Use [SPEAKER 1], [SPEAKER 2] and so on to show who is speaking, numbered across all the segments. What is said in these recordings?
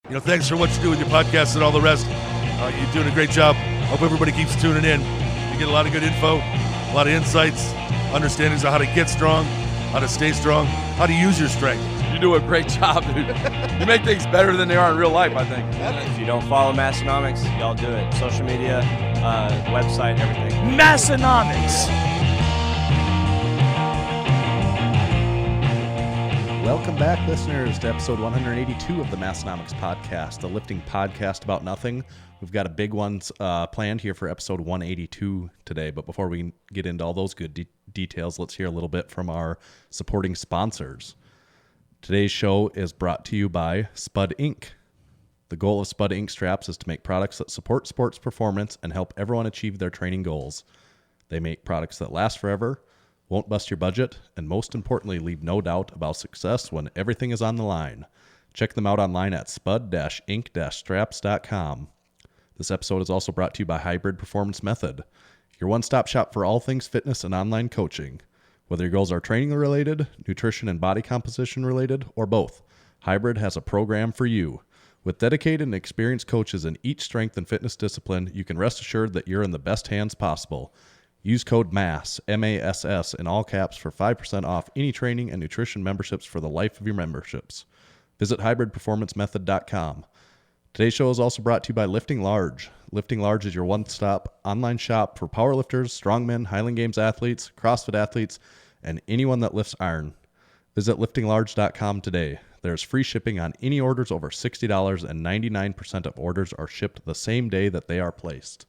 [SPEAKER 1] Thanks for what you do with your podcast and all the rest. You're doing a great job. Hope everybody keeps tuning in. You get a lot of good info, a lot of insights, understandings of how to get strong, how to stay strong, how to use your strength.
[SPEAKER 2] You do a great job, dude. You make things better than they are in real life, I think.
[SPEAKER 3] If you don't follow Massenomics, y'all do it. Social media, website, everything.
[SPEAKER 4] Massenomics.
[SPEAKER 5] Welcome back, listeners, to episode 182 of the Massenomics podcast, the lifting podcast about nothing. We've got a big one planned here for episode 182 today, but before we get into all those good details, let's hear a little bit from our supporting sponsors. Today's show is brought to you by Spud Inc. The goal of Spud Inc. straps is to make products that support sports performance and help everyone achieve their training goals. They make products that last forever, won't bust your budget, and most importantly, leave no doubt about success when everything is on the line. Check them out online at spud-inc-straps.com. This episode is also brought to you by Hybrid Performance Method, your one-stop shop for all things fitness and online coaching. Whether your goals are training-related, nutrition and body composition-related, or both, Hybrid has a program for you. With dedicated and experienced coaches in each strength and fitness discipline, you can rest assured that you're in the best hands possible. Use code MASS, M-A-S-S, in all caps for 5% off any training and nutrition memberships for the life of your memberships. Visit hybridperformancemethod.com. Today's show is also brought to you by Lifting Large. Lifting Large is your one-stop online shop for powerlifters, strongmen, Highland Games athletes, CrossFit athletes, and anyone that lifts iron. Visit liftinglarge.com today. There's free shipping on any orders over $60, and 99% of orders are shipped the same day that they are placed.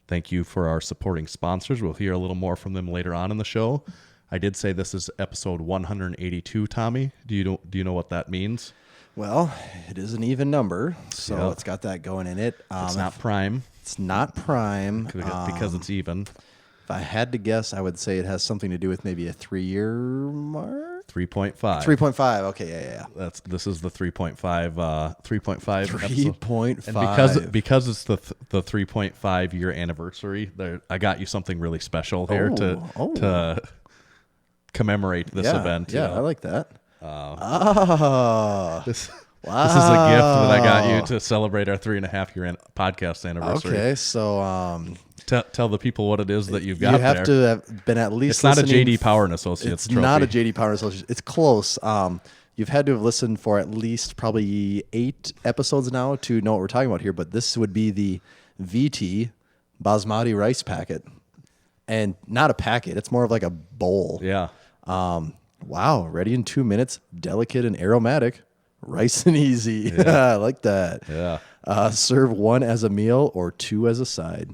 [SPEAKER 5] Thank you for our supporting sponsors. We'll hear a little more from them later on in the show. I did say this is episode 182, Tommy. Do you know what that means?
[SPEAKER 4] Well, it is an even number, so It's got that going in it.
[SPEAKER 5] It's not prime.
[SPEAKER 4] It's not prime.
[SPEAKER 5] Because it's even.
[SPEAKER 4] If I had to guess, I would say it has something to do with maybe a 3-year mark?
[SPEAKER 5] 3.5.
[SPEAKER 4] 3.5. Okay, yeah.
[SPEAKER 5] This is the 3.5 3.5
[SPEAKER 4] 3.5.
[SPEAKER 5] And because it's the 3.5 year anniversary, I got you something really special here to commemorate this event.
[SPEAKER 4] Yeah, I like that.
[SPEAKER 5] This is a gift that I got you to celebrate our 3.5 year podcast anniversary.
[SPEAKER 4] Okay, so
[SPEAKER 5] tell the people what it is that you've got there.
[SPEAKER 4] You have to have been at least.
[SPEAKER 5] It's not a JD Power and Associates trophy.
[SPEAKER 4] It's not a JD Power and Associates. It's close. You've had to have listened for at least probably 8 episodes now to know what we're talking about here. But this would be the VT Basmati rice packet, and not a packet. It's more of like a bowl.
[SPEAKER 5] Yeah.
[SPEAKER 4] Wow. Ready in 2 minutes. Delicate and aromatic. Rice and easy. Yeah. I like that.
[SPEAKER 5] Yeah.
[SPEAKER 4] Serve 1 as a meal or 2 as a side.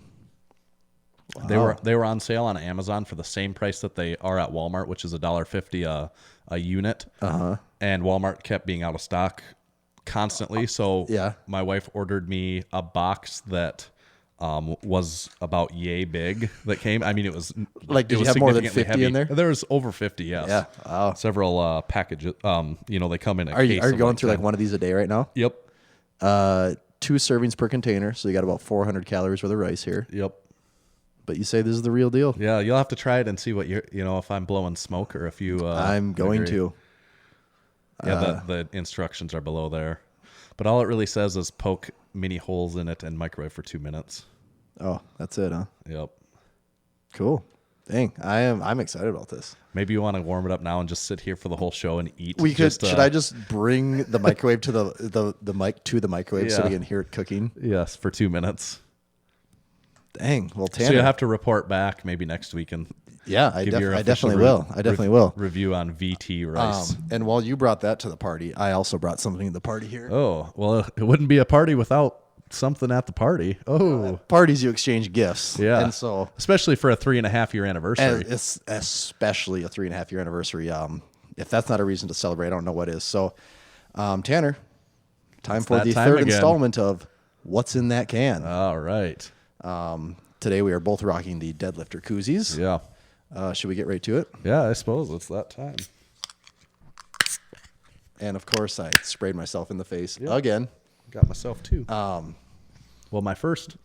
[SPEAKER 4] Wow.
[SPEAKER 5] They were on sale on Amazon for the same price that they are at Walmart, which is $1.50 a unit.
[SPEAKER 4] Uh-huh.
[SPEAKER 5] And Walmart kept being out of stock constantly. So my wife ordered me a box that was about yay big that came. I mean, it was
[SPEAKER 4] like, did you have more than 50
[SPEAKER 5] heavy.
[SPEAKER 4] in there?
[SPEAKER 5] There was over 50, yes.
[SPEAKER 4] Yeah. Wow.
[SPEAKER 5] Several packages. They come in a
[SPEAKER 4] case. Are you going
[SPEAKER 5] like
[SPEAKER 4] through 10. Like one of these a day right now?
[SPEAKER 5] Yep.
[SPEAKER 4] 2 servings per container. So you got about 400 calories worth of rice here.
[SPEAKER 5] Yep.
[SPEAKER 4] But you say this is the real deal.
[SPEAKER 5] Yeah, you'll have to try it and see what if I'm blowing smoke or if you.
[SPEAKER 4] I'm going to.
[SPEAKER 5] Yeah, the instructions are below there, but all it really says is poke mini holes in it and microwave for 2 minutes.
[SPEAKER 4] Oh, that's it, huh?
[SPEAKER 5] Yep.
[SPEAKER 4] Cool. Dang, I'm excited about this.
[SPEAKER 5] Maybe you want to warm it up now and just sit here for the whole show and eat.
[SPEAKER 4] We could. Should I just bring the microwave to the mic to the microwave so we can hear it cooking?
[SPEAKER 5] Yes, for 2 minutes.
[SPEAKER 4] Dang. Well, Tanner.
[SPEAKER 5] So you have to report back maybe next week and
[SPEAKER 4] I definitely will. I definitely will.
[SPEAKER 5] Review on VT rice.
[SPEAKER 4] And while you brought that to the party, I also brought something to the party here.
[SPEAKER 5] Oh, well, it wouldn't be a party without something at the party. Oh,
[SPEAKER 4] parties you exchange gifts.
[SPEAKER 5] Yeah,
[SPEAKER 4] and so
[SPEAKER 5] especially for a 3.5 year anniversary.
[SPEAKER 4] Especially a 3.5 year anniversary. If that's not a reason to celebrate, I don't know what is. So, Tanner, time for the third installment of What's in That Can.
[SPEAKER 5] All right.
[SPEAKER 4] Today we are both rocking the Deadlifter koozies.
[SPEAKER 5] Yeah.
[SPEAKER 4] Should we get right to it?
[SPEAKER 5] Yeah, I suppose it's that time.
[SPEAKER 4] And of course, I sprayed myself in the face again.
[SPEAKER 5] Got myself too. Well, my first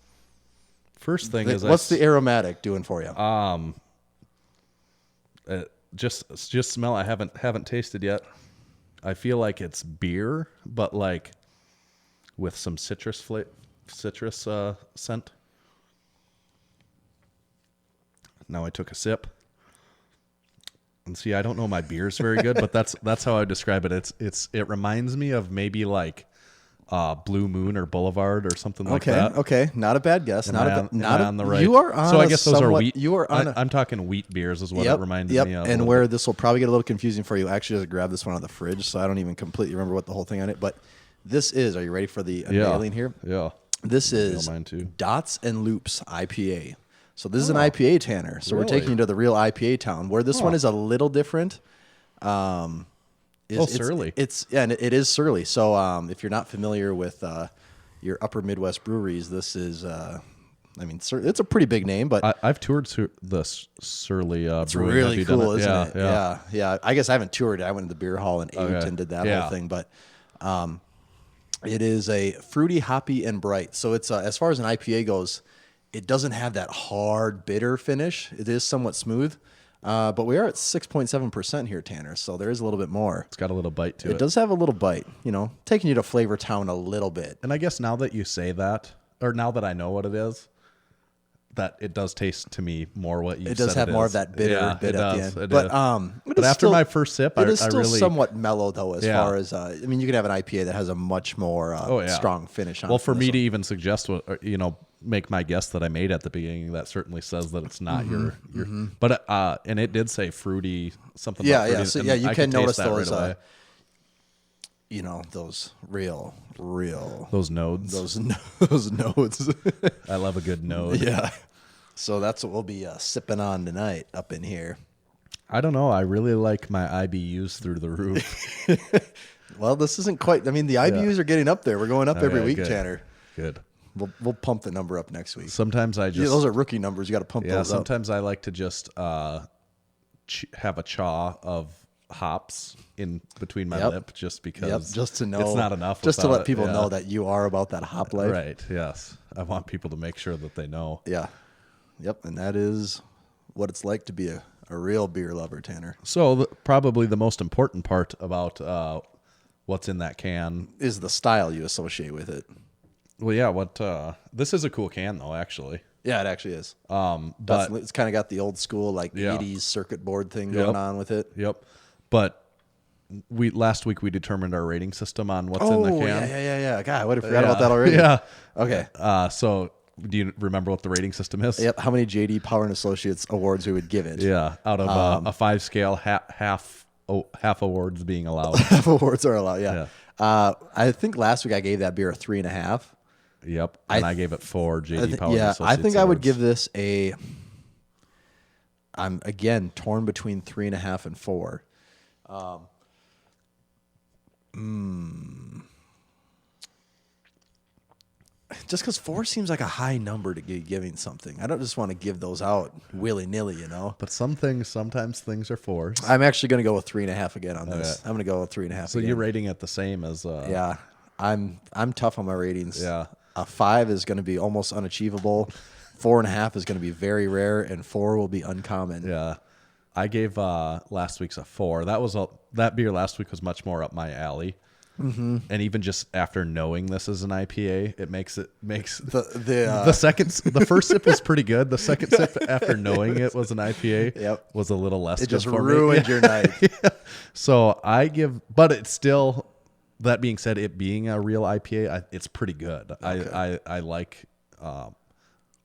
[SPEAKER 5] thing is
[SPEAKER 4] what's the aromatic doing for you?
[SPEAKER 5] Just smell. I haven't tasted yet. I feel like it's beer, but like with some citrus scent. Now I took a sip. And see, I don't know my beers very good, but that's how I describe it. It reminds me of maybe like Blue Moon or Boulevard or something like that.
[SPEAKER 4] Okay, not a bad guess.
[SPEAKER 5] Am I on the right?
[SPEAKER 4] You are on.
[SPEAKER 5] So I guess those are wheat.
[SPEAKER 4] You are on.
[SPEAKER 5] I'm talking wheat beers is what
[SPEAKER 4] Yep,
[SPEAKER 5] it reminded me of.
[SPEAKER 4] And where this will probably get a little confusing for you, actually, just grab this one out of the fridge, so I don't even completely remember what the whole thing on it. But this is. Are you ready for the unveiling here?
[SPEAKER 5] Yeah.
[SPEAKER 4] This is
[SPEAKER 5] mine too.
[SPEAKER 4] Dots and Loops IPA. So this is an IPA, Tanner. So we're
[SPEAKER 5] Really?
[SPEAKER 4] taking you to the real IPA town, where this one is a little different.
[SPEAKER 5] Surly.
[SPEAKER 4] And it is surly. So if you're not familiar with your upper Midwest breweries, this is, it's a pretty big name, but
[SPEAKER 5] I've toured the Surly
[SPEAKER 4] it's
[SPEAKER 5] brewing.
[SPEAKER 4] really
[SPEAKER 5] Have you done
[SPEAKER 4] cool,
[SPEAKER 5] it?
[SPEAKER 4] isn't
[SPEAKER 5] Yeah,
[SPEAKER 4] it? Yeah. I guess I haven't toured it. I went to the beer hall and ate and did that whole thing, but it is a fruity, hoppy, and bright. So it's as far as an IPA goes, it doesn't have that hard, bitter finish. It is somewhat smooth. But we are at 6.7% here, Tanner, so there is a little bit more.
[SPEAKER 5] It's got a little bite to it.
[SPEAKER 4] It does have a little bite, taking you to Flavor Town a little bit.
[SPEAKER 5] And I guess now that you say that, or now that I know what it is, that it does taste to me more what you said.
[SPEAKER 4] It does have more of that bitter bit at the end. But
[SPEAKER 5] after my first sip,
[SPEAKER 4] it is
[SPEAKER 5] I
[SPEAKER 4] still
[SPEAKER 5] really
[SPEAKER 4] somewhat mellow, though, as far as, you can have an IPA that has a much more strong finish on it.
[SPEAKER 5] Well, for me to even suggest what, make my guess that I made at the beginning, that certainly says that it's not your but and it did say fruity something.
[SPEAKER 4] Yeah,
[SPEAKER 5] about fruity,
[SPEAKER 4] So
[SPEAKER 5] and
[SPEAKER 4] you
[SPEAKER 5] I
[SPEAKER 4] can
[SPEAKER 5] could
[SPEAKER 4] notice
[SPEAKER 5] taste that
[SPEAKER 4] those,
[SPEAKER 5] right away.
[SPEAKER 4] Those real
[SPEAKER 5] Those nodes.
[SPEAKER 4] those nodes.
[SPEAKER 5] I love a good node.
[SPEAKER 4] Yeah. So that's what we'll be sipping on tonight up in here.
[SPEAKER 5] I don't know. I really like my IBUs through the roof.
[SPEAKER 4] Well, this isn't quite. The IBUs are getting up there. We're going up every week,
[SPEAKER 5] good.
[SPEAKER 4] Tanner.
[SPEAKER 5] Good.
[SPEAKER 4] We'll pump the number up next week.
[SPEAKER 5] Sometimes I just
[SPEAKER 4] those are rookie numbers. You got to pump those up.
[SPEAKER 5] Sometimes I like to just have a chaw of hops in between my lip, just because.
[SPEAKER 4] Just to know
[SPEAKER 5] it's not enough.
[SPEAKER 4] Just to let
[SPEAKER 5] it.
[SPEAKER 4] people know that you are about that hop life.
[SPEAKER 5] Right. Yes. I want people to make sure that they know.
[SPEAKER 4] Yeah. Yep. And that is what it's like to be a real beer lover, Tanner.
[SPEAKER 5] So probably the most important part about what's in that can
[SPEAKER 4] is the style you associate with it.
[SPEAKER 5] Well, yeah. This is a cool can, though. Actually,
[SPEAKER 4] yeah, it actually is.
[SPEAKER 5] But
[SPEAKER 4] it's kind of got the old school 80s circuit board thing going on with it.
[SPEAKER 5] Yep. But last week we determined our rating system on what's in the can.
[SPEAKER 4] Yeah. God, I would have forgot about that already.
[SPEAKER 5] Yeah.
[SPEAKER 4] Okay.
[SPEAKER 5] So do you remember what the rating system is?
[SPEAKER 4] Yep. How many JD Power and Associates awards we would give it?
[SPEAKER 5] Yeah. Out of a 5-scale, half awards being allowed.
[SPEAKER 4] Half awards are allowed. Yeah. I think last week I gave that beer a 3.5.
[SPEAKER 5] Yep. And I gave it 4 JD Power.
[SPEAKER 4] Yeah,
[SPEAKER 5] Associates
[SPEAKER 4] I think
[SPEAKER 5] awards.
[SPEAKER 4] I would give this I'm again torn between 3.5 and 4. Just because 4 seems like a high number to be giving something. I don't just want to give those out willy nilly,
[SPEAKER 5] But sometimes things are 4s.
[SPEAKER 4] I'm actually going to go with 3.5 again on this. I'm going to go with 3.5.
[SPEAKER 5] So you're rating it the same as?
[SPEAKER 4] Yeah, I'm tough on my ratings.
[SPEAKER 5] Yeah.
[SPEAKER 4] A 5 is going to be almost unachievable. 4.5 is going to be very rare, and 4 will be uncommon.
[SPEAKER 5] Yeah, I gave last week's a 4. That beer last week was much more up my alley. Mm-hmm. And even just after knowing this is an IPA, it makes the first sip was pretty good. The second sip after knowing it was an IPA was a little less.
[SPEAKER 4] It
[SPEAKER 5] good
[SPEAKER 4] just
[SPEAKER 5] for
[SPEAKER 4] ruined
[SPEAKER 5] me.
[SPEAKER 4] your night.
[SPEAKER 5] Yeah. So but it's still. That being said, it being a real IPA, it's pretty good. Okay. I like.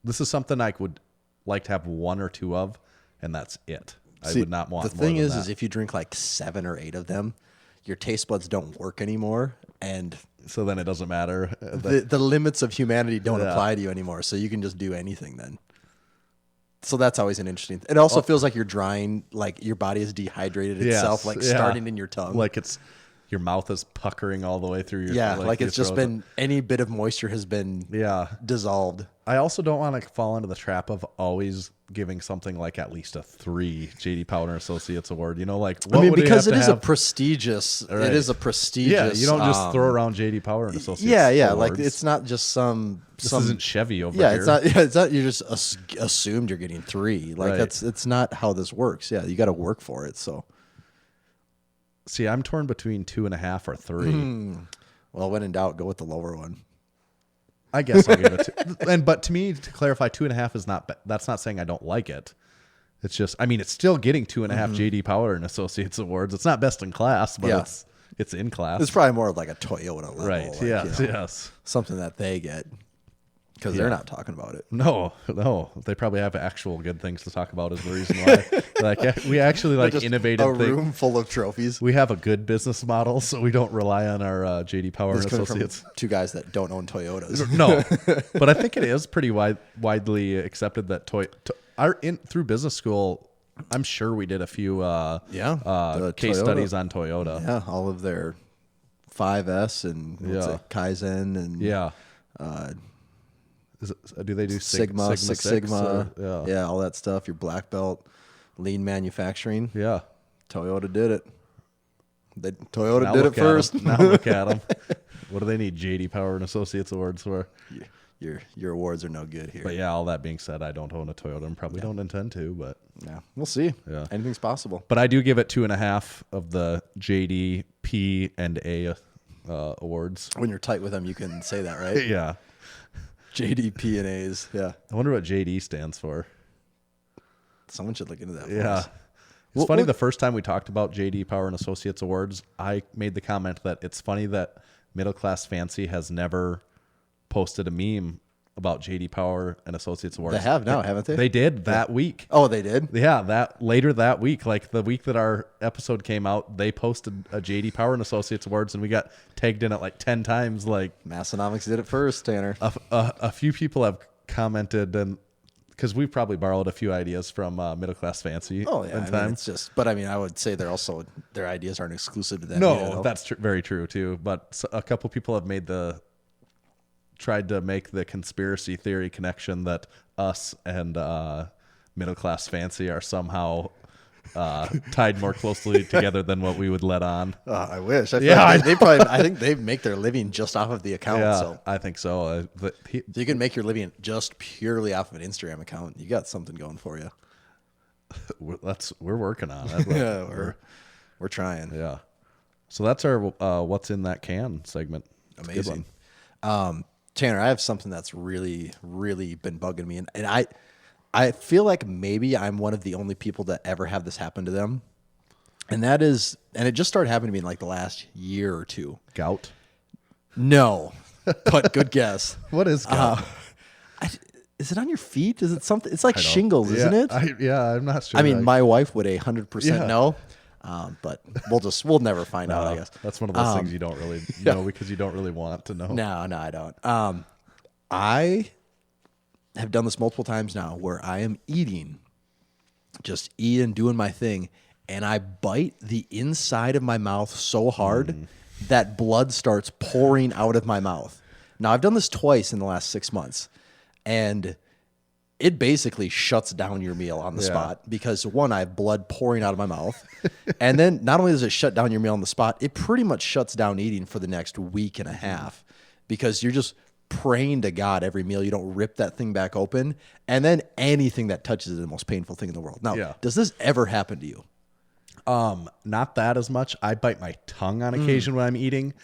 [SPEAKER 5] This is something I would like to have 1 or 2 of, and that's it. I would not want.
[SPEAKER 4] The thing
[SPEAKER 5] more
[SPEAKER 4] is,
[SPEAKER 5] than that.
[SPEAKER 4] is if you drink like 7 or 8 of them, your taste buds don't work anymore, and
[SPEAKER 5] so then it doesn't matter.
[SPEAKER 4] The limits of humanity don't apply to you anymore. So you can just do anything then. So that's always an interesting. It also feels like you're drying, like your body is dehydrated itself, starting in your tongue,
[SPEAKER 5] like your mouth is puckering all the way through your.
[SPEAKER 4] Yeah, like it's just
[SPEAKER 5] throat.
[SPEAKER 4] been any bit of moisture has been dissolved.
[SPEAKER 5] I also don't want to fall into the trap of always giving something like at least a 3 JD Power Associates award.
[SPEAKER 4] Because it is a prestigious. Right. It is a prestigious.
[SPEAKER 5] Yeah, you don't just throw around JD Power and Associates.
[SPEAKER 4] Yeah.
[SPEAKER 5] awards.
[SPEAKER 4] Like it's not just some.
[SPEAKER 5] This isn't Chevy over
[SPEAKER 4] here. It's not. You just assumed you're getting 3. Like it's not how this works. Yeah, you got to work for it. So.
[SPEAKER 5] See, I'm torn between 2.5 or 3.
[SPEAKER 4] Well, when in doubt, go with the lower one.
[SPEAKER 5] I guess I'll give it but to me, to clarify, 2.5 is not, that's not saying I don't like it. It's just, I mean, it's still getting 2.5 JD Power and Associates awards. It's not best in class, but it's in class.
[SPEAKER 4] It's probably more of like a Toyota level.
[SPEAKER 5] Right.
[SPEAKER 4] Like,
[SPEAKER 5] Yes.
[SPEAKER 4] Something that they get because they're not talking about it.
[SPEAKER 5] No. They probably have actual good things to talk about is the reason why. Like we actually like
[SPEAKER 4] Just
[SPEAKER 5] innovated
[SPEAKER 4] a room full of trophies.
[SPEAKER 5] We have a good business model, so we don't rely on our JD Power and
[SPEAKER 4] This coming from
[SPEAKER 5] Associates.
[SPEAKER 4] two guys that don't own Toyotas.
[SPEAKER 5] No, but I think it is pretty widely accepted that through business school. I'm sure we did a few
[SPEAKER 4] the
[SPEAKER 5] case
[SPEAKER 4] Toyota.
[SPEAKER 5] studies on Toyota.
[SPEAKER 4] Yeah, all of their 5S and Kaizen and
[SPEAKER 5] Do they do
[SPEAKER 4] Sigma, Six Sigma,
[SPEAKER 5] or-
[SPEAKER 4] all that stuff. Your black belt, lean manufacturing.
[SPEAKER 5] Yeah.
[SPEAKER 4] Toyota did it. Toyota
[SPEAKER 5] Now
[SPEAKER 4] did it
[SPEAKER 5] look at 'em.
[SPEAKER 4] first.
[SPEAKER 5] Now look at them. What do they need JD Power and Associates awards for?
[SPEAKER 4] Your awards are no good here.
[SPEAKER 5] But yeah, all that being said, I don't own a Toyota and probably don't intend to, but
[SPEAKER 4] Yeah, we'll see.
[SPEAKER 5] Yeah.
[SPEAKER 4] Anything's possible.
[SPEAKER 5] but I do give it 2.5 of the JD P and A awards.
[SPEAKER 4] When you're tight with them, you can say that, right?
[SPEAKER 5] Yeah.
[SPEAKER 4] JDP and A's. Yeah.
[SPEAKER 5] I wonder what JD stands for.
[SPEAKER 4] Someone should look into that. For
[SPEAKER 5] Yeah.
[SPEAKER 4] us.
[SPEAKER 5] It's funny, the first time we talked about JD Power and Associates awards, I made the comment that it's funny that Middle Class Fancy has never posted a meme about JD Power and Associates awards.
[SPEAKER 4] They have now, haven't they?
[SPEAKER 5] They did that week.
[SPEAKER 4] Oh, they did?
[SPEAKER 5] Yeah, later that week, like the week that our episode came out, they posted a JD Power and Associates awards, and we got tagged in it like 10 times. Like
[SPEAKER 4] Massenomics did it first, Tanner.
[SPEAKER 5] a few people have commented, and because we've probably borrowed a few ideas from Middle Class Fancy.
[SPEAKER 4] Oh, yeah.
[SPEAKER 5] in
[SPEAKER 4] I mean,
[SPEAKER 5] time.
[SPEAKER 4] it's just, but I mean, I would say their ideas aren't exclusive to them.
[SPEAKER 5] No,
[SPEAKER 4] either, though.
[SPEAKER 5] that's very true too. But a couple people have tried to make the conspiracy theory connection that us and Middle Class Fancy are somehow tied more closely together than what we would let on.
[SPEAKER 4] I wish. I think they make their living just off of the account.
[SPEAKER 5] Yeah,
[SPEAKER 4] So
[SPEAKER 5] I think so.
[SPEAKER 4] if you can make your living just purely off of an Instagram account, you got something going for you.
[SPEAKER 5] We're working on it.
[SPEAKER 4] Yeah, we're trying.
[SPEAKER 5] Yeah. So that's our what's in that can segment. It's a good
[SPEAKER 4] Amazing. Tanner, I have something that's really, really been bugging me, and I feel like maybe I'm one of the only people that ever have this happen to them, and that is, and it just started happening to me in like the last year or two.
[SPEAKER 5] Gout.
[SPEAKER 4] No, but good guess.
[SPEAKER 5] What is gout?
[SPEAKER 4] Is it on your feet? Is it something? It's like shingles, isn't it?
[SPEAKER 5] I'm not sure.
[SPEAKER 4] I mean, my wife would 100% know, but we'll never find out. I guess
[SPEAKER 5] that's one of those things you don't really know because you don't really want to know.
[SPEAKER 4] No, I don't. I have done this multiple times now where I am eating, doing my thing, and I bite the inside of my mouth so hard that blood starts pouring out of my mouth. Now, I've done this twice in the last 6 months, and it basically shuts down your meal on the spot because, one, I have blood pouring out of my mouth, and then not only does it shut down your meal on the spot, it pretty much shuts down eating for the next week and a half because you're just praying to God every meal you don't rip that thing back open, and then anything that touches it is the most painful thing in the world. Now, does this ever happen to you?
[SPEAKER 5] Not that as much. I bite my tongue on occasion when I'm eating,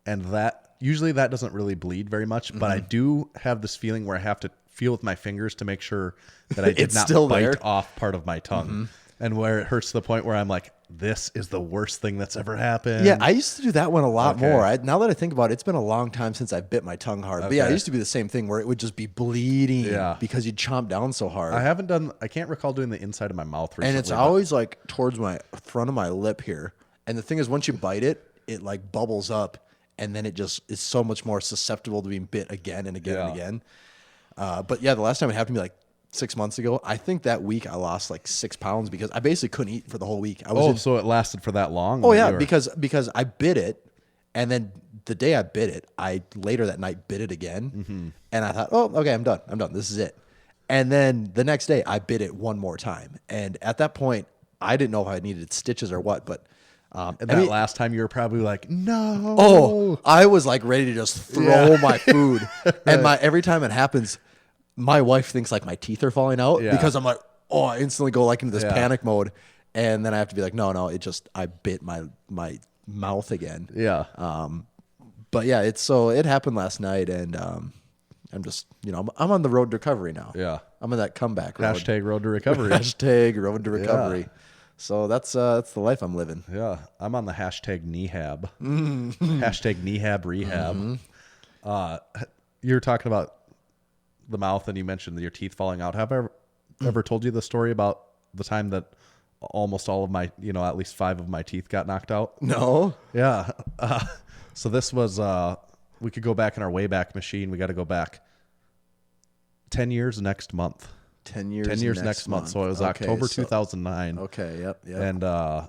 [SPEAKER 5] and that usually that doesn't really bleed very much, but I do have this feeling where I have to feel with my fingers to make sure that I did
[SPEAKER 4] It's
[SPEAKER 5] not
[SPEAKER 4] still
[SPEAKER 5] bite
[SPEAKER 4] there.
[SPEAKER 5] off part of my tongue. And where it hurts to the point where I'm like, this is the worst thing that's ever happened.
[SPEAKER 4] Yeah, I used to do that one a lot
[SPEAKER 5] Okay.
[SPEAKER 4] more. Now that I think about it, it's been a long time since I bit my tongue hard. But yeah, it used to be the same thing where it would just be bleeding because you'd chomp down so hard.
[SPEAKER 5] I can't recall doing the inside of my mouth recently.
[SPEAKER 4] And it's always like towards my front of my lip here. And the thing is, once you bite it, it like bubbles up, and then it just is so much more susceptible to being bit again and again and again. But yeah, the last time it happened to me like 6 months ago, I think that week I lost like 6 pounds because I basically couldn't eat for the whole week.
[SPEAKER 5] so it lasted for that long?
[SPEAKER 4] Oh yeah, because I bit it, and then the day I bit it, I later that night bit it again, and I thought, oh, okay, I'm done. This is it. And then the next day I bit it one more time, and at that point I didn't know if I needed stitches or what, but
[SPEAKER 5] last time you were probably like, no.
[SPEAKER 4] Oh, I was like ready to just throw my food, and every time it happens, my wife thinks like my teeth are falling out because I'm like, oh, I instantly go like into this panic mode, and then I have to be like, no, it just I bit my mouth again.
[SPEAKER 5] Yeah.
[SPEAKER 4] But yeah, it happened last night, and I'm just, I'm on the road to recovery now.
[SPEAKER 5] Yeah.
[SPEAKER 4] I'm on that comeback road.
[SPEAKER 5] Hashtag road to recovery.
[SPEAKER 4] Hashtag road to recovery. So that's the life I'm living.
[SPEAKER 5] Yeah, I'm on the hashtag Knehab. Hashtag Knehab rehab. You were talking about the mouth, and you mentioned your teeth falling out. Have I ever told you the story about the time that almost all of my, at least 5 of my teeth got knocked out?
[SPEAKER 4] No.
[SPEAKER 5] Yeah. So this was, we could go back in our Wayback Machine. We got to go back 10 years next month.
[SPEAKER 4] 10 years.
[SPEAKER 5] 10 years next month. So it was October 2009.
[SPEAKER 4] Okay. Yep.
[SPEAKER 5] And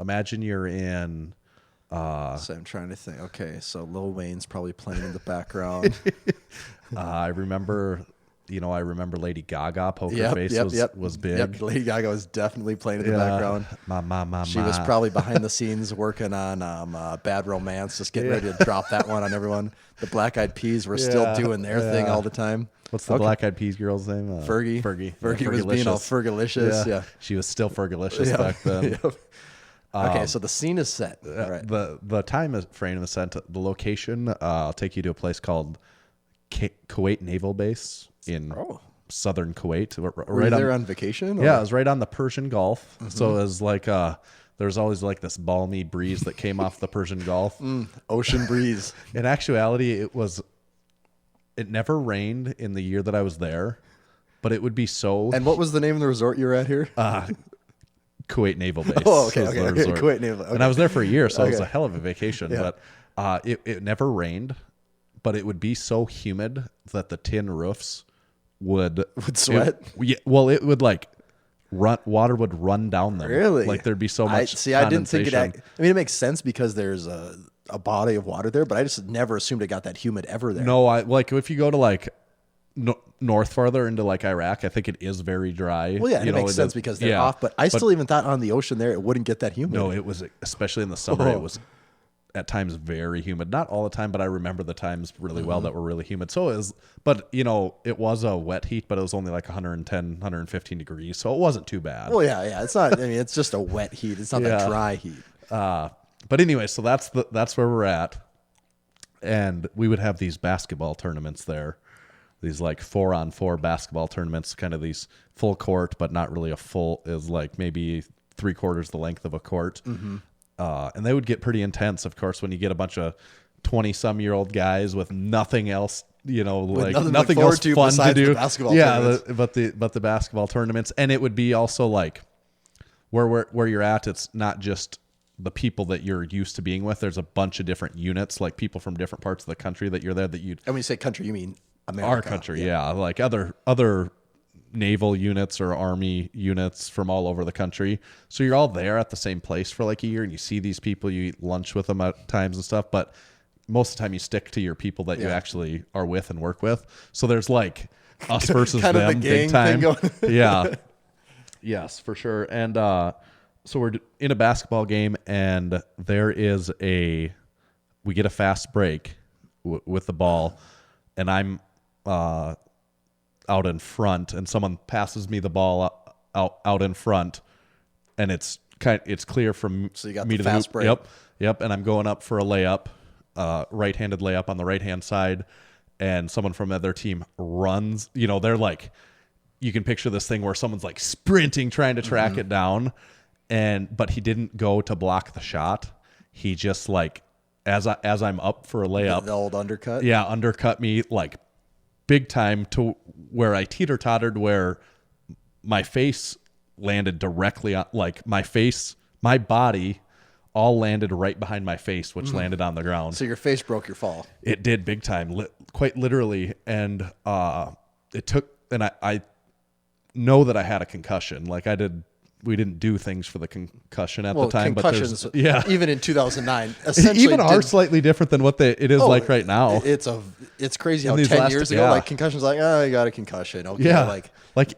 [SPEAKER 5] imagine you're in.
[SPEAKER 4] So I'm trying to think. Okay, so Lil Wayne's probably playing in the background.
[SPEAKER 5] I remember Lady Gaga. Poker Face was big.
[SPEAKER 4] Yep, Lady Gaga was definitely playing in the background. She was probably behind the scenes working on Bad Romance, just getting ready to drop that one on everyone. The Black Eyed Peas were still doing their thing all the time.
[SPEAKER 5] What's the Black Eyed Peas girl's name?
[SPEAKER 4] Fergie.
[SPEAKER 5] Fergie
[SPEAKER 4] was being all Fergalicious. Yeah.
[SPEAKER 5] She was still Fergalicious back then.
[SPEAKER 4] Okay, so the scene is set. Right.
[SPEAKER 5] The time frame is set. The location, I'll take you to a place called Kuwait Naval Base in southern Kuwait.
[SPEAKER 4] Were you there on vacation? Or?
[SPEAKER 5] Yeah, it was right on the Persian Gulf. So it was like there's always like this balmy breeze that came off the Persian Gulf.
[SPEAKER 4] Ocean breeze.
[SPEAKER 5] In actuality, it never rained in the year that I was there, but it would be so.
[SPEAKER 4] And what was the name of the resort you were at here?
[SPEAKER 5] Kuwait Naval Base.
[SPEAKER 4] Oh, okay. Kuwait Naval. Okay.
[SPEAKER 5] And I was there for a year, so it was a hell of a vacation. Yeah. But it never rained, but it would be so humid that the tin roofs would
[SPEAKER 4] sweat.
[SPEAKER 5] It would water would run down them.
[SPEAKER 4] Really?
[SPEAKER 5] Like there'd be so much.
[SPEAKER 4] I didn't think it. I mean, it makes sense because there's a body of water there, but I just never assumed it got that humid ever there.
[SPEAKER 5] No, if you go to north farther into Iraq, I think it is very dry.
[SPEAKER 4] Well, yeah, it makes sense because they're off. But I still even thought on the ocean there it wouldn't get that humid.
[SPEAKER 5] No, it was, especially in the summer, it was at times very humid. Not all the time, but I remember the times really well that were really humid. So it was, but it was a wet heat, but it was only 110, 115 degrees, so it wasn't too bad.
[SPEAKER 4] Well, yeah, it's not. I mean, it's just a wet heat. It's not that dry heat.
[SPEAKER 5] But anyway, so that's where we're at, and we would have these basketball tournaments there. These 4-on-4 basketball tournaments, kind of these full court, but not really a full, is maybe 3/4 the length of a court. And they would get pretty intense, of course, when you get a bunch of 20-some-year-old guys with nothing else, nothing else fun to do. But the basketball tournaments, and it would be also where you're at. It's not just the people that you're used to being with. There's a bunch of different units, like people from different parts of the country that you're there. And
[SPEAKER 4] when you say country, you mean America.
[SPEAKER 5] Our country, yeah. Like other naval units or army units from all over the country. So you're all there at the same place for a year, and you see these people, you eat lunch with them at times and stuff, but most of the time you stick to your people that you actually are with and work with. So there's us versus
[SPEAKER 4] kind
[SPEAKER 5] them,
[SPEAKER 4] of the gang
[SPEAKER 5] big time.
[SPEAKER 4] Thing going.
[SPEAKER 5] Yeah. Yes, for sure. And so we're in a basketball game, and we get a fast break with the ball, and I'm out in front, and someone passes me the ball out in front, and it's clear from
[SPEAKER 4] so you got
[SPEAKER 5] me
[SPEAKER 4] the
[SPEAKER 5] to
[SPEAKER 4] fast
[SPEAKER 5] the
[SPEAKER 4] break.
[SPEAKER 5] Yep, and I'm going up for a layup, right-handed layup on the right-hand side, and someone from the other team runs. They're you can picture this thing where someone's sprinting trying to track it down, but he didn't go to block the shot. He just as I'm up for a layup,
[SPEAKER 4] the old undercut.
[SPEAKER 5] Yeah, undercut me big time to where I teeter-tottered, where my face landed directly on, my body all landed right behind my face, which landed on the ground.
[SPEAKER 4] So your face broke your fall.
[SPEAKER 5] It did big time, quite literally. And it took, and I know that I had a concussion. We didn't do things for the concussion at the time,
[SPEAKER 4] concussions,
[SPEAKER 5] but
[SPEAKER 4] even in 2009, essentially
[SPEAKER 5] even are slightly different than what it is right now.
[SPEAKER 4] It's crazy how 10 years ago, concussions, you got a concussion. Okay,
[SPEAKER 5] yeah,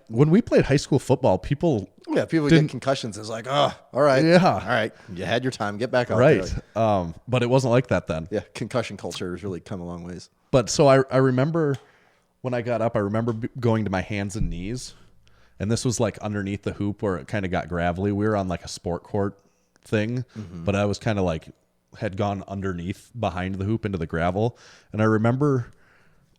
[SPEAKER 5] when we played high school football, people
[SPEAKER 4] get concussions. It's all right, all right, you had your time, get back out
[SPEAKER 5] right.
[SPEAKER 4] there.
[SPEAKER 5] But it wasn't like that then.
[SPEAKER 4] Yeah, concussion culture has really come a long ways.
[SPEAKER 5] But so I remember when I got up, I remember going to my hands and knees. And this was underneath the hoop where it kind of got gravelly. We were on a sport court thing, but I was kind of had gone underneath behind the hoop into the gravel. And I remember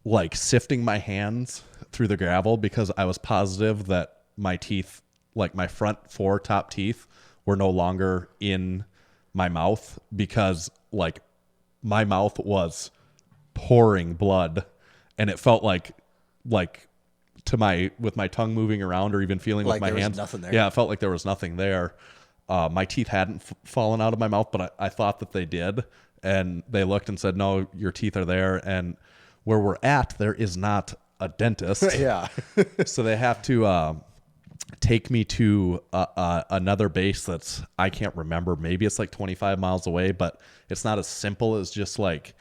[SPEAKER 5] like sifting my hands through the gravel because I was positive that my teeth, like my front 4 top teeth, were no longer in my mouth because like my mouth was pouring blood, and it felt like with my tongue moving around or even feeling
[SPEAKER 4] Like
[SPEAKER 5] with my
[SPEAKER 4] there was
[SPEAKER 5] hands.
[SPEAKER 4] nothing there.
[SPEAKER 5] Yeah, it felt like there was nothing there. My teeth hadn't fallen out of my mouth, but I thought that they did. And they looked and said, no, your teeth are there. And where we're at, there is not a dentist.
[SPEAKER 4] Yeah.
[SPEAKER 5] So they have to take me to another base that's, I can't remember. Maybe it's like 25 miles away, but it's not as simple as just like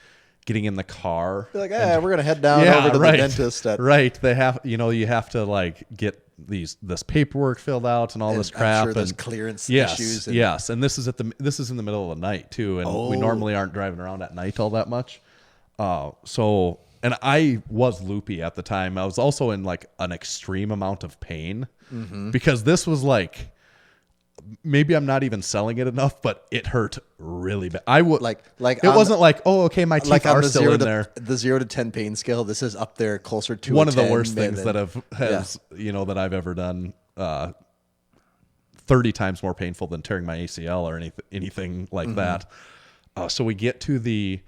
[SPEAKER 5] getting in the car.
[SPEAKER 4] They're like, we're going to head down over to the dentist.
[SPEAKER 5] Right. They have, you have to like get this paperwork filled out and all this crap.
[SPEAKER 4] I'm sure there's
[SPEAKER 5] and
[SPEAKER 4] clearance
[SPEAKER 5] yes,
[SPEAKER 4] issues.
[SPEAKER 5] Yes. And this is in the middle of the night too. And we normally aren't driving around at night all that much. And I was loopy at the time. I was also in like an extreme amount of pain because this was like, maybe I'm not even selling it enough, but it hurt really bad. I would
[SPEAKER 4] like
[SPEAKER 5] it wasn't like, oh, okay, my teeth
[SPEAKER 4] like
[SPEAKER 5] are
[SPEAKER 4] on the
[SPEAKER 5] still in there.
[SPEAKER 4] The 0 to 10 pain scale, this is up there closer to
[SPEAKER 5] One
[SPEAKER 4] a
[SPEAKER 5] of the
[SPEAKER 4] 10
[SPEAKER 5] worst
[SPEAKER 4] than-
[SPEAKER 5] things that has that I've ever done. 30 times more painful than tearing my ACL or anything like that. So we get to the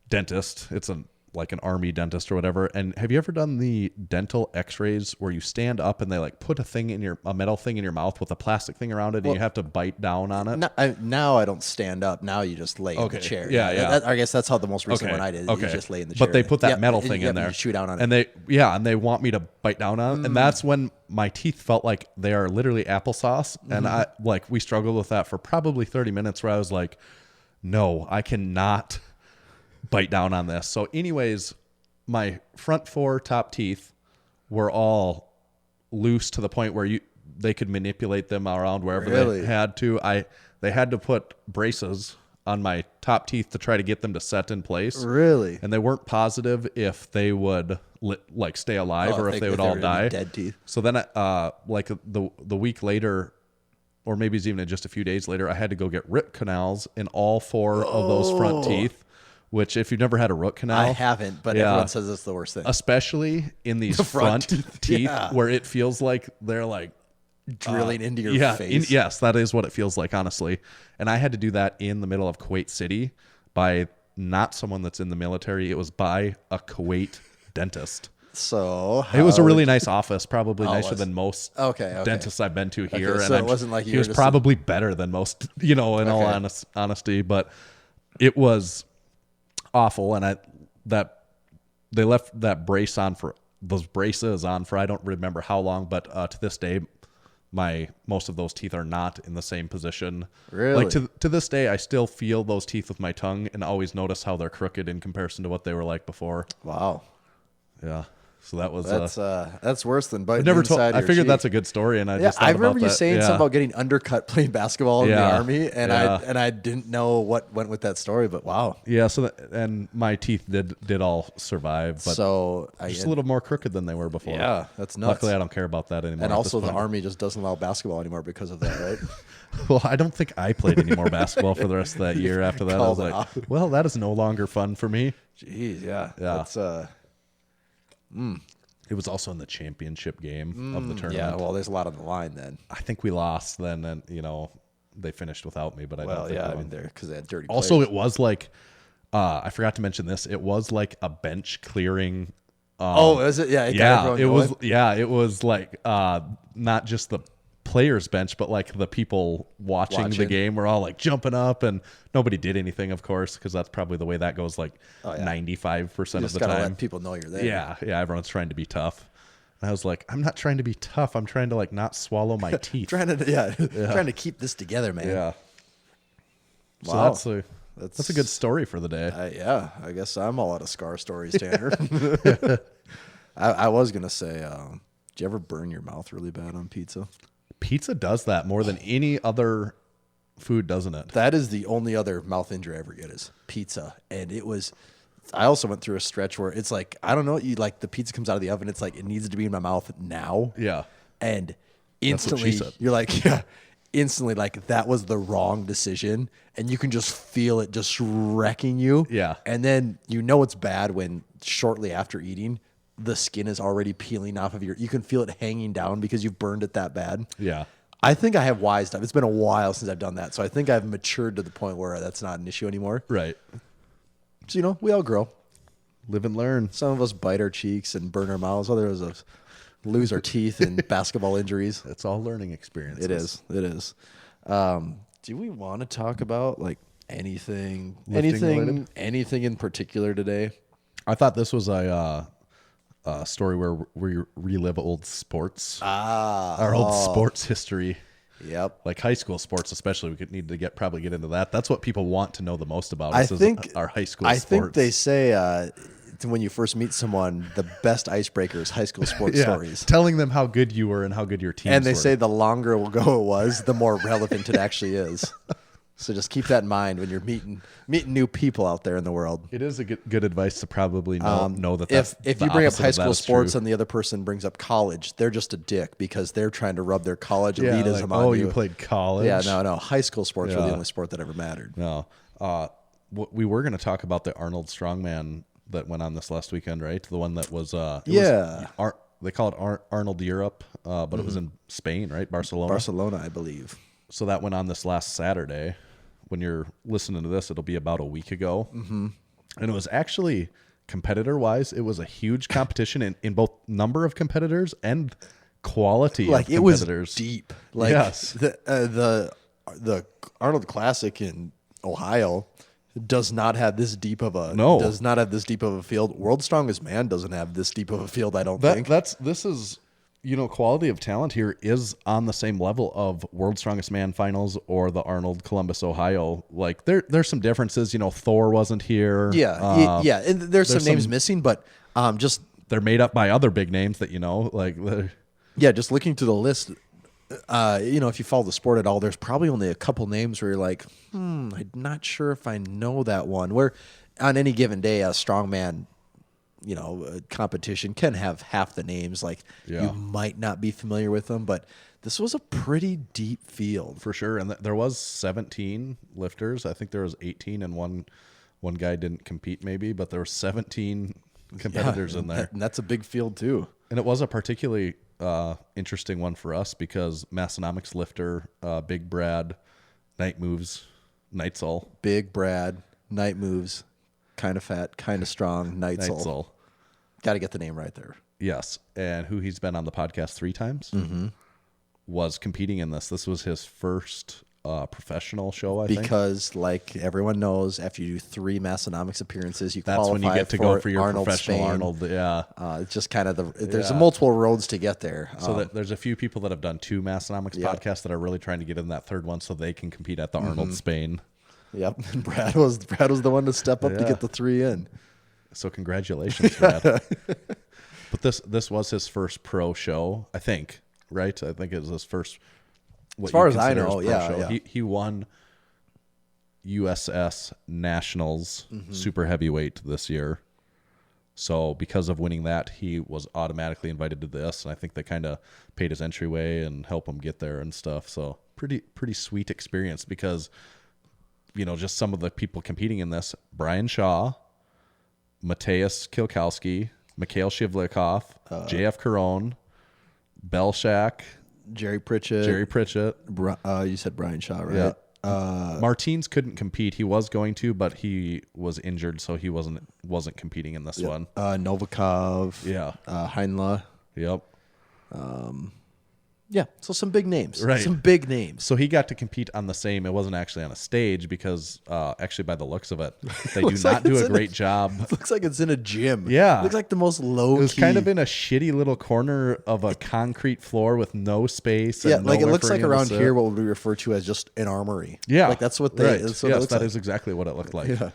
[SPEAKER 5] dentist. It's like an army dentist or whatever. And have you ever done the dental x-rays where you stand up and they like put a metal thing in your mouth with a plastic thing around it and you have to bite down on it?
[SPEAKER 4] Now I don't stand up. Now you just lay in the chair.
[SPEAKER 5] Yeah.
[SPEAKER 4] I guess that's how the most recent one I did.
[SPEAKER 5] Okay.
[SPEAKER 4] You just lay in the chair.
[SPEAKER 5] But they put that metal thing in
[SPEAKER 4] and
[SPEAKER 5] there.
[SPEAKER 4] You chew down on it.
[SPEAKER 5] And they want me to bite down on it. And that's when my teeth felt like they are literally applesauce. And we struggled with that for probably 30 minutes where I was like, no, I cannot bite down on this. So anyways, my front 4 top teeth were all loose to the point where they could manipulate them around wherever they had to. They had to put braces on my top teeth to try to get them to set in place.
[SPEAKER 4] Really?
[SPEAKER 5] And they weren't positive if they would stay alive or if they would all die.
[SPEAKER 4] Dead teeth.
[SPEAKER 5] So then the week later, or maybe it's even just a few days later, I had to go get root canals in all 4 of those front teeth. Which, if you've never had a root canal,
[SPEAKER 4] I haven't, but everyone says it's the worst thing.
[SPEAKER 5] Especially in these front teeth where it feels like they're like
[SPEAKER 4] drilling into your face.
[SPEAKER 5] Yes, that is what it feels like, honestly. And I had to do that in the middle of Kuwait City by not someone that's in the military. It was by a Kuwait dentist.
[SPEAKER 4] So
[SPEAKER 5] it was a really nice office, probably nicer than most
[SPEAKER 4] okay.
[SPEAKER 5] dentists I've been to here.
[SPEAKER 4] Okay, so it wasn't like
[SPEAKER 5] he was probably better than most, in all honesty. But it was awful, and they left that brace on for those braces on for I don't remember how long, but to this day, most of those teeth are not in the same position.
[SPEAKER 4] Really?
[SPEAKER 5] Like to this day, I still feel those teeth with my tongue, and always notice how they're crooked in comparison to what they were like before.
[SPEAKER 4] Wow.
[SPEAKER 5] Yeah. So that was
[SPEAKER 4] that's worse than biting
[SPEAKER 5] never
[SPEAKER 4] inside
[SPEAKER 5] I
[SPEAKER 4] your
[SPEAKER 5] figured
[SPEAKER 4] cheek.
[SPEAKER 5] that's a good story, and I just thought
[SPEAKER 4] I remember
[SPEAKER 5] about
[SPEAKER 4] you
[SPEAKER 5] that.
[SPEAKER 4] saying something about getting undercut playing basketball in the army, and I didn't know what went with that story, but wow.
[SPEAKER 5] Yeah. So and my teeth did all survive, but just a little more crooked than they were before.
[SPEAKER 4] Yeah, that's nuts.
[SPEAKER 5] Luckily, I don't care about that anymore.
[SPEAKER 4] And also, the army just doesn't allow basketball anymore because of that, right?
[SPEAKER 5] Well, I don't think I played any more basketball for the rest of that year. After that, I was like, well, that is no longer fun for me.
[SPEAKER 4] Jeez, yeah.
[SPEAKER 5] That's It was also in the championship game of the tournament.
[SPEAKER 4] Yeah, well, there's a lot on the line then.
[SPEAKER 5] I think we lost then, and they finished without me. But I don't think
[SPEAKER 4] I mean, because they had dirty.
[SPEAKER 5] Also,
[SPEAKER 4] players.
[SPEAKER 5] it was like I forgot to mention this. It was like a bench clearing.
[SPEAKER 4] Is it? Yeah,
[SPEAKER 5] it was. Yeah, it was like not just the players bench, but like the people watching the game were all like jumping up, and nobody did anything, of course, because that's probably the way that goes. Like 95% of the time,
[SPEAKER 4] let people know you're there.
[SPEAKER 5] Yeah, everyone's trying to be tough. And I was like, I'm not trying to be tough. I'm trying to like not swallow my teeth.
[SPEAKER 4] trying to keep this together, man.
[SPEAKER 5] Yeah.
[SPEAKER 4] Wow.
[SPEAKER 5] So that's a good story for the day.
[SPEAKER 4] I guess I'm all out of scar stories, Tanner. I was gonna say, did you ever burn your mouth really bad on pizza?
[SPEAKER 5] Pizza does that more than any other food, doesn't it?
[SPEAKER 4] That is the only other mouth injury I ever get is pizza. And I also went through a stretch where it's like, I don't know, the pizza comes out of the oven. It's like, it needs to be in my mouth now.
[SPEAKER 5] Yeah.
[SPEAKER 4] And
[SPEAKER 5] That's what she
[SPEAKER 4] instantly
[SPEAKER 5] said.
[SPEAKER 4] you're like, instantly like that was the wrong decision, and you can just feel it just wrecking you.
[SPEAKER 5] Yeah.
[SPEAKER 4] And then you know it's bad when shortly after eating, the skin is already peeling off of you can feel it hanging down because you've burned it that bad.
[SPEAKER 5] Yeah.
[SPEAKER 4] I think I have wised up. It's been a while since I've done that. So I think I've matured to the point where that's not an issue anymore.
[SPEAKER 5] Right.
[SPEAKER 4] So, you know, we all grow.
[SPEAKER 5] Live and learn.
[SPEAKER 4] Some of us bite our cheeks and burn our mouths. Others of us lose our teeth in basketball injuries.
[SPEAKER 5] It's all learning experiences.
[SPEAKER 4] It is. It is. Do we want to talk about like anything
[SPEAKER 5] Lifting
[SPEAKER 4] anything in particular today?
[SPEAKER 5] I thought this was a story where we relive old sports. Our old sports history.
[SPEAKER 4] Yep.
[SPEAKER 5] Like high school sports, especially. We could need to probably get into that. That's what people want to know the most about.
[SPEAKER 4] I
[SPEAKER 5] us
[SPEAKER 4] think
[SPEAKER 5] is our high school
[SPEAKER 4] I
[SPEAKER 5] sports.
[SPEAKER 4] think they say when you first meet someone, the best icebreaker is high school sports stories.
[SPEAKER 5] Telling them how good you were and how good your teams were.
[SPEAKER 4] And they say the longer ago it was, the more relevant it actually is. So just keep that in mind when you're meeting new people out there in the world.
[SPEAKER 5] it is a good advice to probably know that that's
[SPEAKER 4] If
[SPEAKER 5] the
[SPEAKER 4] you bring up
[SPEAKER 5] opposite
[SPEAKER 4] high
[SPEAKER 5] of that
[SPEAKER 4] school
[SPEAKER 5] is
[SPEAKER 4] sports
[SPEAKER 5] true.
[SPEAKER 4] and the other person brings up college, they're just a dick because they're trying to rub their college
[SPEAKER 5] Yeah,
[SPEAKER 4] elitism
[SPEAKER 5] like,
[SPEAKER 4] on you.
[SPEAKER 5] you played college.
[SPEAKER 4] Yeah, no. High school sports were
[SPEAKER 5] Yeah.
[SPEAKER 4] the only sport that ever mattered.
[SPEAKER 5] No. We were going to talk about the Arnold Strongman that went on this last weekend, right? The one that was they call it Arnold Europe, but it was in Spain, right?
[SPEAKER 4] Barcelona, I believe.
[SPEAKER 5] So that went on this last Saturday. When you're listening to this, it'll be about a week ago. Mm-hmm. And it was actually, competitor-wise, it was a huge competition in both number of competitors and quality
[SPEAKER 4] Like
[SPEAKER 5] of
[SPEAKER 4] it was
[SPEAKER 5] competitors.
[SPEAKER 4] deep. Like
[SPEAKER 5] Yes.
[SPEAKER 4] the Arnold Classic in Ohio does not have this deep of a field. World's Strongest Man doesn't have this deep of a field, I don't think.
[SPEAKER 5] This is, quality of talent here is on the same level of World's Strongest Man finals or the Arnold Columbus, Ohio. Like there's some differences. Thor wasn't here.
[SPEAKER 4] Yeah, yeah. And there's some names missing, but just
[SPEAKER 5] They're made up by other big names that
[SPEAKER 4] just looking through the list. If you follow the sport at all, there's probably only a couple names where you're like, I'm not sure if I know that one. Where on any given day, a strongman, competition can have half the names. Like you might not be familiar with them, but this was a pretty deep field
[SPEAKER 5] for sure. And there was 17 lifters. I think there was 18 and one guy didn't compete maybe, but there were 17 competitors in there.
[SPEAKER 4] And that's a big field too.
[SPEAKER 5] And it was a particularly interesting one for us because Massenomics lifter, Big Brad, Night Moves, Neitzel.
[SPEAKER 4] Big Brad, Night Moves, kind of fat, kind of strong, Neitzel. Got to get the name right there.
[SPEAKER 5] Yes. And who he's been on the podcast 3 times was competing in this. This was his first professional show, I think.
[SPEAKER 4] Because, like everyone knows, after you do 3 Massenomics appearances,
[SPEAKER 5] That's
[SPEAKER 4] qualify
[SPEAKER 5] when you get to
[SPEAKER 4] for
[SPEAKER 5] go for your
[SPEAKER 4] Arnold
[SPEAKER 5] professional
[SPEAKER 4] Spain.
[SPEAKER 5] Arnold. Yeah.
[SPEAKER 4] It's just kind of there's multiple roads to get there.
[SPEAKER 5] So there's a few people that have done 2 Massenomics podcasts that are really trying to get in that 3rd one so they can compete at the Arnold Spain.
[SPEAKER 4] Yep. And Brad was the one to step up to get the 3 in.
[SPEAKER 5] So congratulations, Brad. But this was his first pro show, I think, right? I think it was his first.
[SPEAKER 4] As far as I know, yeah.
[SPEAKER 5] He won USS Nationals super heavyweight this year. So because of winning that, he was automatically invited to this, and I think they kind of paid his entryway and helped him get there and stuff. So pretty sweet experience because just some of the people competing in this: Brian Shaw, Mateusz Kilkowski, Mikhail Shivlikov, JF Caron, Belshak,
[SPEAKER 4] Jerry Pritchett. You said Brian Shaw, right?
[SPEAKER 5] Yeah. Martins couldn't compete. He was going to, but he was injured, so he wasn't competing in this one.
[SPEAKER 4] Novikov.
[SPEAKER 5] Yeah.
[SPEAKER 4] Heinla.
[SPEAKER 5] Yep.
[SPEAKER 4] Yeah, so some big names.
[SPEAKER 5] Right.
[SPEAKER 4] Some big names.
[SPEAKER 5] So he got to compete on the same. It wasn't actually on a stage because actually by the looks of it, they do not do a great job.
[SPEAKER 4] It looks like it's in a gym.
[SPEAKER 5] Yeah.
[SPEAKER 4] It looks like the most low-key.
[SPEAKER 5] It was kind of in a shitty little corner of a concrete floor with no space.
[SPEAKER 4] Yeah,
[SPEAKER 5] and
[SPEAKER 4] like it
[SPEAKER 5] nowhere
[SPEAKER 4] looks
[SPEAKER 5] for
[SPEAKER 4] like
[SPEAKER 5] anyone to
[SPEAKER 4] around
[SPEAKER 5] sit.
[SPEAKER 4] here what would be referred to as just an armory.
[SPEAKER 5] Yeah.
[SPEAKER 4] Like that's what they
[SPEAKER 5] Right.
[SPEAKER 4] that's what it
[SPEAKER 5] Yes,
[SPEAKER 4] looks
[SPEAKER 5] that
[SPEAKER 4] like.
[SPEAKER 5] is exactly what it looked like.
[SPEAKER 4] Yeah.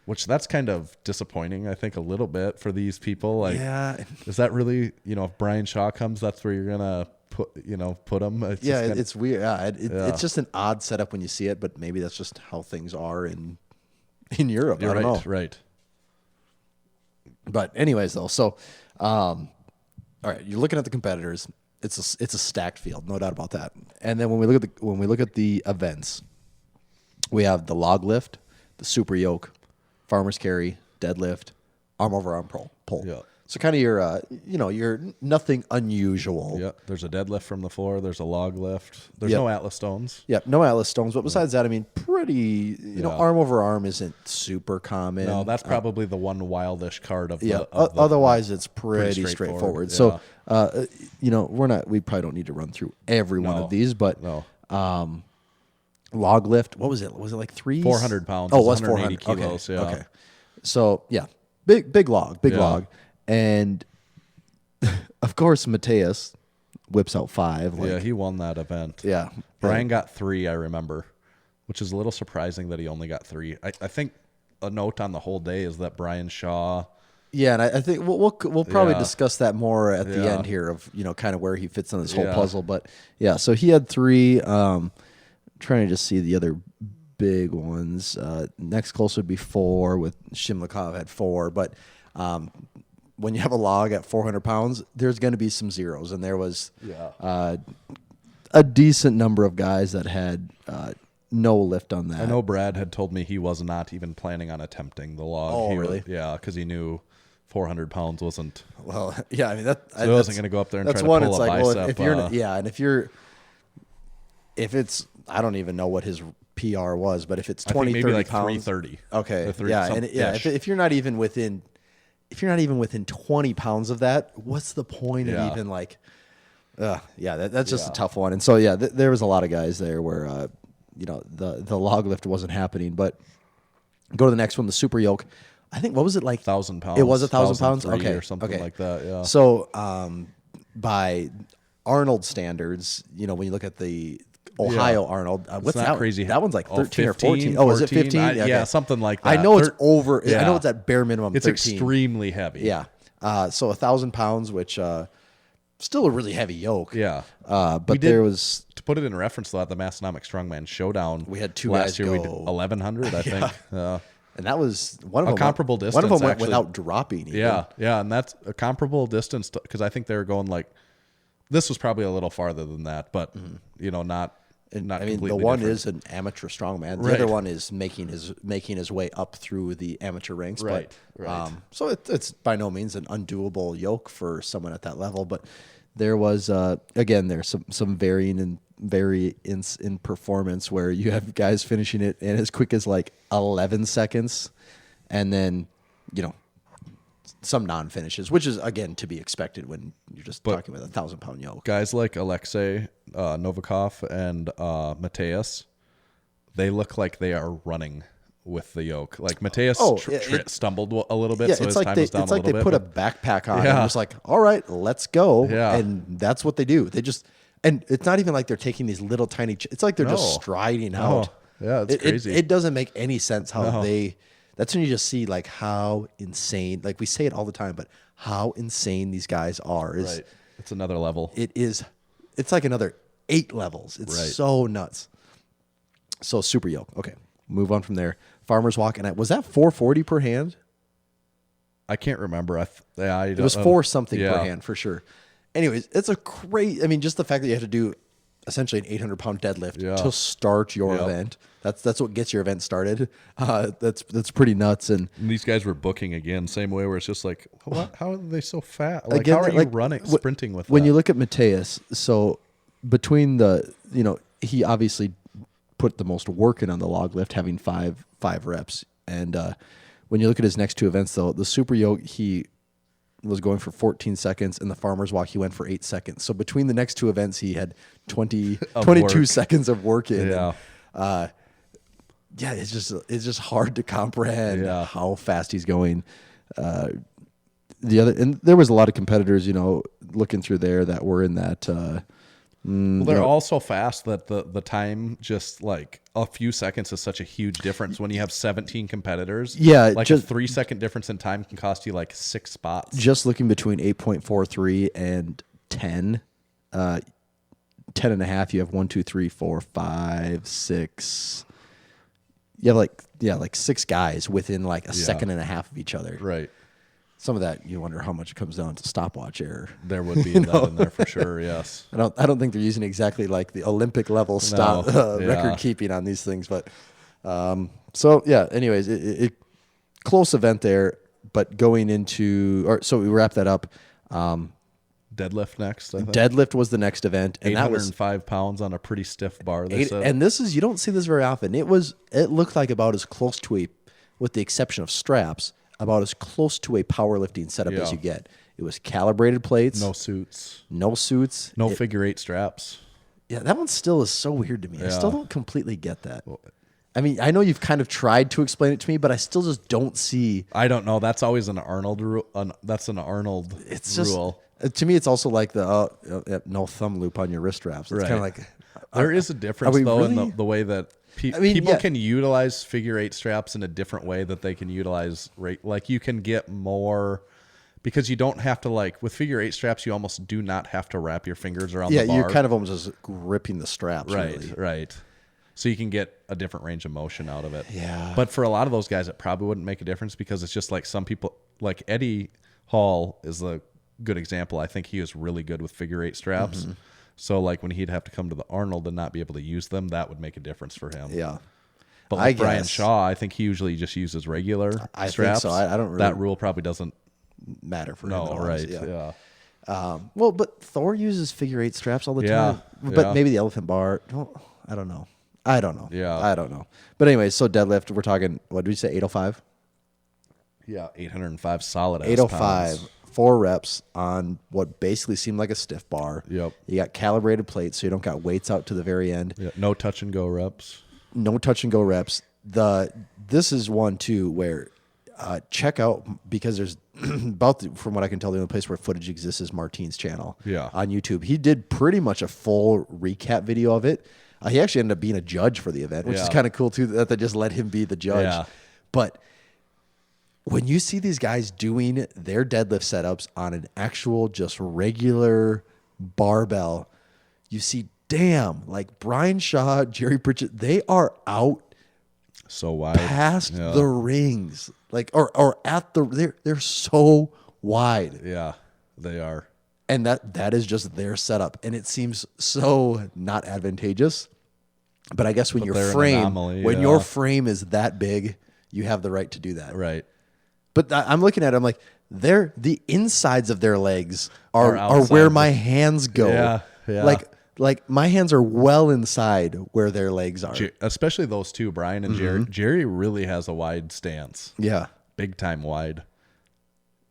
[SPEAKER 5] Which that's kind of disappointing, I think, a little bit for these people. Like,
[SPEAKER 4] Yeah.
[SPEAKER 5] is that really, if Brian Shaw comes, that's where you're gonna put him? It's just kinda-
[SPEAKER 4] it's weird. Yeah, it's just an odd setup when you see it, but maybe that's just how things are in Europe.
[SPEAKER 5] You're
[SPEAKER 4] I don't know.
[SPEAKER 5] right.
[SPEAKER 4] But anyways, though, so all right, you're looking at the competitors. it's a stacked field, no doubt about that. And then when we look at the events, we have the log lift, the super yoke, farmer's carry, deadlift, arm over arm pull.
[SPEAKER 5] Yeah.
[SPEAKER 4] So kind of your nothing unusual.
[SPEAKER 5] Yeah, there's a deadlift from the floor. There's a log lift. There's
[SPEAKER 4] Yep.
[SPEAKER 5] no Atlas stones.
[SPEAKER 4] Yep, no Atlas stones. But besides that, I mean, pretty, arm over arm isn't super common.
[SPEAKER 5] No, that's probably the one wildish card of
[SPEAKER 4] Yeah.
[SPEAKER 5] the. Of the
[SPEAKER 4] Otherwise, it's pretty
[SPEAKER 5] straightforward.
[SPEAKER 4] straightforward. So, we probably don't need to run through every one
[SPEAKER 5] No.
[SPEAKER 4] of these, but
[SPEAKER 5] No.
[SPEAKER 4] log lift, what was it? Was it like
[SPEAKER 5] 400 pounds.
[SPEAKER 4] Oh, it was
[SPEAKER 5] 180
[SPEAKER 4] 400
[SPEAKER 5] kilos.
[SPEAKER 4] Okay.
[SPEAKER 5] Yeah.
[SPEAKER 4] Okay. So yeah, big log,
[SPEAKER 5] Yeah.
[SPEAKER 4] and of course Mateus whips out 5. Like,
[SPEAKER 5] Yeah, he won that event.
[SPEAKER 4] yeah.
[SPEAKER 5] Brian got 3, I remember, which is a little surprising that he only got 3. I think a note on the whole day is that Brian Shaw.
[SPEAKER 4] Yeah, and I think we'll probably
[SPEAKER 5] Yeah.
[SPEAKER 4] discuss that more at the
[SPEAKER 5] Yeah.
[SPEAKER 4] end here of kind of where he fits in this whole
[SPEAKER 5] Yeah.
[SPEAKER 4] puzzle. But yeah, so he had 3. Trying to just see the other big ones. Next close would be 4 with Shimlikov had 4. But when you have a log at 400 pounds, there's going to be some zeros, and there was a decent number of guys that had no lift on that.
[SPEAKER 5] I know Brad had told me he was not even planning on attempting the log.
[SPEAKER 4] Oh,
[SPEAKER 5] He
[SPEAKER 4] really?
[SPEAKER 5] Yeah, because he knew 400 pounds wasn't.
[SPEAKER 4] Well, yeah, I mean that.
[SPEAKER 5] So he wasn't going to go up there and
[SPEAKER 4] that's
[SPEAKER 5] try to
[SPEAKER 4] one.
[SPEAKER 5] pull
[SPEAKER 4] It's
[SPEAKER 5] a
[SPEAKER 4] like, well,
[SPEAKER 5] bicep.
[SPEAKER 4] if you're, if it's, I don't even know what his PR was, but if it's
[SPEAKER 5] I
[SPEAKER 4] 20,
[SPEAKER 5] think maybe
[SPEAKER 4] 30
[SPEAKER 5] like
[SPEAKER 4] pounds,
[SPEAKER 5] 330.
[SPEAKER 4] okay,
[SPEAKER 5] The three-
[SPEAKER 4] yeah,
[SPEAKER 5] some-
[SPEAKER 4] and yeah,
[SPEAKER 5] ish.
[SPEAKER 4] if you're not even within, 20 pounds of that, what's the point
[SPEAKER 5] Yeah.
[SPEAKER 4] of even like, yeah, that's just
[SPEAKER 5] Yeah.
[SPEAKER 4] a tough one. And so yeah, there was a lot of guys there where the log lift wasn't happening. But go to the next one, the super yoke. I think what was it like?
[SPEAKER 5] 1,000 pounds.
[SPEAKER 4] It was 1,000 pounds.
[SPEAKER 5] 1,003
[SPEAKER 4] Okay,
[SPEAKER 5] or something
[SPEAKER 4] okay.
[SPEAKER 5] like that. Yeah.
[SPEAKER 4] So by Arnold standards, when you look at the Ohio Arnold, what's
[SPEAKER 5] not
[SPEAKER 4] that
[SPEAKER 5] crazy.
[SPEAKER 4] That one's like
[SPEAKER 5] Oh,
[SPEAKER 4] 13 or
[SPEAKER 5] 15,
[SPEAKER 4] 14. Oh, is it
[SPEAKER 5] 14?
[SPEAKER 4] 15?
[SPEAKER 5] Yeah, something like that.
[SPEAKER 4] I know it's
[SPEAKER 5] Thir-
[SPEAKER 4] over. I
[SPEAKER 5] Yeah.
[SPEAKER 4] know it's at bare minimum.
[SPEAKER 5] It's
[SPEAKER 4] 13.
[SPEAKER 5] extremely heavy.
[SPEAKER 4] Yeah. So 1,000 pounds, which still a really heavy yoke.
[SPEAKER 5] Yeah.
[SPEAKER 4] But
[SPEAKER 5] We did-
[SPEAKER 4] there was.
[SPEAKER 5] To put it in reference, though, at the Massenomics Strongman Showdown,
[SPEAKER 4] We had 2
[SPEAKER 5] last
[SPEAKER 4] guys
[SPEAKER 5] year. We
[SPEAKER 4] go-
[SPEAKER 5] did 1,100, I think.
[SPEAKER 4] And that was one of
[SPEAKER 5] A
[SPEAKER 4] them.
[SPEAKER 5] comparable
[SPEAKER 4] One of
[SPEAKER 5] distance,
[SPEAKER 4] them went
[SPEAKER 5] actually.
[SPEAKER 4] without dropping. Even.
[SPEAKER 5] Yeah, and that's a comparable distance because I think they were going like. This was probably a little farther than that, but not. Not
[SPEAKER 4] I mean, the
[SPEAKER 5] completely
[SPEAKER 4] one
[SPEAKER 5] different.
[SPEAKER 4] is an amateur strongman. The
[SPEAKER 5] Right.
[SPEAKER 4] other one is making his way up through the amateur ranks.
[SPEAKER 5] Right,
[SPEAKER 4] But,
[SPEAKER 5] right.
[SPEAKER 4] So it's by no means an undoable yoke for someone at that level. But there was again there's some variance in performance where you have guys finishing it in as quick as like 11 seconds, and then some non-finishes, which is again to be expected when you're just talking with 1,000-pound yoke.
[SPEAKER 5] Guys like Alexei Novikov and Mateus, they look like they are running with the yoke. Like Mateus stumbled a little bit,
[SPEAKER 4] Yeah,
[SPEAKER 5] so
[SPEAKER 4] it's
[SPEAKER 5] his
[SPEAKER 4] like
[SPEAKER 5] time
[SPEAKER 4] they
[SPEAKER 5] was down a little bit.
[SPEAKER 4] put a
[SPEAKER 5] but-
[SPEAKER 4] backpack on
[SPEAKER 5] Yeah.
[SPEAKER 4] and just like, all right, let's go.
[SPEAKER 5] Yeah.
[SPEAKER 4] And that's what they do. They just, and it's not even like they're taking these little tiny. It's like they're just
[SPEAKER 5] No.
[SPEAKER 4] striding out.
[SPEAKER 5] Yeah, it's crazy.
[SPEAKER 4] It doesn't make any sense how
[SPEAKER 5] No.
[SPEAKER 4] they. That's when you just see like how insane. Like we say it all the time, but how insane these guys are is.
[SPEAKER 5] Right. It's another level.
[SPEAKER 4] It is. It's like another 8 levels. It's
[SPEAKER 5] Right.
[SPEAKER 4] so nuts. So super yoke. Okay, move on from there. Farmer's walk, and was that 440 per hand?
[SPEAKER 5] I can't remember.
[SPEAKER 4] It was 4 something per
[SPEAKER 5] yeah.
[SPEAKER 4] hand for sure. Anyways, it's a great. I mean, just the fact that you have to do essentially an 800-pound deadlift
[SPEAKER 5] Yeah.
[SPEAKER 4] to start your
[SPEAKER 5] Yep.
[SPEAKER 4] event. That's what gets your event started. That's pretty nuts. And
[SPEAKER 5] And these guys were booking again, same way where it's just like, what? How are they so fat? Like,
[SPEAKER 4] again,
[SPEAKER 5] how are you
[SPEAKER 4] like,
[SPEAKER 5] running,
[SPEAKER 4] wh-
[SPEAKER 5] sprinting with
[SPEAKER 4] when
[SPEAKER 5] that?
[SPEAKER 4] you look at Mateus, so between the he obviously put the most work in on the log lift, having five reps. And when you look at his next 2 events, though, the super yoke he was going for 14 seconds, and the farmer's walk he went for 8 seconds. So between the next 2 events, he had 22
[SPEAKER 5] work.
[SPEAKER 4] seconds of work in.
[SPEAKER 5] Yeah.
[SPEAKER 4] And, yeah, it's just hard to comprehend
[SPEAKER 5] Yeah.
[SPEAKER 4] how fast he's going. And there was a lot of competitors, looking through there that were in that.
[SPEAKER 5] Well, they're all so fast that the time, just like a few seconds, is such a huge difference when you have 17 competiters.
[SPEAKER 4] Yeah,
[SPEAKER 5] like
[SPEAKER 4] just-
[SPEAKER 5] a 3-second difference in time can cost you like 6 spots.
[SPEAKER 4] Just looking between 8.43 and 10, 10 and a half, you have 1, 2, 3, 4, 5, 6. You have like 6 guys within like a second and a half of each other.
[SPEAKER 5] Right.
[SPEAKER 4] some of that you wonder how much it comes down to stopwatch error.
[SPEAKER 5] There would be that in there for sure. Yes.
[SPEAKER 4] I don't think they're using exactly like the Olympic level record keeping on these things, but so yeah. Anyways, it close event there, but going into so we wrap that up.
[SPEAKER 5] Deadlift next. I think.
[SPEAKER 4] Deadlift was the next event, and that was
[SPEAKER 5] 805 pounds on a pretty stiff bar.
[SPEAKER 4] and this is you don't see this very often. It looked like about as close to with the exception of straps, about as close to a powerlifting setup as you get. It was calibrated plates,
[SPEAKER 5] no suits,
[SPEAKER 4] no
[SPEAKER 5] figure eight straps.
[SPEAKER 4] Yeah, that one still is so weird to me. I still don't completely get that. I mean, I know you've kind of tried to explain it to me, but I still just don't see.
[SPEAKER 5] I don't know. That's always an Arnold rule. That's an Arnold rule.
[SPEAKER 4] To me, it's also like the no thumb loop on your wrist straps. It's kind of like
[SPEAKER 5] there is a difference though in the way that people can utilize figure eight straps in a different way that they can utilize like you can get more because you don't have to with figure eight straps. You almost do not have to wrap your fingers around the bar.
[SPEAKER 4] You're kind of almost just gripping the straps.
[SPEAKER 5] Right. So you can get a different range of motion out of it.
[SPEAKER 4] Yeah.
[SPEAKER 5] But for a lot of those guys, it probably wouldn't make a difference because it's just like some people, like Eddie Hall is a good example. I think he was really good with figure eight straps. Mm-hmm. So like when he'd have to come to the Arnold and not be able to use them, that would make a difference for him.
[SPEAKER 4] Yeah.
[SPEAKER 5] But like Brian Shaw, I think he usually just uses regular straps.
[SPEAKER 4] Think so. I don't really.
[SPEAKER 5] That rule probably doesn't
[SPEAKER 4] matter for him.
[SPEAKER 5] No, right. Yeah.
[SPEAKER 4] Well, but Thor uses figure eight straps all the time.
[SPEAKER 5] Yeah.
[SPEAKER 4] But maybe the elephant bar. I don't know.
[SPEAKER 5] Yeah.
[SPEAKER 4] I don't know. But anyway, so deadlift, we're talking, what did we say, 805?
[SPEAKER 5] Yeah, 805 solid
[SPEAKER 4] 805, 4 reps on what basically seemed like a stiff bar.
[SPEAKER 5] Yep.
[SPEAKER 4] You got calibrated plates, so you don't got weights out to the very end.
[SPEAKER 5] Yeah. No touch and go reps.
[SPEAKER 4] No touch and go reps. This is one, too, where check out, because there's from what I can tell, the only place where footage exists is Martine's channel on YouTube. He did pretty much a full recap video of it. He actually ended up being a judge for the event, which is kind of cool, too, that they just let him be the judge.
[SPEAKER 5] Yeah.
[SPEAKER 4] But when you see these guys doing their deadlift setups on an actual just regular barbell, you see, damn, like Brian Shaw, Jerry Pritchett, they are out
[SPEAKER 5] so wide
[SPEAKER 4] past the rings. Like or at they're so wide.
[SPEAKER 5] Yeah, they are.
[SPEAKER 4] And that is just their setup. And it seems so not advantageous. But I guess when your frame is that big, you have the right to do that.
[SPEAKER 5] Right.
[SPEAKER 4] But I'm looking at it, I'm like, the insides of their legs are where my hands go.
[SPEAKER 5] Yeah.
[SPEAKER 4] Like my hands are well inside where their legs are.
[SPEAKER 5] Especially those two, Brian and Jerry. Jerry really has a wide stance.
[SPEAKER 4] Yeah.
[SPEAKER 5] Big time wide.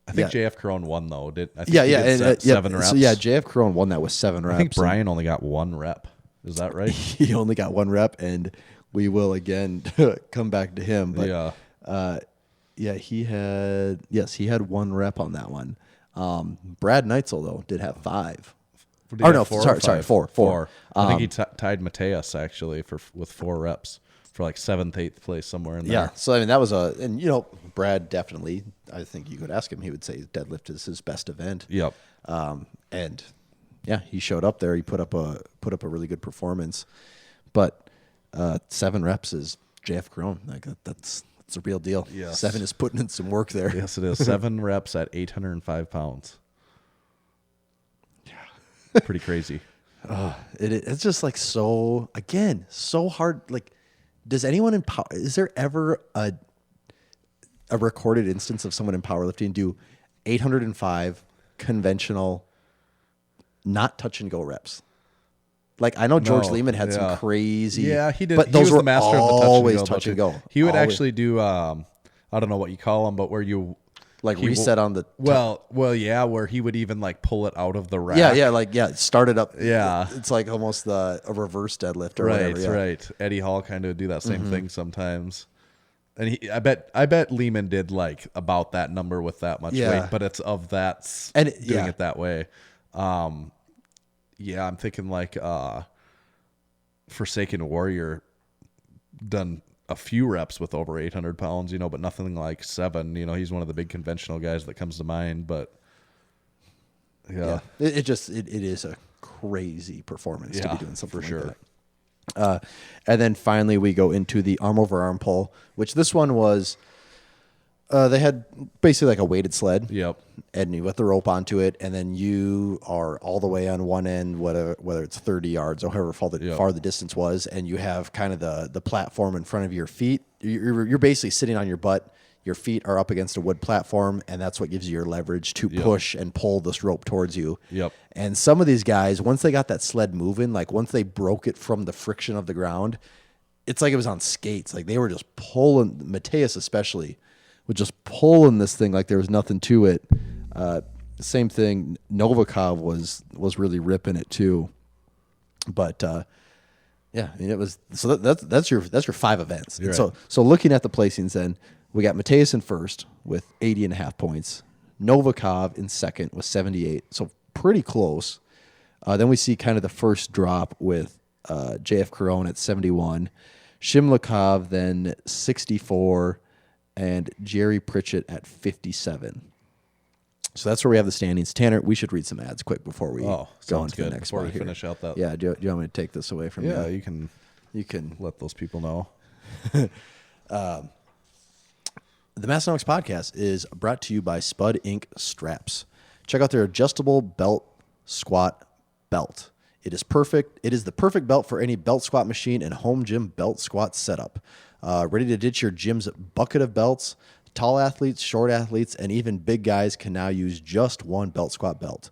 [SPEAKER 5] I think JF Crone won though. I think
[SPEAKER 4] he
[SPEAKER 5] did 7 reps.
[SPEAKER 4] So JF Crone won that with 7 reps.
[SPEAKER 5] I think Brian only got 1 rep. Is that right?
[SPEAKER 4] He only got 1 rep, and we will again come back to him. But he had 1 rep on that one. Brad Neitzel though did have 5. Sorry, 4.
[SPEAKER 5] I think he tied Mateus actually with 4 reps for like 7th, 8th place somewhere in there.
[SPEAKER 4] Yeah, so I mean that was Brad definitely. I think you could ask him; he would say deadlift is his best event.
[SPEAKER 5] Yep.
[SPEAKER 4] And yeah, he showed up there. He put up a really good performance. But 7 reps is JF Crone. Like that's a real deal.
[SPEAKER 5] Yes.
[SPEAKER 4] 7 is putting in some work there.
[SPEAKER 5] Yes, it is. 7 reps at 805 pounds. Yeah, pretty crazy.
[SPEAKER 4] It's just like so hard. Like, does anyone is there ever a recorded instance of someone in powerlifting do 805 conventional, not touch and go reps? Like I know George Lehman had some crazy.
[SPEAKER 5] Yeah, he did.
[SPEAKER 4] But those
[SPEAKER 5] was
[SPEAKER 4] were
[SPEAKER 5] the master
[SPEAKER 4] always
[SPEAKER 5] of the
[SPEAKER 4] touch and go.
[SPEAKER 5] He would actually do. I don't know what you call them, but where you
[SPEAKER 4] reset on the.
[SPEAKER 5] Where he would even like pull it out of the rack.
[SPEAKER 4] Start it up.
[SPEAKER 5] Yeah,
[SPEAKER 4] it's like almost a reverse deadlift or whatever. Yeah.
[SPEAKER 5] Right. Eddie Hall kind of do that same thing sometimes. And I bet Lehman did like about that number with that much weight, but it's of that and doing it that way. I'm thinking like Forsaken Warrior done a few reps with over 800 pounds, but nothing like 7. He's one of the big conventional guys that comes to mind. But it is a crazy performance to be doing something like that. And then finally we go into the arm over arm pull, which this one was
[SPEAKER 4] They had basically like a weighted sled.
[SPEAKER 5] Yep.
[SPEAKER 4] And you put the rope onto it, and then you are all the way on one end, whether it's 30 yards or however far the distance was, and you have kind of the platform in front of your feet. You're basically sitting on your butt. Your feet are up against a wood platform, and that's what gives you your leverage to push and pull this rope towards you.
[SPEAKER 5] Yep.
[SPEAKER 4] And some of these guys, once they got that sled moving, like once they broke it from the friction of the ground, it's like it was on skates. Like they were just pulling, Mateus especially, was just pulling this thing like there was nothing to it. Same thing, Novikov was really ripping it too. But yeah, I mean it was so that's your 5 events. And
[SPEAKER 5] right.
[SPEAKER 4] So looking at the placings then, we got Mateus in first with 80.5 points. Novikov in second with 78. So pretty close. Then we see kind of the first drop with JF Caron at 71. Shimlikov then 64. And Jerry Pritchett at 57. So that's where we have the standings. Tanner, we should read some ads quick before we go into the next
[SPEAKER 5] before
[SPEAKER 4] one
[SPEAKER 5] we
[SPEAKER 4] here.
[SPEAKER 5] finish out that.
[SPEAKER 4] Yeah, do you want me to take this away from you?
[SPEAKER 5] Yeah,
[SPEAKER 4] You can
[SPEAKER 5] let those people know.
[SPEAKER 4] The Massenomics podcast is brought to you by Spud Inc. Straps. Check out their adjustable belt squat belt. It is perfect. It is the perfect belt for any belt squat machine and home gym belt squat setup. Ready to ditch your gym's bucket of belts? Tall athletes, short athletes, and even big guys can now use just one belt squat belt.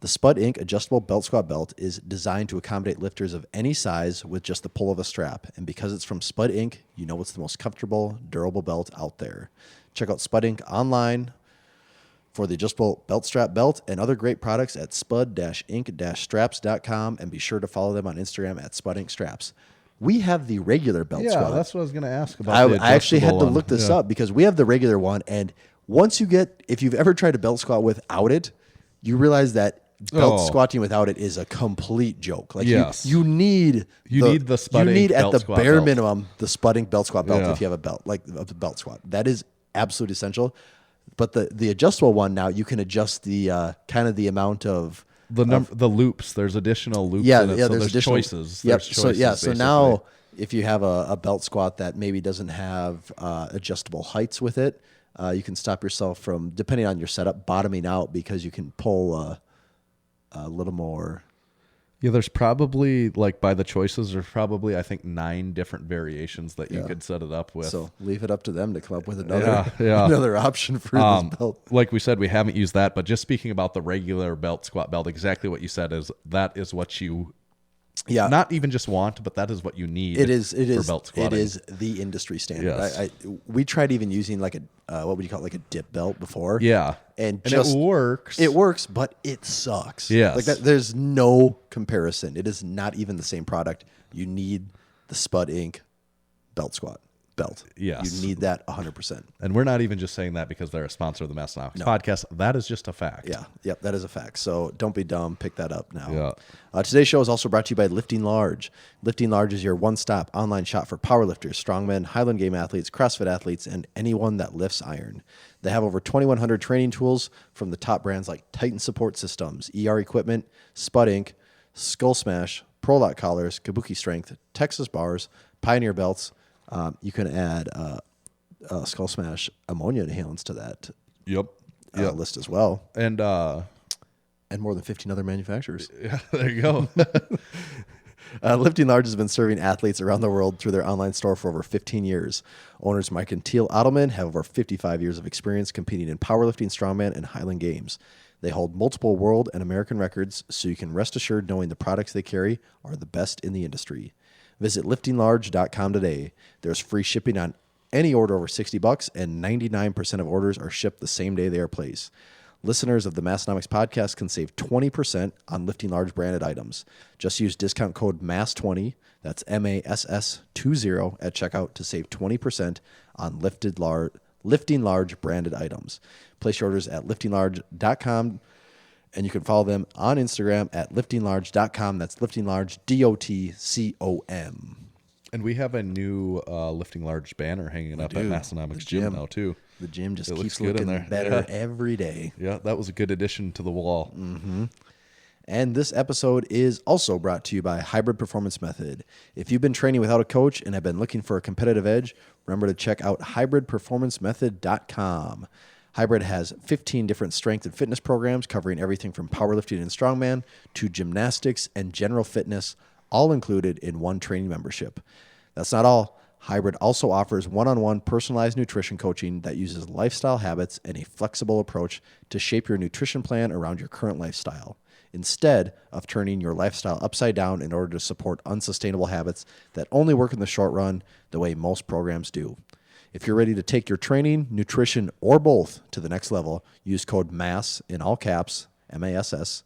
[SPEAKER 4] The Spud Inc. adjustable belt squat belt is designed to accommodate lifters of any size with just the pull of a strap. And because it's from Spud Inc., you know it's the most comfortable, durable belt out there. Check out Spud Inc. online for the adjustable belt strap belt and other great products at spud-inc-straps.com, and be sure to follow them on Instagram at Spud Inc. Straps. We have the regular belt squat.
[SPEAKER 5] Yeah, that's what I was going to ask about.
[SPEAKER 4] I actually had to look this up because we have the regular one, and if you've ever tried a belt squat without it, you realize that belt squatting without it is a complete joke. Like
[SPEAKER 5] yes.
[SPEAKER 4] you need
[SPEAKER 5] the Spud
[SPEAKER 4] you need
[SPEAKER 5] Inc.
[SPEAKER 4] at
[SPEAKER 5] belt
[SPEAKER 4] the
[SPEAKER 5] squat
[SPEAKER 4] bare
[SPEAKER 5] belt.
[SPEAKER 4] minimum the Spud Inc. belt squat belt
[SPEAKER 5] Yeah.
[SPEAKER 4] if you have a belt like the belt squat. That is absolutely essential. But the adjustable one now, you can adjust the kind of the amount of
[SPEAKER 5] The loops. There's additional loops.
[SPEAKER 4] yeah,
[SPEAKER 5] in it,
[SPEAKER 4] yeah.
[SPEAKER 5] so
[SPEAKER 4] there's additional
[SPEAKER 5] choices.
[SPEAKER 4] Yep.
[SPEAKER 5] There's choices,
[SPEAKER 4] So now if you have a belt squat that maybe doesn't have adjustable heights with it, you can stop yourself from, depending on your setup, bottoming out because you can pull a little more.
[SPEAKER 5] Yeah, there's probably, like, by the choices, there's probably, I think, 9 different variations that you could set it up with.
[SPEAKER 4] So leave it up to them to come up with another
[SPEAKER 5] Yeah.
[SPEAKER 4] another option for this belt.
[SPEAKER 5] Like we said, we haven't used that, but just speaking about the regular belt squat belt, exactly what you said is that is what you not even just want, but that is what you need.
[SPEAKER 4] It is
[SPEAKER 5] for belt squatting.
[SPEAKER 4] it is the industry standard.
[SPEAKER 5] Yes.
[SPEAKER 4] We tried even using like a what would you call it, like a dip belt before.
[SPEAKER 5] Yeah.
[SPEAKER 4] And
[SPEAKER 5] it
[SPEAKER 4] just
[SPEAKER 5] works.
[SPEAKER 4] It works, but it sucks.
[SPEAKER 5] Yes.
[SPEAKER 4] Like that, there's no comparison. It is not even the same product. You need the Spud Inc. belt squat belt.
[SPEAKER 5] Yes.
[SPEAKER 4] You need that 100%.
[SPEAKER 5] And we're not even just saying that because they're a sponsor of the Massenomics podcast. That is just a fact.
[SPEAKER 4] Yeah. Yep. That is a fact. So don't be dumb. Pick that up now.
[SPEAKER 5] Yeah.
[SPEAKER 4] Today's show is also brought to you by Lifting Large. Lifting Large is your one-stop online shop for powerlifters, strongmen, Highland Game athletes, CrossFit athletes, and anyone that lifts iron. They have over 2,100 training tools from the top brands like Titan Support Systems, ER Equipment, Spud Inc., Skull Smash, Pro Lock Collars, Kabuki Strength, Texas Bars, Pioneer Belts. You can add Skull Smash ammonia inhalants to that
[SPEAKER 5] Yep.
[SPEAKER 4] list as well.
[SPEAKER 5] And
[SPEAKER 4] more than 15 other manufacturers.
[SPEAKER 5] yeah, there you go.
[SPEAKER 4] Lifting Large has been serving athletes around the world through their online store for over 15 years. Owners Mike and Teal Ottoman have over 55 years of experience competing in powerlifting, strongman, and Highland Games. They hold multiple world and American records, so you can rest assured knowing the products they carry are the best in the industry. Visit liftinglarge.com today. There's free shipping on any order over $60, and 99% of orders are shipped the same day they are placed. Listeners of the Massenomics podcast can save 20% on Lifting Large branded items. Just use discount code MASS20, that's MASS20 at checkout to save 20% on Lifting Large branded items. Place your orders at liftinglarge.com, and you can follow them on Instagram at liftinglarge.com. That's liftinglarge.com.
[SPEAKER 5] And we have a new Lifting Large banner hanging up at Massenomics Gym now, too.
[SPEAKER 4] The gym just
[SPEAKER 5] It
[SPEAKER 4] keeps
[SPEAKER 5] looks good in
[SPEAKER 4] looking
[SPEAKER 5] there.
[SPEAKER 4] better every day.
[SPEAKER 5] Yeah, that was a good addition to the wall.
[SPEAKER 4] Mm-hmm. And this episode is also brought to you by Hybrid Performance Method. If you've been training without a coach and have been looking for a competitive edge, remember to check out hybridperformancemethod.com. Hybrid has 15 different strength and fitness programs covering everything from powerlifting and strongman to gymnastics and general fitness, all included in one training membership. That's not all. Hybrid also offers one-on-one personalized nutrition coaching that uses lifestyle habits and a flexible approach to shape your nutrition plan around your current lifestyle, instead of turning your lifestyle upside down in order to support unsustainable habits that only work in the short run the way most programs do. If you're ready to take your training, nutrition, or both to the next level, use code MASS in all caps, MASS,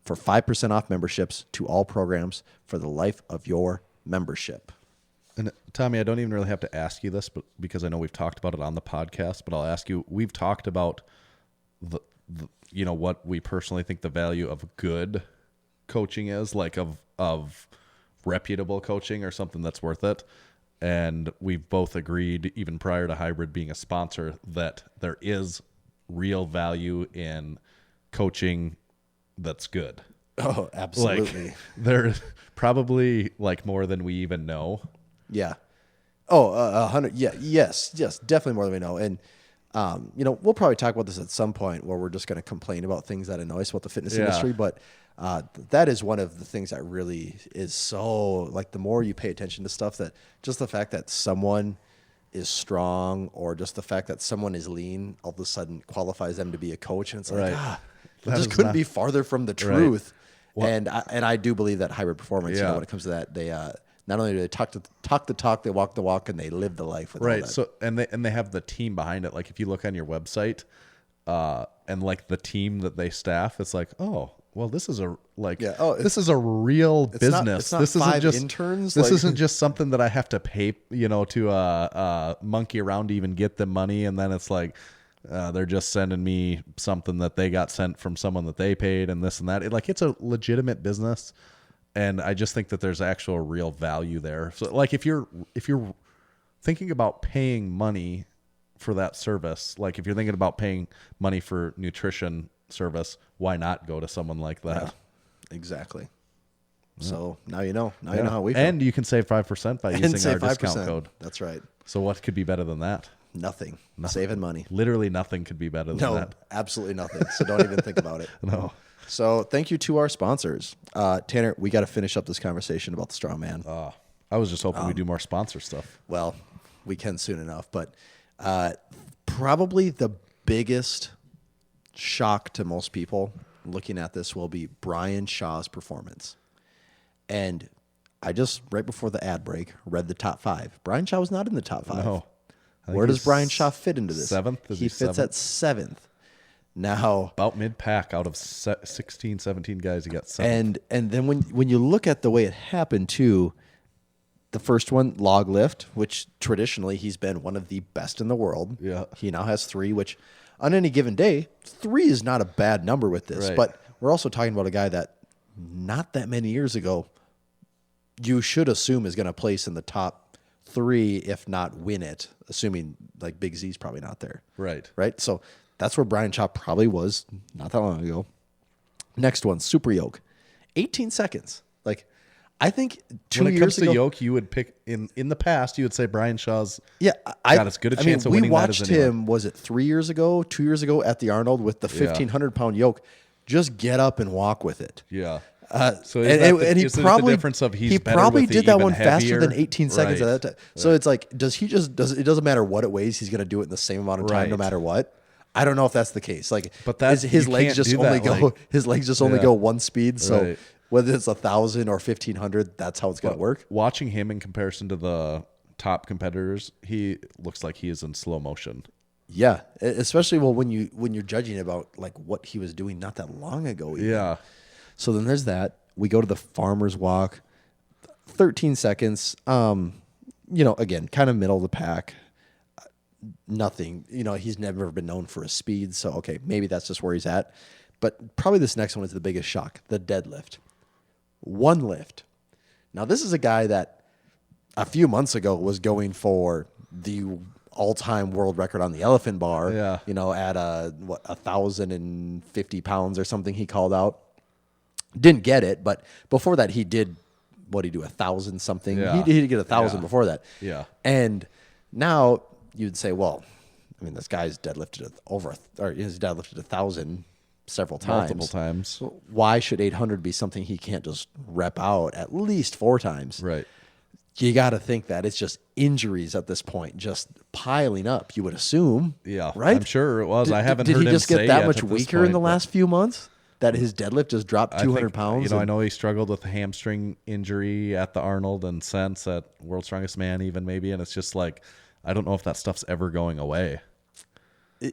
[SPEAKER 4] for 5% off memberships to all programs for the life of your membership.
[SPEAKER 5] And Tommy, I don't even really have to ask you this, but because I know we've talked about it on the podcast, but I'll ask you, we've talked about the what we personally think the value of good coaching is, like of reputable coaching or something that's worth it. And we've both agreed, even prior to Hybrid being a sponsor, that there is real value in coaching that's good.
[SPEAKER 4] Oh, absolutely.
[SPEAKER 5] Like, they're probably like more than we even know.
[SPEAKER 4] Yeah. Oh, 100. Yeah. Yes. Definitely more than we know. And, we'll probably talk about this at some point where we're just going to complain about things that annoy us about the fitness industry. But that is one of the things that really is so, like, the more you pay attention to stuff, that just the fact that someone is strong or just the fact that someone is lean all of a sudden qualifies them to be a coach. And it's like, it just couldn't be farther from the truth. Right. Well, and I do believe that Hybrid Performance, when it comes to that, they not only do they talk the talk, they walk the walk, and they live the life with all that.
[SPEAKER 5] So and they have the team behind it. Like if you look on your website, and like the team that they staff, it's like, oh, well, this is this is a real business.
[SPEAKER 4] It's not
[SPEAKER 5] this
[SPEAKER 4] five
[SPEAKER 5] isn't just
[SPEAKER 4] interns.
[SPEAKER 5] This isn't just something that I have to pay, to monkey around to even get them money, and then it's like they're just sending me something that they got sent from someone that they paid, and this and that. It's a legitimate business. And I just think that there's actual real value there. So like if you're thinking about paying money for that service, like if you're thinking about paying money for nutrition service, why not go to someone like that?
[SPEAKER 4] Yeah, exactly. So now you know. Now you know how we feel.
[SPEAKER 5] And you can save 5% by using our discount code.
[SPEAKER 4] That's right.
[SPEAKER 5] So what could be better than that?
[SPEAKER 4] Nothing. Saving money.
[SPEAKER 5] Literally nothing could be better than that.
[SPEAKER 4] No, absolutely nothing. So don't even think about it.
[SPEAKER 5] No.
[SPEAKER 4] So thank you to our sponsors. Tanner, we got to finish up this conversation about the strongman.
[SPEAKER 5] I was just hoping we do more sponsor stuff.
[SPEAKER 4] Well, we can soon enough. But probably the biggest shock to most people looking at this will be Brian Shaw's performance. And I just, right before the ad break, read the top 5. Brian Shaw was not in the top 5.
[SPEAKER 5] No.
[SPEAKER 4] Where does Brian Shaw fit into this?
[SPEAKER 5] 7th?
[SPEAKER 4] He fits at 7th. Now,
[SPEAKER 5] about mid-pack out of 16, 17 guys, he got 7th.
[SPEAKER 4] And then when you look at the way it happened too, the first one, log lift, which traditionally he's been one of the best in the world.
[SPEAKER 5] Yeah.
[SPEAKER 4] He now has 3, which on any given day, 3 is not a bad number with this.
[SPEAKER 5] Right.
[SPEAKER 4] But we're also talking about a guy that not that many years ago you should assume is going to place in the top 3, if not win it, assuming like Big Z's probably not there.
[SPEAKER 5] Right.
[SPEAKER 4] So that's where Brian Shaw probably was not that long ago. Next one, super yoke. 18 seconds. Like, I think 2 years ago.
[SPEAKER 5] When it comes to yoke, you would pick, in the past, you would say Brian Shaw's got as good a chance of winning that as anyone.
[SPEAKER 4] We watched him, was it 3 years ago, 2 years ago at the Arnold with the 1,500-pound yoke. Just get up and walk with it.
[SPEAKER 5] Yeah.
[SPEAKER 4] So he probably
[SPEAKER 5] the difference of
[SPEAKER 4] he probably did that one faster than 18 seconds
[SPEAKER 5] right.
[SPEAKER 4] at that time. So it's like, it doesn't matter what it weighs, he's going to do it in the same amount of time no matter what. I don't know if that's the case. Like,
[SPEAKER 5] but his
[SPEAKER 4] legs just only go go one speed. So whether it's 1,000 or 1,500, that's how it's going to work.
[SPEAKER 5] Watching him in comparison to the top competitors, he looks like he is in slow motion.
[SPEAKER 4] Yeah, especially when you're judging about like what he was doing not that long ago. Even.
[SPEAKER 5] Yeah.
[SPEAKER 4] So then there's that. We go to the farmer's walk, 13 seconds. Again, kind of middle of the pack. Nothing. He's never been known for his speed, so okay, maybe that's just where he's at. But probably this next one is the biggest shock: the deadlift. 1 lift. Now this is a guy that a few months ago was going for the all-time world record on the elephant bar.
[SPEAKER 5] Yeah.
[SPEAKER 4] At 1,050 pounds or something he called out. Didn't get it, but before that he did. What did he do? 1,000 something.
[SPEAKER 5] Yeah.
[SPEAKER 4] He did get 1,000
[SPEAKER 5] Yeah.
[SPEAKER 4] before that.
[SPEAKER 5] Yeah.
[SPEAKER 4] And now you'd say, well, I mean, this guy's deadlifted he's deadlifted 1,000 several times.
[SPEAKER 5] Multiple times.
[SPEAKER 4] So why should 800 be something he can't just rep out at least 4 times?
[SPEAKER 5] Right.
[SPEAKER 4] You got to think that it's just injuries at this point, just piling up. You would assume.
[SPEAKER 5] Yeah.
[SPEAKER 4] Right.
[SPEAKER 5] I'm sure it was. I haven't
[SPEAKER 4] Did
[SPEAKER 5] heard
[SPEAKER 4] he
[SPEAKER 5] him
[SPEAKER 4] just get
[SPEAKER 5] say
[SPEAKER 4] that
[SPEAKER 5] yet
[SPEAKER 4] much
[SPEAKER 5] at this
[SPEAKER 4] weaker in the
[SPEAKER 5] point, but
[SPEAKER 4] last few months? That his deadlift just dropped 200
[SPEAKER 5] I think,
[SPEAKER 4] pounds?
[SPEAKER 5] I know he struggled with a hamstring injury at the Arnold and since at World's Strongest Man even maybe. And it's just like, I don't know if that stuff's ever going away.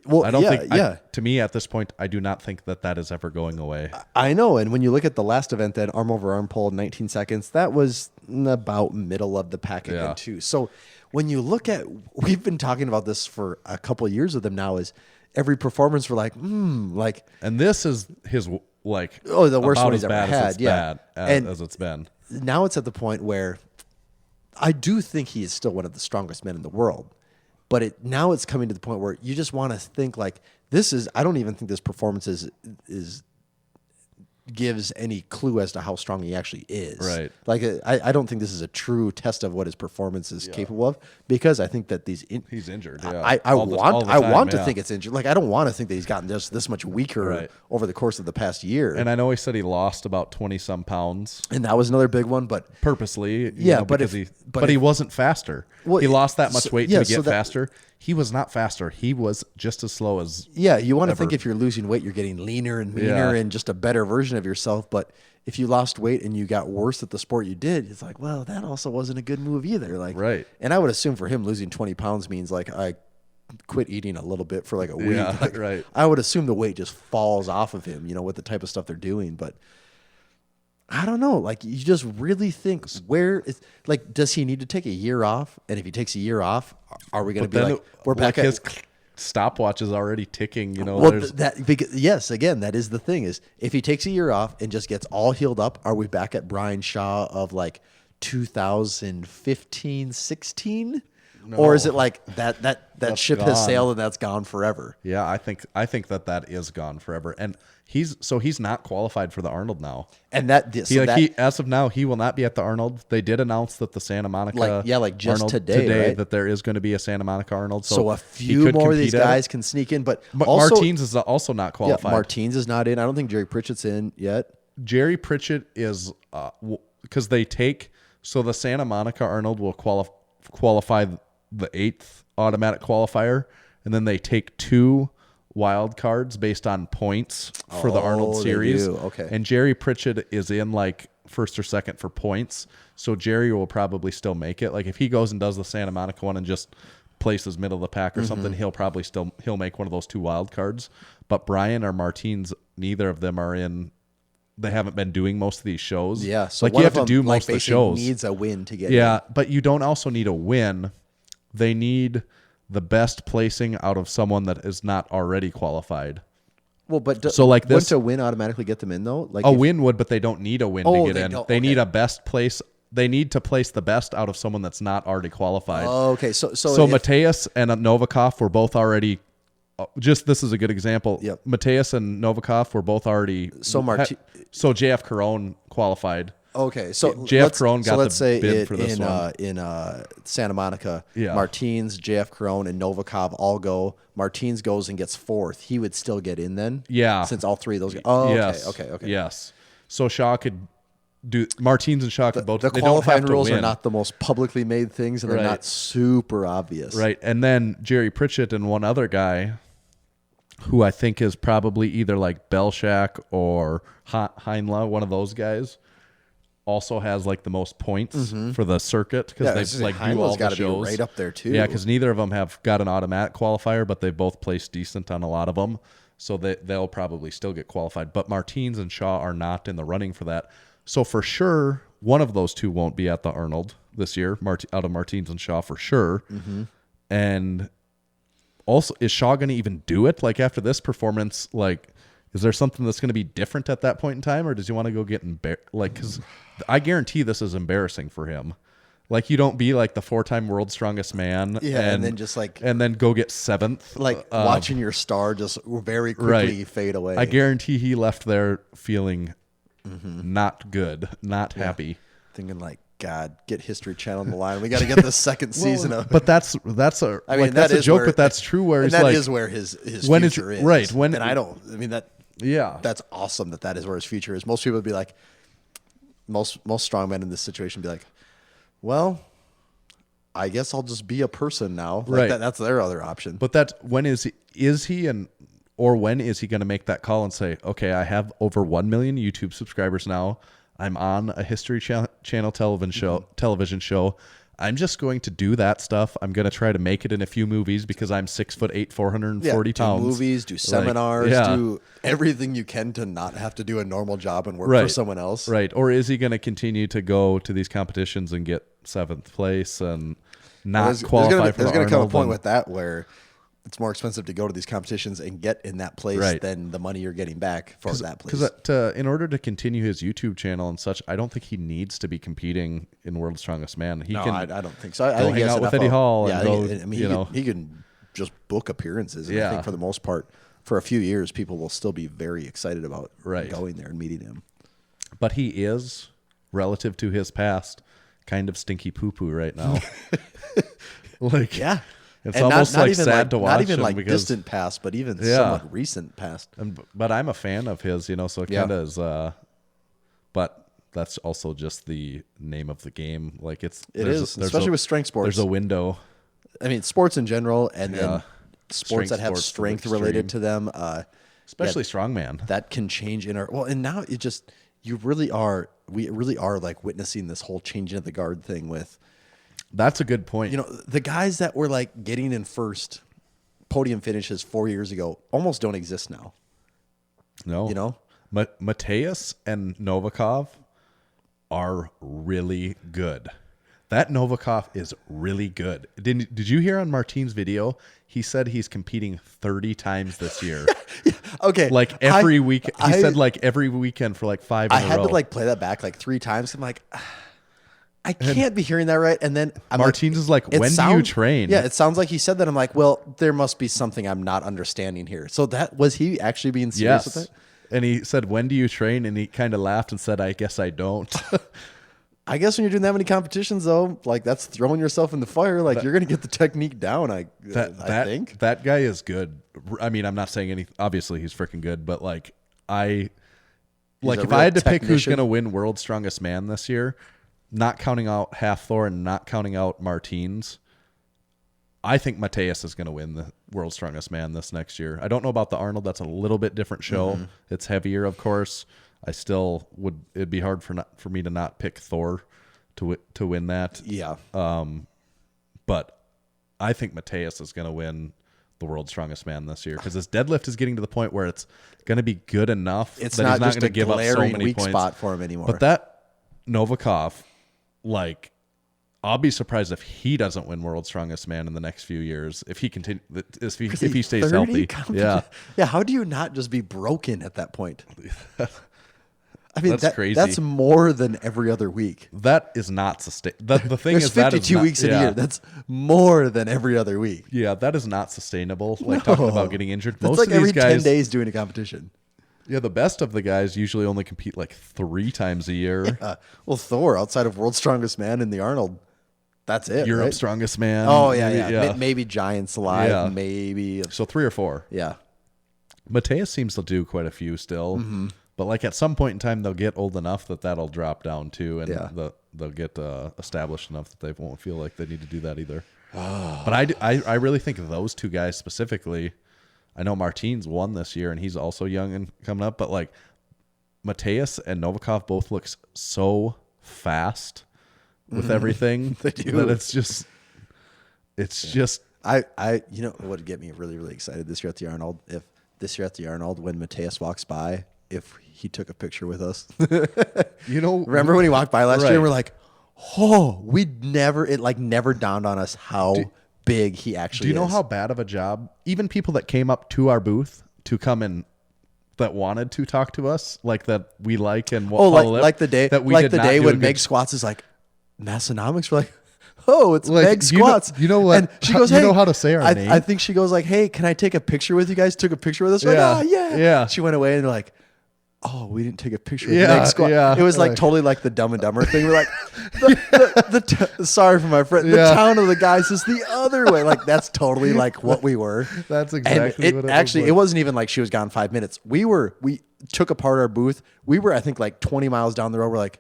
[SPEAKER 4] Well,
[SPEAKER 5] I don't
[SPEAKER 4] yeah,
[SPEAKER 5] think,
[SPEAKER 4] yeah.
[SPEAKER 5] to me at this point, I do not think that is ever going away.
[SPEAKER 4] I know. And when you look at the last event, that arm over arm pull, 19 seconds, that was about middle of the pack again,
[SPEAKER 5] Yeah.
[SPEAKER 4] too. So when you look at, we've been talking about this for a couple of years with him now, is every performance we're like, like,
[SPEAKER 5] And this is his, like,
[SPEAKER 4] oh, the worst
[SPEAKER 5] about
[SPEAKER 4] one he's
[SPEAKER 5] as
[SPEAKER 4] ever
[SPEAKER 5] bad as
[SPEAKER 4] had.
[SPEAKER 5] it's
[SPEAKER 4] Yeah.
[SPEAKER 5] bad as it's been.
[SPEAKER 4] Now it's at the point where I do think he is still one of the strongest men in the world. But now it's coming to the point where you just want to think like, I don't even think this performance gives any clue as to how strong he actually is.
[SPEAKER 5] Right.
[SPEAKER 4] Like, I don't think this is a true test of what his performance is capable of, because I think that
[SPEAKER 5] He's injured. Yeah.
[SPEAKER 4] I
[SPEAKER 5] All the time,
[SPEAKER 4] want to
[SPEAKER 5] yeah.
[SPEAKER 4] think it's injured. Like, I don't want to think that he's gotten just this much weaker
[SPEAKER 5] Right.
[SPEAKER 4] over the course of the past year.
[SPEAKER 5] And I know he said he lost about 20 some pounds
[SPEAKER 4] And that was another big one, but
[SPEAKER 5] purposely.
[SPEAKER 4] Yeah,
[SPEAKER 5] know,
[SPEAKER 4] but
[SPEAKER 5] because
[SPEAKER 4] if-
[SPEAKER 5] he,
[SPEAKER 4] but
[SPEAKER 5] but he
[SPEAKER 4] if-
[SPEAKER 5] wasn't faster.
[SPEAKER 4] Well,
[SPEAKER 5] he lost that much
[SPEAKER 4] so-
[SPEAKER 5] weight
[SPEAKER 4] yeah,
[SPEAKER 5] to
[SPEAKER 4] so
[SPEAKER 5] get
[SPEAKER 4] that-
[SPEAKER 5] faster. He was not faster. He was just as slow as.
[SPEAKER 4] yeah, you want to
[SPEAKER 5] ever.
[SPEAKER 4] think if you're losing weight, you're getting leaner and meaner
[SPEAKER 5] Yeah.
[SPEAKER 4] and just a better version of yourself. But if you lost weight and you got worse at the sport you did, it's like, well, that also wasn't a good move either. Like,
[SPEAKER 5] Right.
[SPEAKER 4] And I would assume for him, losing 20 pounds means like I quit eating a little bit for like a week.
[SPEAKER 5] Yeah,
[SPEAKER 4] Like,
[SPEAKER 5] right.
[SPEAKER 4] I would assume the weight just falls off of him, with the type of stuff they're doing. But I don't know. Like, you just really think does he need to take a year off? And if he takes a year off, are we going to be
[SPEAKER 5] Then
[SPEAKER 4] like, we're back at
[SPEAKER 5] his stopwatch is already ticking.
[SPEAKER 4] Well,
[SPEAKER 5] there's
[SPEAKER 4] yes, again, that is the thing, is if he takes a year off and just gets all healed up, are we back at Brian Shaw of like 2015, 16? Or is it like that ship has
[SPEAKER 5] gone.
[SPEAKER 4] sailed and that's gone forever?
[SPEAKER 5] Yeah, I think that is gone forever, and he's not qualified for the Arnold now.
[SPEAKER 4] And
[SPEAKER 5] As of now, he will not be at the Arnold. They did announce that the Santa Monica,
[SPEAKER 4] like just
[SPEAKER 5] Arnold
[SPEAKER 4] today, right?
[SPEAKER 5] that there is going to be a Santa Monica Arnold.
[SPEAKER 4] so a
[SPEAKER 5] he
[SPEAKER 4] few
[SPEAKER 5] could
[SPEAKER 4] more of these
[SPEAKER 5] compete at it.
[SPEAKER 4] guys can sneak in, but also
[SPEAKER 5] Martins is also not qualified.
[SPEAKER 4] Martins is not in. I don't think Jerry Pritchett's in yet.
[SPEAKER 5] Jerry Pritchett is because they take the Santa Monica Arnold will qualify the 8th automatic qualifier, and then they take 2 wild cards based on points for the Arnold
[SPEAKER 4] they
[SPEAKER 5] series.
[SPEAKER 4] do. Okay.
[SPEAKER 5] And Jerry Pritchett is in like first or second for points, so Jerry will probably still make it. Like if he goes and does the Santa Monica one and just places middle of the pack or something, he'll make one of those 2 wild cards. But Brian or Martins, neither of them are in. They haven't been doing most of these shows.
[SPEAKER 4] Yeah, so
[SPEAKER 5] like
[SPEAKER 4] one
[SPEAKER 5] you have
[SPEAKER 4] of
[SPEAKER 5] to do
[SPEAKER 4] them, like,
[SPEAKER 5] most of the
[SPEAKER 4] basically
[SPEAKER 5] shows.
[SPEAKER 4] needs a win to get in.
[SPEAKER 5] Yeah, but you don't also need a win. They need the best placing out of someone that is not already qualified.
[SPEAKER 4] Well, but
[SPEAKER 5] So, like
[SPEAKER 4] wouldn't
[SPEAKER 5] this-
[SPEAKER 4] a win automatically get them in though? Like
[SPEAKER 5] A
[SPEAKER 4] if-
[SPEAKER 5] win would, but they don't need a win
[SPEAKER 4] Oh,
[SPEAKER 5] to get
[SPEAKER 4] they
[SPEAKER 5] in.
[SPEAKER 4] don't,
[SPEAKER 5] They
[SPEAKER 4] okay.
[SPEAKER 5] need a best place. They need to place the best out of someone that's not already qualified.
[SPEAKER 4] Oh, okay, so
[SPEAKER 5] So
[SPEAKER 4] if-
[SPEAKER 5] Mateus and Novikov were both already. This is a good example.
[SPEAKER 4] Yep.
[SPEAKER 5] Mateus and Novikov were both already.
[SPEAKER 4] So
[SPEAKER 5] So JF Carone qualified.
[SPEAKER 4] Okay, so
[SPEAKER 5] JF Crone got
[SPEAKER 4] let's
[SPEAKER 5] the
[SPEAKER 4] say
[SPEAKER 5] bid for this one.
[SPEAKER 4] in Santa Monica,
[SPEAKER 5] Yeah.
[SPEAKER 4] Martins, JF Crone, and Novikov all go. Martins goes and gets 4th. He would still get in then.
[SPEAKER 5] Yeah.
[SPEAKER 4] since all 3 of those. Oh,
[SPEAKER 5] Yes.
[SPEAKER 4] okay.
[SPEAKER 5] Yes. So Shaw could do. Martins and Shaw could both.
[SPEAKER 4] The
[SPEAKER 5] they don't have
[SPEAKER 4] qualifying
[SPEAKER 5] to
[SPEAKER 4] rules are
[SPEAKER 5] win.
[SPEAKER 4] not the most publicly made things, and they're
[SPEAKER 5] Right.
[SPEAKER 4] not super obvious.
[SPEAKER 5] Right. And then Jerry Pritchett and one other guy who I think is probably either like Belshak or Heinla, one of those guys, also has like the most points for the circuit because
[SPEAKER 4] Mm-hmm. Yeah,
[SPEAKER 5] they like do all the
[SPEAKER 4] gotta
[SPEAKER 5] shows.
[SPEAKER 4] be right up there too.
[SPEAKER 5] Yeah, because neither of them have got an automatic qualifier, but they both placed decent on a lot of them. So they'll probably still get qualified. But Martins and Shaw are not in the running for that. So for sure, one of those 2 won't be at the Arnold this year, out of Martins and Shaw for sure.
[SPEAKER 4] Mm-hmm.
[SPEAKER 5] And also, is Shaw going to even do it? Like after this performance, like, is there something that's going to be different at that point in time? Or does he want to go get because I guarantee this is embarrassing for him. Like you don't be like the 4-time world's strongest man,
[SPEAKER 4] Yeah, and then just like
[SPEAKER 5] and then go get 7th.
[SPEAKER 4] watching your star just very quickly fade away.
[SPEAKER 5] I guarantee he left there feeling Not good. Not happy.
[SPEAKER 4] Thinking like, God, get History Channel on the line. We got to get the second season of.
[SPEAKER 5] But that's a
[SPEAKER 4] I mean,
[SPEAKER 5] that's
[SPEAKER 4] that
[SPEAKER 5] a
[SPEAKER 4] is
[SPEAKER 5] joke,
[SPEAKER 4] where-
[SPEAKER 5] but that's true. Where
[SPEAKER 4] And
[SPEAKER 5] it's
[SPEAKER 4] that
[SPEAKER 5] like,
[SPEAKER 4] is where his
[SPEAKER 5] when
[SPEAKER 4] future
[SPEAKER 5] it's
[SPEAKER 4] is.
[SPEAKER 5] right, when-
[SPEAKER 4] and I don't. I mean that.
[SPEAKER 5] yeah,
[SPEAKER 4] That's awesome that is where his future is. Most people would be like, most strongmen in this situation would be like, well, I guess I'll just be a person now. Like
[SPEAKER 5] Right.
[SPEAKER 4] That's their other option.
[SPEAKER 5] But that's when is he and or when is he going to make that call and say, okay, I have over 1 million YouTube subscribers now. I'm on a History Channel television show. I'm just going to do that stuff. I'm going to try to make it in a few movies because I'm 6'8", 440 pounds.
[SPEAKER 4] Do movies, do seminars, do everything you can to not have to do a normal job and work for someone else.
[SPEAKER 5] Right. Or is he going to continue to go to these competitions and get 7th place and not qualify for the
[SPEAKER 4] There's going to come a
[SPEAKER 5] Arnold
[SPEAKER 4] point
[SPEAKER 5] and-
[SPEAKER 4] with that where it's more expensive to go to these competitions and get in that place
[SPEAKER 5] Right.
[SPEAKER 4] than the money you're getting back for that place.
[SPEAKER 5] Because in order to continue his YouTube channel and such, I don't think he needs to be competing in World's Strongest Man. He can
[SPEAKER 4] I don't think so. I
[SPEAKER 5] go
[SPEAKER 4] think he
[SPEAKER 5] hang
[SPEAKER 4] has
[SPEAKER 5] out with
[SPEAKER 4] enough
[SPEAKER 5] Eddie
[SPEAKER 4] of-
[SPEAKER 5] Hall
[SPEAKER 4] Yeah,
[SPEAKER 5] and go,
[SPEAKER 4] he can just book appearances. And I
[SPEAKER 5] Yeah.
[SPEAKER 4] think for the most part, for a few years, people will still be very excited about
[SPEAKER 5] Right.
[SPEAKER 4] going there and meeting him.
[SPEAKER 5] But he is, relative to his past, kind of stinky poo-poo right now. Like,
[SPEAKER 4] Yeah.
[SPEAKER 5] it's
[SPEAKER 4] And
[SPEAKER 5] almost like
[SPEAKER 4] even
[SPEAKER 5] sad to watch
[SPEAKER 4] Not even
[SPEAKER 5] him
[SPEAKER 4] like
[SPEAKER 5] because,
[SPEAKER 4] distant past, but even
[SPEAKER 5] Yeah.
[SPEAKER 4] somewhat recent past.
[SPEAKER 5] but I'm a fan of his, so it
[SPEAKER 4] Yeah.
[SPEAKER 5] kind of is, but that's also just the name of the game. Like
[SPEAKER 4] It is, especially with strength sports.
[SPEAKER 5] There's a window.
[SPEAKER 4] I mean, sports in general, and
[SPEAKER 5] Yeah.
[SPEAKER 4] then sports that have
[SPEAKER 5] sports to the
[SPEAKER 4] strength related to
[SPEAKER 5] extreme.
[SPEAKER 4] them.
[SPEAKER 5] Especially strongman.
[SPEAKER 4] That can change in our and now we really are like witnessing this whole changing of the guard thing with
[SPEAKER 5] That's a good point.
[SPEAKER 4] the guys that were like getting in first podium finishes 4 years ago almost don't exist now.
[SPEAKER 5] No. Mateus and Novikov are really good. That Novikov is really good. Did you hear on Martin's video? He said he's competing 30 times this year.
[SPEAKER 4] Okay,
[SPEAKER 5] Like every week. He said like every weekend for like 5 in
[SPEAKER 4] I
[SPEAKER 5] a
[SPEAKER 4] had
[SPEAKER 5] row.
[SPEAKER 4] to like play that back like 3 times. I'm like, I can't be hearing that right. And then
[SPEAKER 5] Martinez is like,
[SPEAKER 4] it
[SPEAKER 5] when do you train?
[SPEAKER 4] Yeah, it sounds like he said that. I'm like, well, there must be something I'm not understanding here. So that was he actually being serious with
[SPEAKER 5] Yes.
[SPEAKER 4] it?
[SPEAKER 5] And he said, when do you train? And he kind of laughed and said, I guess I don't.
[SPEAKER 4] I guess when you're doing that many competitions, though, like that's throwing yourself in the fire. Like you're going to get the technique down. I think
[SPEAKER 5] that guy is good. I mean, I'm not saying any. Obviously, he's freaking good, but like if
[SPEAKER 4] a
[SPEAKER 5] I
[SPEAKER 4] real
[SPEAKER 5] had to pick who's
[SPEAKER 4] technician.
[SPEAKER 5] going to win World's Strongest Man this year, not counting out Half Thor and not counting out Martins, I think Mateus is going to win the World's Strongest Man this next year. I don't know about the Arnold. That's a little bit different show.
[SPEAKER 4] Mm-hmm.
[SPEAKER 5] It's heavier, of course. I still would. It'd be hard for me to not pick Thor to win that.
[SPEAKER 4] yeah.
[SPEAKER 5] But I think Mateus is going to win the World's Strongest Man this year because his deadlift is getting to the point where it's going to be good enough
[SPEAKER 4] It's
[SPEAKER 5] that
[SPEAKER 4] not
[SPEAKER 5] he's not
[SPEAKER 4] just
[SPEAKER 5] going
[SPEAKER 4] a
[SPEAKER 5] to give up so
[SPEAKER 4] glaring
[SPEAKER 5] many
[SPEAKER 4] weak
[SPEAKER 5] points.
[SPEAKER 4] spot for him anymore.
[SPEAKER 5] But that Novikov, like, I'll be surprised if he doesn't win World's Strongest Man in the next few years if he if he stays
[SPEAKER 4] 30
[SPEAKER 5] healthy.
[SPEAKER 4] competition- yeah. How do you not just be broken at that point? I mean,
[SPEAKER 5] That's crazy.
[SPEAKER 4] That's more than every other week.
[SPEAKER 5] That is not sustainable. The thing
[SPEAKER 4] There's
[SPEAKER 5] is, that is
[SPEAKER 4] 52
[SPEAKER 5] not-
[SPEAKER 4] weeks in a year. That's more than every other week.
[SPEAKER 5] yeah, that is not sustainable. Like talking about getting injured.
[SPEAKER 4] That's
[SPEAKER 5] Most
[SPEAKER 4] like
[SPEAKER 5] of these
[SPEAKER 4] every
[SPEAKER 5] guys,
[SPEAKER 4] 10 days doing a competition.
[SPEAKER 5] yeah, the best of the guys usually only compete like 3 times a year.
[SPEAKER 4] Well, Thor, outside of World's Strongest Man and the Arnold, that's it.
[SPEAKER 5] Europe's
[SPEAKER 4] right?
[SPEAKER 5] Strongest Man.
[SPEAKER 4] Oh, yeah,
[SPEAKER 5] maybe,
[SPEAKER 4] yeah. Maybe Giants Alive.
[SPEAKER 5] Yeah.
[SPEAKER 4] Maybe.
[SPEAKER 5] So 3 or 4.
[SPEAKER 4] Yeah.
[SPEAKER 5] Mateus seems to do quite a few still, but like at some point in time they'll get old enough that that'll drop down too, and
[SPEAKER 4] Yeah.
[SPEAKER 5] they'll get established enough that they won't feel like they need to do that either. But I really think those 2 guys specifically. I know Martin's won this year, and he's also young and coming up. But like Mateus and Novikov both look so fast with everything
[SPEAKER 4] They do.
[SPEAKER 5] that it's just
[SPEAKER 4] You know what would get me really, really excited this year at the Arnold? If this year at the Arnold, when Mateus walks by, if he took a picture with us. Remember when he walked by last year
[SPEAKER 5] Right.
[SPEAKER 4] and we're like, oh, it never dawned on us how big he actually
[SPEAKER 5] Do you know
[SPEAKER 4] is.
[SPEAKER 5] how bad of a job even people that came up to our booth to come and that wanted to talk to us, like that we like and
[SPEAKER 4] Oh,
[SPEAKER 5] follow
[SPEAKER 4] like the day,
[SPEAKER 5] that we
[SPEAKER 4] like
[SPEAKER 5] did
[SPEAKER 4] the
[SPEAKER 5] not
[SPEAKER 4] day
[SPEAKER 5] do a
[SPEAKER 4] when
[SPEAKER 5] good-
[SPEAKER 4] Meg Squats is like, Massenomics. We're like, oh, it's
[SPEAKER 5] Like,
[SPEAKER 4] Meg Squats.
[SPEAKER 5] you know what-
[SPEAKER 4] And she goes,
[SPEAKER 5] you
[SPEAKER 4] hey,
[SPEAKER 5] know how to say our
[SPEAKER 4] I
[SPEAKER 5] name?
[SPEAKER 4] I think she goes like, hey, can I take a picture with you guys? Took a picture with us. We're
[SPEAKER 5] Yeah,
[SPEAKER 4] like, oh, yeah.
[SPEAKER 5] yeah.
[SPEAKER 4] She went away and they're like, oh, we didn't take a picture of
[SPEAKER 5] Yeah,
[SPEAKER 4] the next squad.
[SPEAKER 5] yeah.
[SPEAKER 4] It was like totally like the Dumb and Dumber thing. We're like, sorry for my friend. The
[SPEAKER 5] Yeah.
[SPEAKER 4] town of the guys is the other way. Like that's totally like what we were.
[SPEAKER 5] That's
[SPEAKER 4] And
[SPEAKER 5] exactly
[SPEAKER 4] it
[SPEAKER 5] what it
[SPEAKER 4] actually,
[SPEAKER 5] was
[SPEAKER 4] it
[SPEAKER 5] like.
[SPEAKER 4] wasn't even like she was gone 5 minutes. We took apart our booth. We were, I think, like 20 miles down the road. We're like,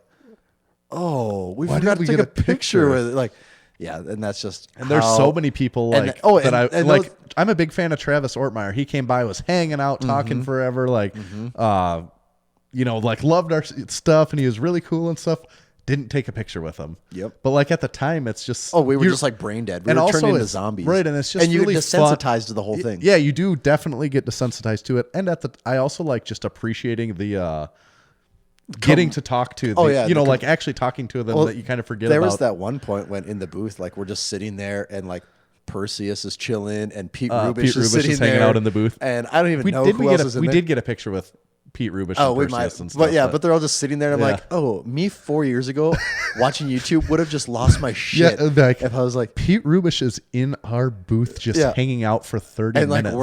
[SPEAKER 4] oh, we
[SPEAKER 5] Why
[SPEAKER 4] forgot
[SPEAKER 5] didn't
[SPEAKER 4] to
[SPEAKER 5] we
[SPEAKER 4] take a
[SPEAKER 5] get a
[SPEAKER 4] picture
[SPEAKER 5] picture?
[SPEAKER 4] with it. Like, yeah, and that's just.
[SPEAKER 5] And there's
[SPEAKER 4] how-
[SPEAKER 5] so many people
[SPEAKER 4] and
[SPEAKER 5] like
[SPEAKER 4] oh,
[SPEAKER 5] that.
[SPEAKER 4] and
[SPEAKER 5] Like,
[SPEAKER 4] those-
[SPEAKER 5] I'm a big fan of Travis Ortmeyer. He came by, was hanging out, talking forever. Like, like loved our stuff, and he was really cool and stuff. Didn't take a picture with him.
[SPEAKER 4] Yep.
[SPEAKER 5] But like at the time, it's just
[SPEAKER 4] we were
[SPEAKER 5] you're-
[SPEAKER 4] just like brain dead. We
[SPEAKER 5] and
[SPEAKER 4] were
[SPEAKER 5] also
[SPEAKER 4] turning into
[SPEAKER 5] it's-
[SPEAKER 4] zombies,
[SPEAKER 5] right? And it's just
[SPEAKER 4] and you
[SPEAKER 5] really
[SPEAKER 4] get
[SPEAKER 5] fun.
[SPEAKER 4] desensitized to the whole thing.
[SPEAKER 5] Yeah, you do definitely get desensitized to it. And I also like just appreciating the getting to talk to. Like actually talking to them that you kind of forget
[SPEAKER 4] There
[SPEAKER 5] about.
[SPEAKER 4] was that one point when in the booth, like we're just sitting there and like Perseus is chilling and Pete Rubish
[SPEAKER 5] Pete
[SPEAKER 4] is
[SPEAKER 5] Rubish
[SPEAKER 4] sitting
[SPEAKER 5] is hanging
[SPEAKER 4] there,
[SPEAKER 5] out in the booth.
[SPEAKER 4] and I don't even know who else is in
[SPEAKER 5] we
[SPEAKER 4] there.
[SPEAKER 5] did get a picture with Pete Rubish
[SPEAKER 4] Oh,
[SPEAKER 5] and
[SPEAKER 4] we
[SPEAKER 5] Perseus
[SPEAKER 4] might,
[SPEAKER 5] and stuff.
[SPEAKER 4] but yeah, but they're all just sitting there. And I'm
[SPEAKER 5] Yeah.
[SPEAKER 4] like, oh, me 4 years ago watching YouTube would have just lost my shit
[SPEAKER 5] like,
[SPEAKER 4] if I was like,
[SPEAKER 5] Pete Rubish is in our booth just
[SPEAKER 4] Yeah.
[SPEAKER 5] hanging out for 30
[SPEAKER 4] and like
[SPEAKER 5] minutes.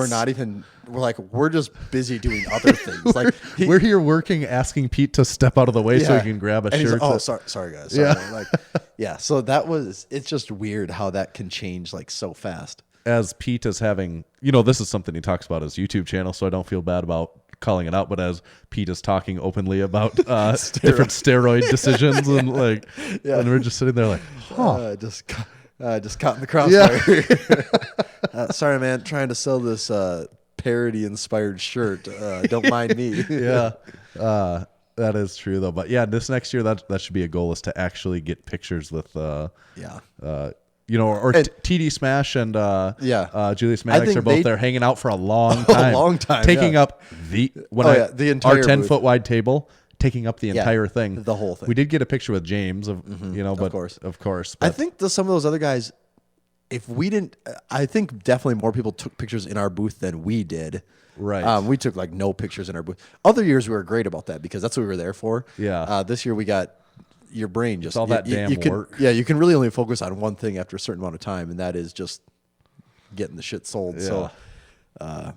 [SPEAKER 4] we're just busy doing other things. Like
[SPEAKER 5] We're here working, asking Pete to step out of the way so he can grab a
[SPEAKER 4] and he's
[SPEAKER 5] shirt.
[SPEAKER 4] like, oh, sorry guys. Sorry.
[SPEAKER 5] Yeah.
[SPEAKER 4] Like, yeah. So it's just weird how that can change like so fast.
[SPEAKER 5] As Pete is having, this is something he talks about his YouTube channel, so I don't feel bad about calling it out. But as Pete is talking openly about different steroid decisions and like, and we're just sitting there like,
[SPEAKER 4] Just caught in the crossfire. Sorry, man. Trying to sell this parody-inspired shirt. Don't mind me.
[SPEAKER 5] yeah. That is true though. But yeah, this next year that should be a goal, is to actually get pictures with or TD Smash and Julius Maddox
[SPEAKER 4] think
[SPEAKER 5] are both
[SPEAKER 4] they-
[SPEAKER 5] there hanging out for a long time.
[SPEAKER 4] long time,
[SPEAKER 5] Taking
[SPEAKER 4] yeah.
[SPEAKER 5] up the
[SPEAKER 4] entire
[SPEAKER 5] our 10
[SPEAKER 4] booth.
[SPEAKER 5] foot wide table, taking up the entire thing.
[SPEAKER 4] the whole thing.
[SPEAKER 5] We did get a picture with James but of course.
[SPEAKER 4] I
[SPEAKER 5] But
[SPEAKER 4] think some of those other guys, if we didn't, I think definitely more people took pictures in our booth than we did.
[SPEAKER 5] Right.
[SPEAKER 4] We took like no pictures in our booth. Other years we were great about that because that's what we were there for.
[SPEAKER 5] Yeah.
[SPEAKER 4] This year we got your brain just
[SPEAKER 5] all that damn
[SPEAKER 4] can,
[SPEAKER 5] work.
[SPEAKER 4] Yeah, you can really only focus on one thing after a certain amount of time, and that is just getting the shit sold. So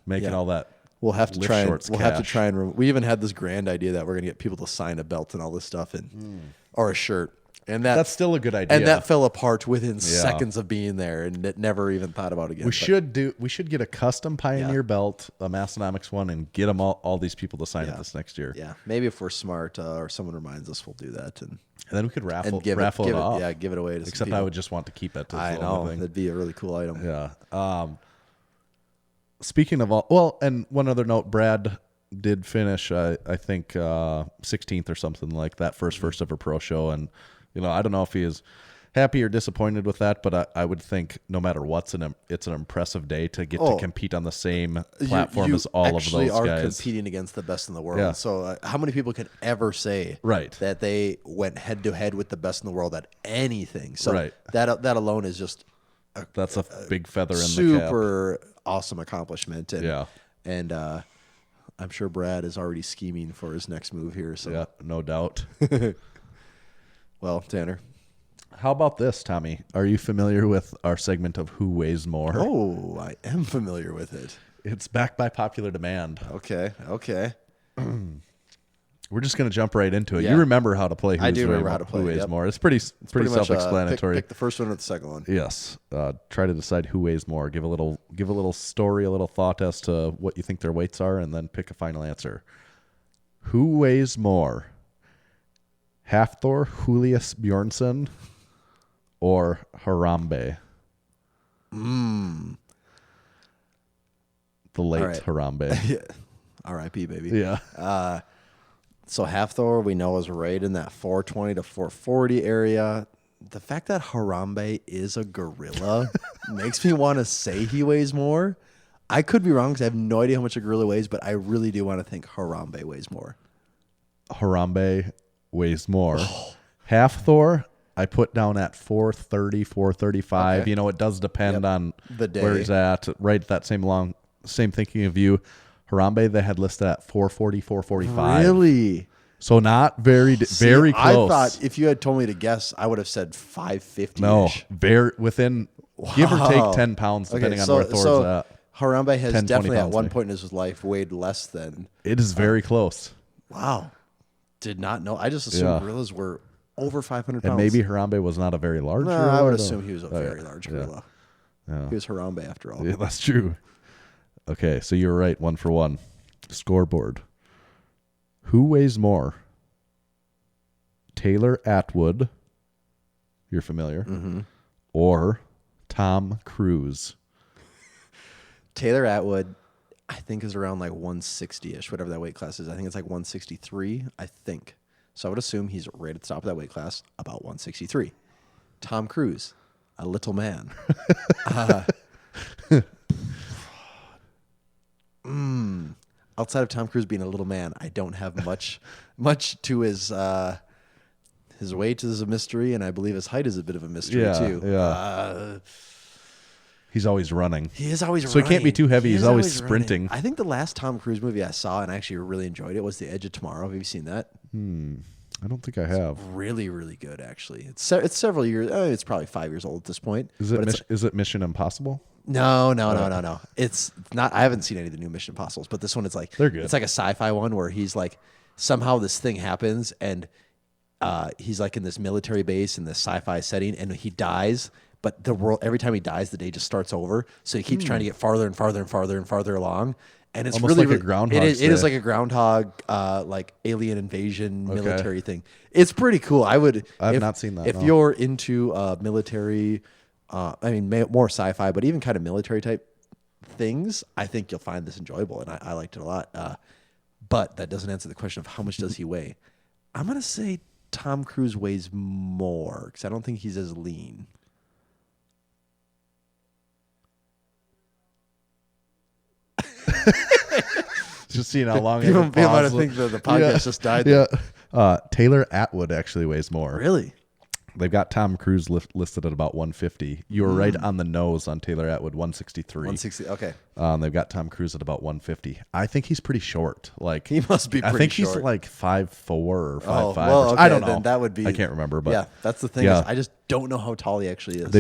[SPEAKER 5] making all that.
[SPEAKER 4] we'll have to
[SPEAKER 5] lift
[SPEAKER 4] try.
[SPEAKER 5] shorts
[SPEAKER 4] We'll have to
[SPEAKER 5] cash.
[SPEAKER 4] try and. We even had this grand idea that we're gonna get people to sign a belt and all this stuff, and or a shirt, and
[SPEAKER 5] That's still a good idea.
[SPEAKER 4] and that fell apart within seconds of being there, and it never even thought about it again.
[SPEAKER 5] We should get a custom Pioneer belt, a Massenomics one, and get them all these people to sign it this next year.
[SPEAKER 4] Yeah, maybe if we're smart or someone reminds us, we'll do that and
[SPEAKER 5] And then we could raffle
[SPEAKER 4] give
[SPEAKER 5] it
[SPEAKER 4] it,
[SPEAKER 5] off.
[SPEAKER 4] Yeah, give it away to some
[SPEAKER 5] Except
[SPEAKER 4] people.
[SPEAKER 5] I would just want to keep it. As
[SPEAKER 4] I
[SPEAKER 5] the
[SPEAKER 4] know
[SPEAKER 5] only thing.
[SPEAKER 4] that'd be a really cool item.
[SPEAKER 5] Yeah. Speaking of all, and one other note, Brad did finish, I think, 16th or something like that, first ever pro show. And, I don't know if he is happy or disappointed with that, but I would think no matter what, it's an impressive day to get to compete on the same platform as all of those
[SPEAKER 4] actually are
[SPEAKER 5] guys.
[SPEAKER 4] competing against the best in the world.
[SPEAKER 5] Yeah.
[SPEAKER 4] So how many people can ever say that they went head to head with the best in the world at anything? So that alone is just
[SPEAKER 5] That's a big feather in the cap.
[SPEAKER 4] super awesome accomplishment. And, and I'm sure Brad is already scheming for his next move here. So
[SPEAKER 5] Yeah, no doubt.
[SPEAKER 4] well, Tanner.
[SPEAKER 5] How about this, Tommy? Are you familiar with our segment of Who Weighs More?
[SPEAKER 4] Oh, I am familiar with it.
[SPEAKER 5] It's backed by popular demand.
[SPEAKER 4] Okay.
[SPEAKER 5] We're just going to jump right into it.
[SPEAKER 4] Yeah.
[SPEAKER 5] You remember how to play
[SPEAKER 4] I do remember how to play
[SPEAKER 5] Who
[SPEAKER 4] it,
[SPEAKER 5] Weighs
[SPEAKER 4] yep.
[SPEAKER 5] More. It's pretty
[SPEAKER 4] Pretty much,
[SPEAKER 5] self-explanatory.
[SPEAKER 4] pick the first one or the second one.
[SPEAKER 5] Yes. Try to decide who weighs more. Give a little story, a little thought as to what you think their weights are, and then pick a final answer. Who weighs more? Hafthor Julius Bjornsson or Harambe? The late
[SPEAKER 4] All right.
[SPEAKER 5] Harambe.
[SPEAKER 4] R.I.P. baby.
[SPEAKER 5] Yeah.
[SPEAKER 4] So Hafthor we know is right in that 420 to 440 area. The fact that Harambe is a gorilla makes me want to say he weighs more. I could be wrong because I have no idea how much a gorilla weighs, but I really do want to think Harambe weighs more.
[SPEAKER 5] Harambe weighs more. Hafthor, I put down at 430, 435.
[SPEAKER 4] Okay.
[SPEAKER 5] It does depend on
[SPEAKER 4] The day.
[SPEAKER 5] where he's at. Right, that same thinking of you. Harambe, they had listed at 440, 445.
[SPEAKER 4] Really?
[SPEAKER 5] So not very
[SPEAKER 4] See,
[SPEAKER 5] close.
[SPEAKER 4] I thought if you had told me to guess, I would have said 550.
[SPEAKER 5] No, very within, give or take 10 pounds,
[SPEAKER 4] Okay,
[SPEAKER 5] depending on where Thor's at.
[SPEAKER 4] Harambe has
[SPEAKER 5] 10, 20
[SPEAKER 4] definitely at
[SPEAKER 5] pounds,
[SPEAKER 4] one
[SPEAKER 5] maybe.
[SPEAKER 4] point in his life weighed less than.
[SPEAKER 5] It is very close.
[SPEAKER 4] Wow. Did not know. I just assumed gorillas were over 500 pounds.
[SPEAKER 5] And maybe Harambe was not a very large gorilla.
[SPEAKER 4] I would assume he was a very large gorilla.
[SPEAKER 5] Yeah.
[SPEAKER 4] He was Harambe after all.
[SPEAKER 5] Yeah, that's true. Okay, so you were right, 1 for 1. Scoreboard. Who weighs more? Taylor Atwood, you're familiar, or Tom Cruise?
[SPEAKER 4] Taylor Atwood, I think, is around like 160-ish, whatever that weight class is. I think it's like 163, I think. So I would assume he's right at the top of that weight class, about 163. Tom Cruise, a little man. Outside of Tom Cruise being a little man, I don't have much to his weight is a mystery, and I believe his height is a bit of a mystery too.
[SPEAKER 5] Yeah. He's always running.
[SPEAKER 4] He is always
[SPEAKER 5] so
[SPEAKER 4] running.
[SPEAKER 5] He can't be too heavy. He's always sprinting.
[SPEAKER 4] Running. I think the last Tom Cruise movie I saw and I actually really enjoyed it was The Edge of Tomorrow. Have you seen that?
[SPEAKER 5] I don't think I have.
[SPEAKER 4] It's really, really good, actually. It's several years. It's probably 5 years old at this point.
[SPEAKER 5] Is it Mission Impossible?
[SPEAKER 4] No. It's not. I haven't seen any of the new Mission Impossibles, but this one is like
[SPEAKER 5] they're good.
[SPEAKER 4] It's like a sci-fi one where he's like somehow this thing happens and he's like in this military base in this sci-fi setting and he dies. But the world, every time he dies, the day just starts over. So he keeps trying to get farther and farther and farther and farther along. And it's
[SPEAKER 5] almost
[SPEAKER 4] really
[SPEAKER 5] like a Groundhog
[SPEAKER 4] It
[SPEAKER 5] Day.
[SPEAKER 4] is like a groundhog, like alien invasion military thing. It's pretty cool. I've
[SPEAKER 5] not seen that.
[SPEAKER 4] If you're into military, more sci-fi, but even kind of military type things, I think you'll find this enjoyable, and I liked it a lot. But that doesn't answer the question of how much does he weigh. I'm gonna say Tom Cruise weighs more because I don't think he's as lean.
[SPEAKER 5] Just seeing how long
[SPEAKER 4] people might think that the podcast just died.
[SPEAKER 5] Yeah. Taylor Atwood actually weighs more.
[SPEAKER 4] Really?
[SPEAKER 5] They've got Tom Cruise listed at about 150. You were right on the nose on Taylor Atwood, 163.
[SPEAKER 4] 160. Okay.
[SPEAKER 5] They've got Tom Cruise at about 150. I think he's pretty short. Like
[SPEAKER 4] he must be. Pretty
[SPEAKER 5] I think
[SPEAKER 4] short.
[SPEAKER 5] he's like 5'4" or 5'5".
[SPEAKER 4] Okay,
[SPEAKER 5] I don't know.
[SPEAKER 4] Then that would be.
[SPEAKER 5] I can't remember, but
[SPEAKER 4] yeah, that's the thing.
[SPEAKER 5] Yeah.
[SPEAKER 4] Is I just don't know how tall he actually is.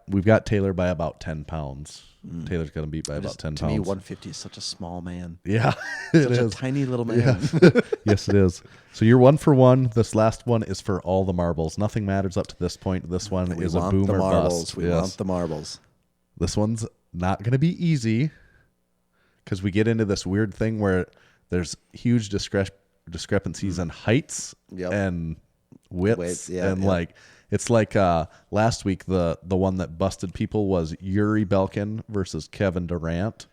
[SPEAKER 5] We've got Taylor by about 10 pounds. Taylor's going to beat by about 10
[SPEAKER 4] to
[SPEAKER 5] pounds.
[SPEAKER 4] me, 150 is such a small man.
[SPEAKER 5] Yeah, it
[SPEAKER 4] Such a
[SPEAKER 5] is.
[SPEAKER 4] tiny little man.
[SPEAKER 5] Yeah. Yes, it is. So you're 1 for 1. This last one is for all the marbles. Nothing matters up to this point. This one is a boom or bust.
[SPEAKER 4] We want the marbles.
[SPEAKER 5] This one's not going to be easy because we get into this weird thing where there's huge discrepancies in heights and widths. It's like last week the one that busted people was Yuri Belkin versus Kevin Durant.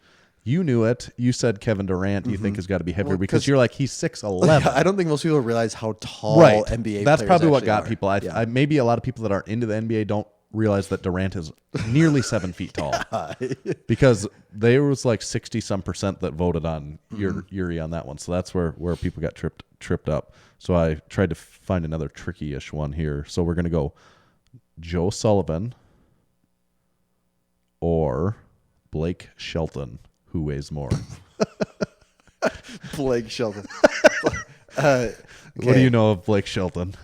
[SPEAKER 5] You knew it. You said Kevin Durant you think has got to be heavier because you're like he's 6'11".
[SPEAKER 4] I don't think most people realize how tall NBA
[SPEAKER 5] That's
[SPEAKER 4] players
[SPEAKER 5] probably what
[SPEAKER 4] actually
[SPEAKER 5] got
[SPEAKER 4] are.
[SPEAKER 5] people. I maybe a lot of people that are into the NBA don't realize that Durant is nearly 7 feet tall because there was like 60% that voted on Yuri on that one. So that's where people got tripped up. So I tried to find another tricky-ish one here. So we're going to go Joe Sullivan or Blake Shelton. Who weighs more?
[SPEAKER 4] Blake Shelton.
[SPEAKER 5] What do you know of Blake Shelton?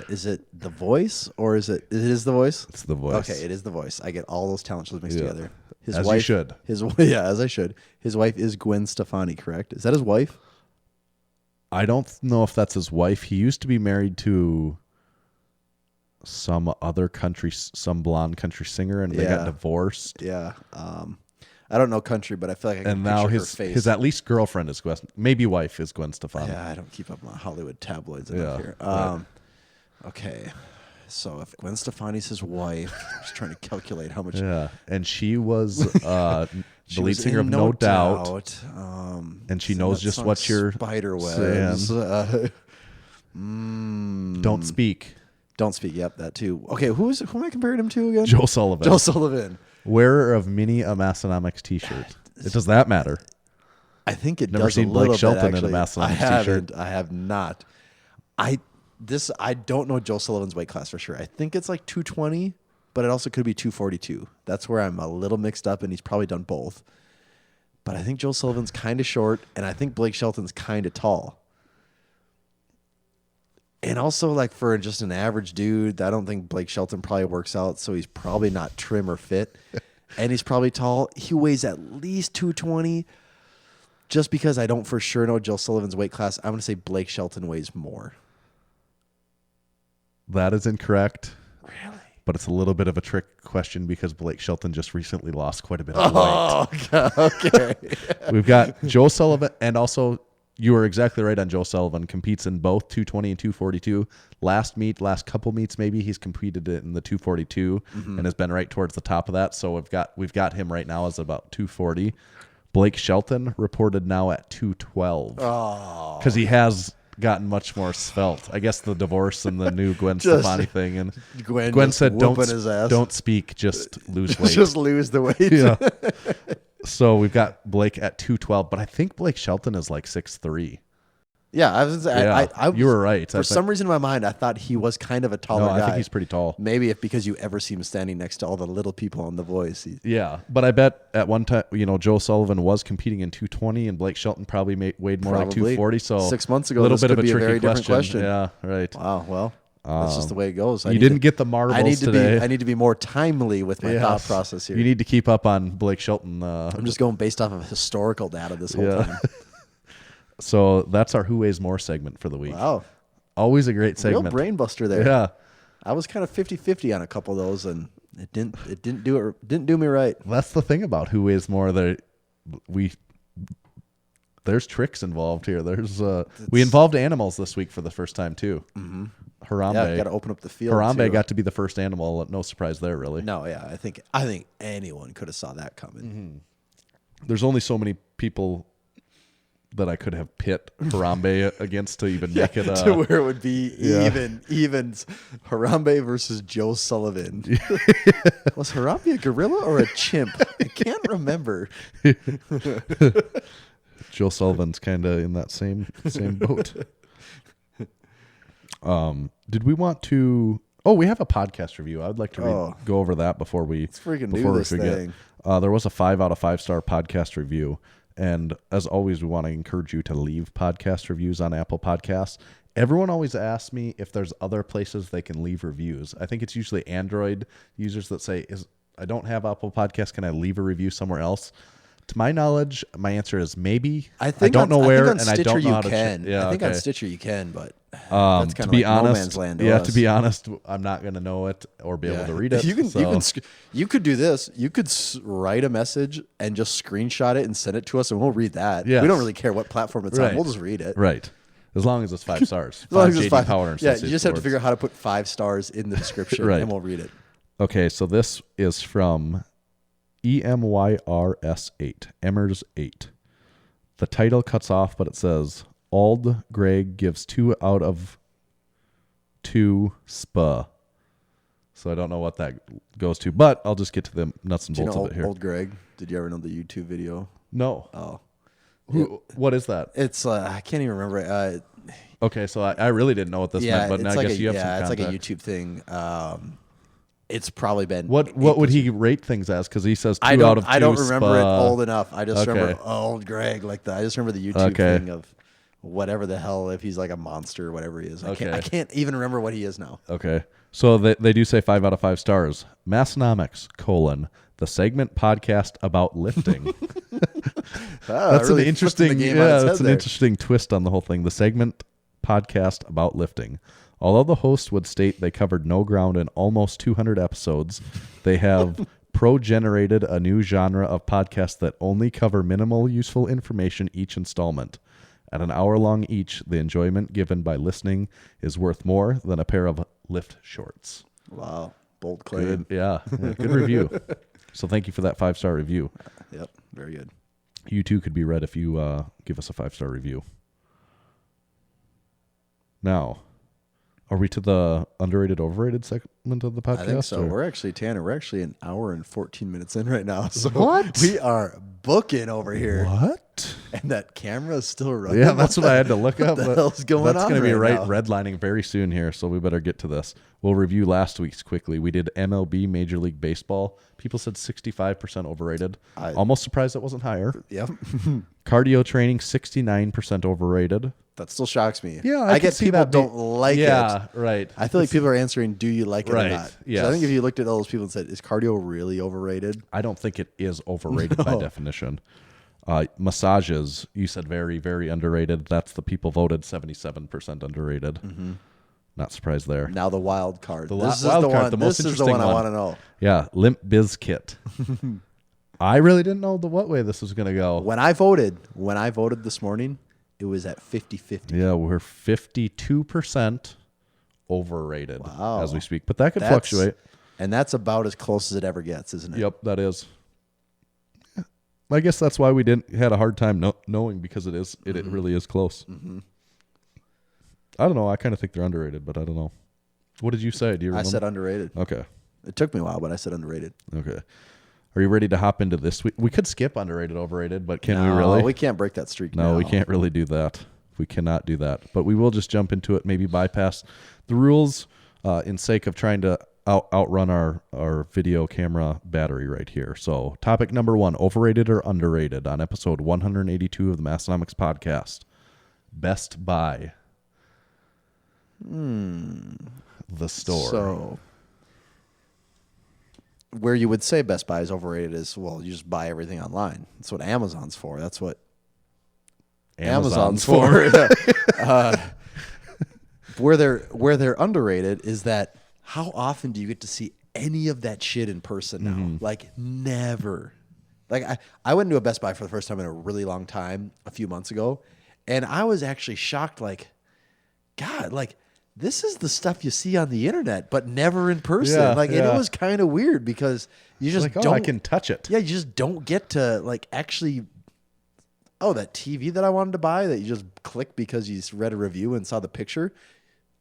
[SPEAKER 4] Is it The Voice or is it? It is The Voice.
[SPEAKER 5] It's The Voice.
[SPEAKER 4] Okay, it is The Voice. I get all those talent shows mixed together. His
[SPEAKER 5] As
[SPEAKER 4] wife,
[SPEAKER 5] you should.
[SPEAKER 4] As I should. His wife is Gwen Stefani, correct? Is that his wife?
[SPEAKER 5] I don't know if that's his wife. He used to be married to some other country, some blonde country singer, and they got divorced.
[SPEAKER 4] Yeah. I don't know country, but I feel like I can
[SPEAKER 5] And now
[SPEAKER 4] picture her face.
[SPEAKER 5] his at least girlfriend is Gwen, maybe wife is Gwen Stefani.
[SPEAKER 4] Yeah, I don't keep up on Hollywood tabloids enough here. Okay. So if Gwen Stefani's his wife, I'm just trying to calculate how much.
[SPEAKER 5] Yeah, and she was the
[SPEAKER 4] She
[SPEAKER 5] lead
[SPEAKER 4] was
[SPEAKER 5] singer
[SPEAKER 4] in
[SPEAKER 5] of No Doubt.
[SPEAKER 4] And
[SPEAKER 5] she knows just what you're
[SPEAKER 4] spiderwebs.
[SPEAKER 5] Don't speak.
[SPEAKER 4] Don't speak. Yep, that too. Okay, who am I comparing him to again?
[SPEAKER 5] Joe Sullivan.
[SPEAKER 4] Joe Sullivan.
[SPEAKER 5] Wearer of many a Massenomics t-shirt. Does that matter?
[SPEAKER 4] I think it
[SPEAKER 5] Never
[SPEAKER 4] does
[SPEAKER 5] seen
[SPEAKER 4] a little
[SPEAKER 5] Blake Shelton
[SPEAKER 4] bit,
[SPEAKER 5] in a
[SPEAKER 4] actually.
[SPEAKER 5] Massenomics t-shirt.
[SPEAKER 4] I have not. I don't know Joe Sullivan's weight class for sure. I think it's like 220, but it also could be 242. That's where I'm a little mixed up, and he's probably done both. But I think Joe Sullivan's kind of short, and I think Blake Shelton's kind of tall. And also, like, for just an average dude, I don't think Blake Shelton probably works out, so he's probably not trim or fit. And he's probably tall. He weighs at least 220. just because I don't for sure know Joe Sullivan's weight class, I'm going to say Blake Shelton weighs more.
[SPEAKER 5] That is incorrect.
[SPEAKER 4] Really?
[SPEAKER 5] But it's a little bit of a trick question because Blake Shelton just recently lost quite a bit of weight.
[SPEAKER 4] Oh, okay.
[SPEAKER 5] We've got Joe Sullivan, and also you are exactly right on Joe Sullivan. Competes in both 220 and 242. Last couple meets, maybe he's competed in the 242 and has been right towards the top of that. So we've got him right now as about 240. Blake Shelton reported now at 212 because he has gotten much more svelte. I guess the divorce and the new Gwen Stefani thing, and Gwen said, "Don't speak, just lose weight,
[SPEAKER 4] just lose the weight."
[SPEAKER 5] Yeah. So we've got Blake at 212, but I think Blake Shelton is like 6'3".
[SPEAKER 4] Yeah, I
[SPEAKER 5] you were right.
[SPEAKER 4] For some reason in my mind, I thought he was kind of a taller guy.
[SPEAKER 5] I think he's pretty tall.
[SPEAKER 4] Maybe if because you ever see him standing next to all the little people on The Voice.
[SPEAKER 5] Yeah, but I bet at one time, Joe Sullivan was competing in 220, and Blake Shelton probably weighed more like 240. So
[SPEAKER 4] 6 months ago,
[SPEAKER 5] a little
[SPEAKER 4] this
[SPEAKER 5] bit
[SPEAKER 4] could
[SPEAKER 5] of a
[SPEAKER 4] be
[SPEAKER 5] tricky
[SPEAKER 4] very different question.
[SPEAKER 5] Yeah, right.
[SPEAKER 4] Wow. Well, that's just the way it goes.
[SPEAKER 5] You didn't get the marbles today.
[SPEAKER 4] I need to be more timely with my thought process here.
[SPEAKER 5] You need to keep up on Blake Shelton.
[SPEAKER 4] I'm just going based off of historical data this whole time.
[SPEAKER 5] So that's our Who Weighs More segment for the week.
[SPEAKER 4] Wow.
[SPEAKER 5] Always a great segment.
[SPEAKER 4] Real brain buster there.
[SPEAKER 5] Yeah.
[SPEAKER 4] I was kind of 50-50 on a couple of those, and it didn't do me right.
[SPEAKER 5] That's the thing about Who Weighs More. There's tricks involved here. We involved animals this week for the first time too. Mm-hmm. Harambe.
[SPEAKER 4] Yeah, got to open up the field.
[SPEAKER 5] Harambe got to be the first animal. No surprise there, really.
[SPEAKER 4] No, yeah, I think anyone could have saw that coming.
[SPEAKER 5] Mm-hmm. There's only so many people that I could have pit Harambe against to even make it
[SPEAKER 4] to where it would be even Harambe versus Joe Sullivan. Was Harambe a gorilla or a chimp? I can't remember.
[SPEAKER 5] Joe Sullivan's kind of in that same boat. Did we want to? Oh, we have a podcast review. I'd like to go over that before we
[SPEAKER 4] freaking
[SPEAKER 5] before
[SPEAKER 4] do
[SPEAKER 5] we
[SPEAKER 4] this
[SPEAKER 5] forget.
[SPEAKER 4] thing.
[SPEAKER 5] There was a 5 out of 5 star podcast review, and as always, we want to encourage you to leave podcast reviews on Apple Podcasts. Everyone always asks me if there's other places they can leave reviews. I think it's usually Android users that say, I don't have Apple Podcasts. Can I leave a review somewhere else? To my knowledge, my answer is maybe. I don't know where, and I don't know how to.
[SPEAKER 4] I think on Stitcher you can, but that's kind
[SPEAKER 5] to
[SPEAKER 4] of
[SPEAKER 5] be
[SPEAKER 4] like
[SPEAKER 5] honest,
[SPEAKER 4] no man's land.
[SPEAKER 5] To be honest, I'm not going to know it or be able to read it.
[SPEAKER 4] You could do this. You could write a message and just screenshot it and send it to us, and we'll read that.
[SPEAKER 5] Yes.
[SPEAKER 4] We don't really care what platform it's on. We'll just read it.
[SPEAKER 5] Right. As long as it's 5 stars.
[SPEAKER 4] As long as it's 5.
[SPEAKER 5] Power
[SPEAKER 4] Yeah, you just have to figure out how to put 5 stars in the description,
[SPEAKER 5] Right.
[SPEAKER 4] and we'll read it.
[SPEAKER 5] Okay, so this is from EMYRS8, Emmers8. The title cuts off, but it says, Ald Greg gives 2 out of 2 SPA. So I don't know what that goes to, but I'll just get to the nuts and bolts of it here.
[SPEAKER 4] Old Greg? Did you ever know the YouTube video?
[SPEAKER 5] No.
[SPEAKER 4] Oh.
[SPEAKER 5] What is that?
[SPEAKER 4] It's, I can't even remember it.
[SPEAKER 5] Okay, so I really didn't know what this meant, but now I guess you have some context.
[SPEAKER 4] It's like a YouTube thing. It's probably been...
[SPEAKER 5] What would he rate things as? Because he says 2 out of 2
[SPEAKER 4] I don't remember
[SPEAKER 5] SPA.
[SPEAKER 4] it old enough. I just remember Old Greg. I just remember the YouTube thing of whatever the hell, if he's like a monster or whatever he is. I can't even remember what he is now.
[SPEAKER 5] Okay. So they do say 5 out of 5 stars. Massenomics, the segment podcast about lifting. That's
[SPEAKER 4] really
[SPEAKER 5] an interesting
[SPEAKER 4] that's
[SPEAKER 5] an interesting twist on the whole thing. The segment podcast about lifting. Although the host would state they covered no ground in almost 200 episodes, they have pro-generated a new genre of podcasts that only cover minimal useful information each installment. At an hour long each, the enjoyment given by listening is worth more than a pair of lift shorts.
[SPEAKER 4] Wow. Bold claim.
[SPEAKER 5] Good review. So thank you for that 5-star review.
[SPEAKER 4] Yep. Very good.
[SPEAKER 5] You too could be read if you give us a 5-star review. Now, are we to the underrated, overrated segment of the podcast?
[SPEAKER 4] I think so. We're actually an hour and 14 minutes in right now. So
[SPEAKER 5] what?
[SPEAKER 4] We are booking over here.
[SPEAKER 5] What?
[SPEAKER 4] And that camera is still running.
[SPEAKER 5] Yeah, that's what I had to look up.
[SPEAKER 4] What the hell's going on?
[SPEAKER 5] That's going to be
[SPEAKER 4] right now?
[SPEAKER 5] redlining very soon here, so we better get to this. We'll review last week's quickly. We did MLB, Major League Baseball. People said 65% overrated. Almost surprised it wasn't higher.
[SPEAKER 4] Yep.
[SPEAKER 5] Cardio training, 69% overrated.
[SPEAKER 4] That still shocks me.
[SPEAKER 5] Yeah,
[SPEAKER 4] I get people don't like it.
[SPEAKER 5] Yeah, right.
[SPEAKER 4] I feel like people are answering, do you like it or not?
[SPEAKER 5] Yes.
[SPEAKER 4] So I think if you looked at all those people and said, is cardio really overrated?
[SPEAKER 5] I don't think it is overrated by definition. Massages, you said very, very underrated. That's the people voted 77% underrated.
[SPEAKER 4] Mm-hmm.
[SPEAKER 5] Not surprised there.
[SPEAKER 4] Now the wild card.
[SPEAKER 5] The
[SPEAKER 4] This is
[SPEAKER 5] wild
[SPEAKER 4] the
[SPEAKER 5] card,
[SPEAKER 4] one.
[SPEAKER 5] the most
[SPEAKER 4] This is the
[SPEAKER 5] interesting
[SPEAKER 4] one I
[SPEAKER 5] one.
[SPEAKER 4] want to know.
[SPEAKER 5] Yeah, Limp Bizkit. I really didn't know what way this was going to go.
[SPEAKER 4] When I voted this morning, it was at 50-50.
[SPEAKER 5] Yeah, we're 52% overrated
[SPEAKER 4] Wow.
[SPEAKER 5] as we speak, but that could fluctuate.
[SPEAKER 4] And that's about as close as it ever gets, isn't it?
[SPEAKER 5] Yep, that is. I guess that's why we had a hard time knowing, because it really is close.
[SPEAKER 4] Mm-hmm.
[SPEAKER 5] I don't know. I kind of think they're underrated, but I don't know. What did you say? Do you remember?
[SPEAKER 4] I said underrated.
[SPEAKER 5] Okay.
[SPEAKER 4] It took me a while, but I said underrated.
[SPEAKER 5] Okay. Are you ready to hop into this? We could skip underrated, overrated, but can we
[SPEAKER 4] No,
[SPEAKER 5] really?
[SPEAKER 4] we can't break that streak.
[SPEAKER 5] No,
[SPEAKER 4] now.
[SPEAKER 5] we can't really do that. We cannot do that. But we will just jump into it, maybe bypass the rules in sake of trying to outrun our video camera battery right here. So topic number 1, overrated or underrated on episode 182 of the Massenomics podcast. Best Buy. The store.
[SPEAKER 4] So where you would say Best Buy is overrated is, well, you just buy everything online. That's what Amazon's for. That's what Amazon's for. Where they're underrated is that how often do you get to see any of that shit in person now?
[SPEAKER 5] Mm-hmm.
[SPEAKER 4] Like never. Like I went into a Best Buy for the first time in a really long time a few months ago, and I was actually shocked. Like, God, like this is the stuff you see on the internet, but never in person.
[SPEAKER 5] Yeah,
[SPEAKER 4] And it
[SPEAKER 5] yeah.
[SPEAKER 4] was kind of weird because you just
[SPEAKER 5] Like,
[SPEAKER 4] don't.
[SPEAKER 5] I can touch it.
[SPEAKER 4] Yeah, you just don't get to like actually. Oh, that TV that I wanted to buy that you just click because you read a review and saw the picture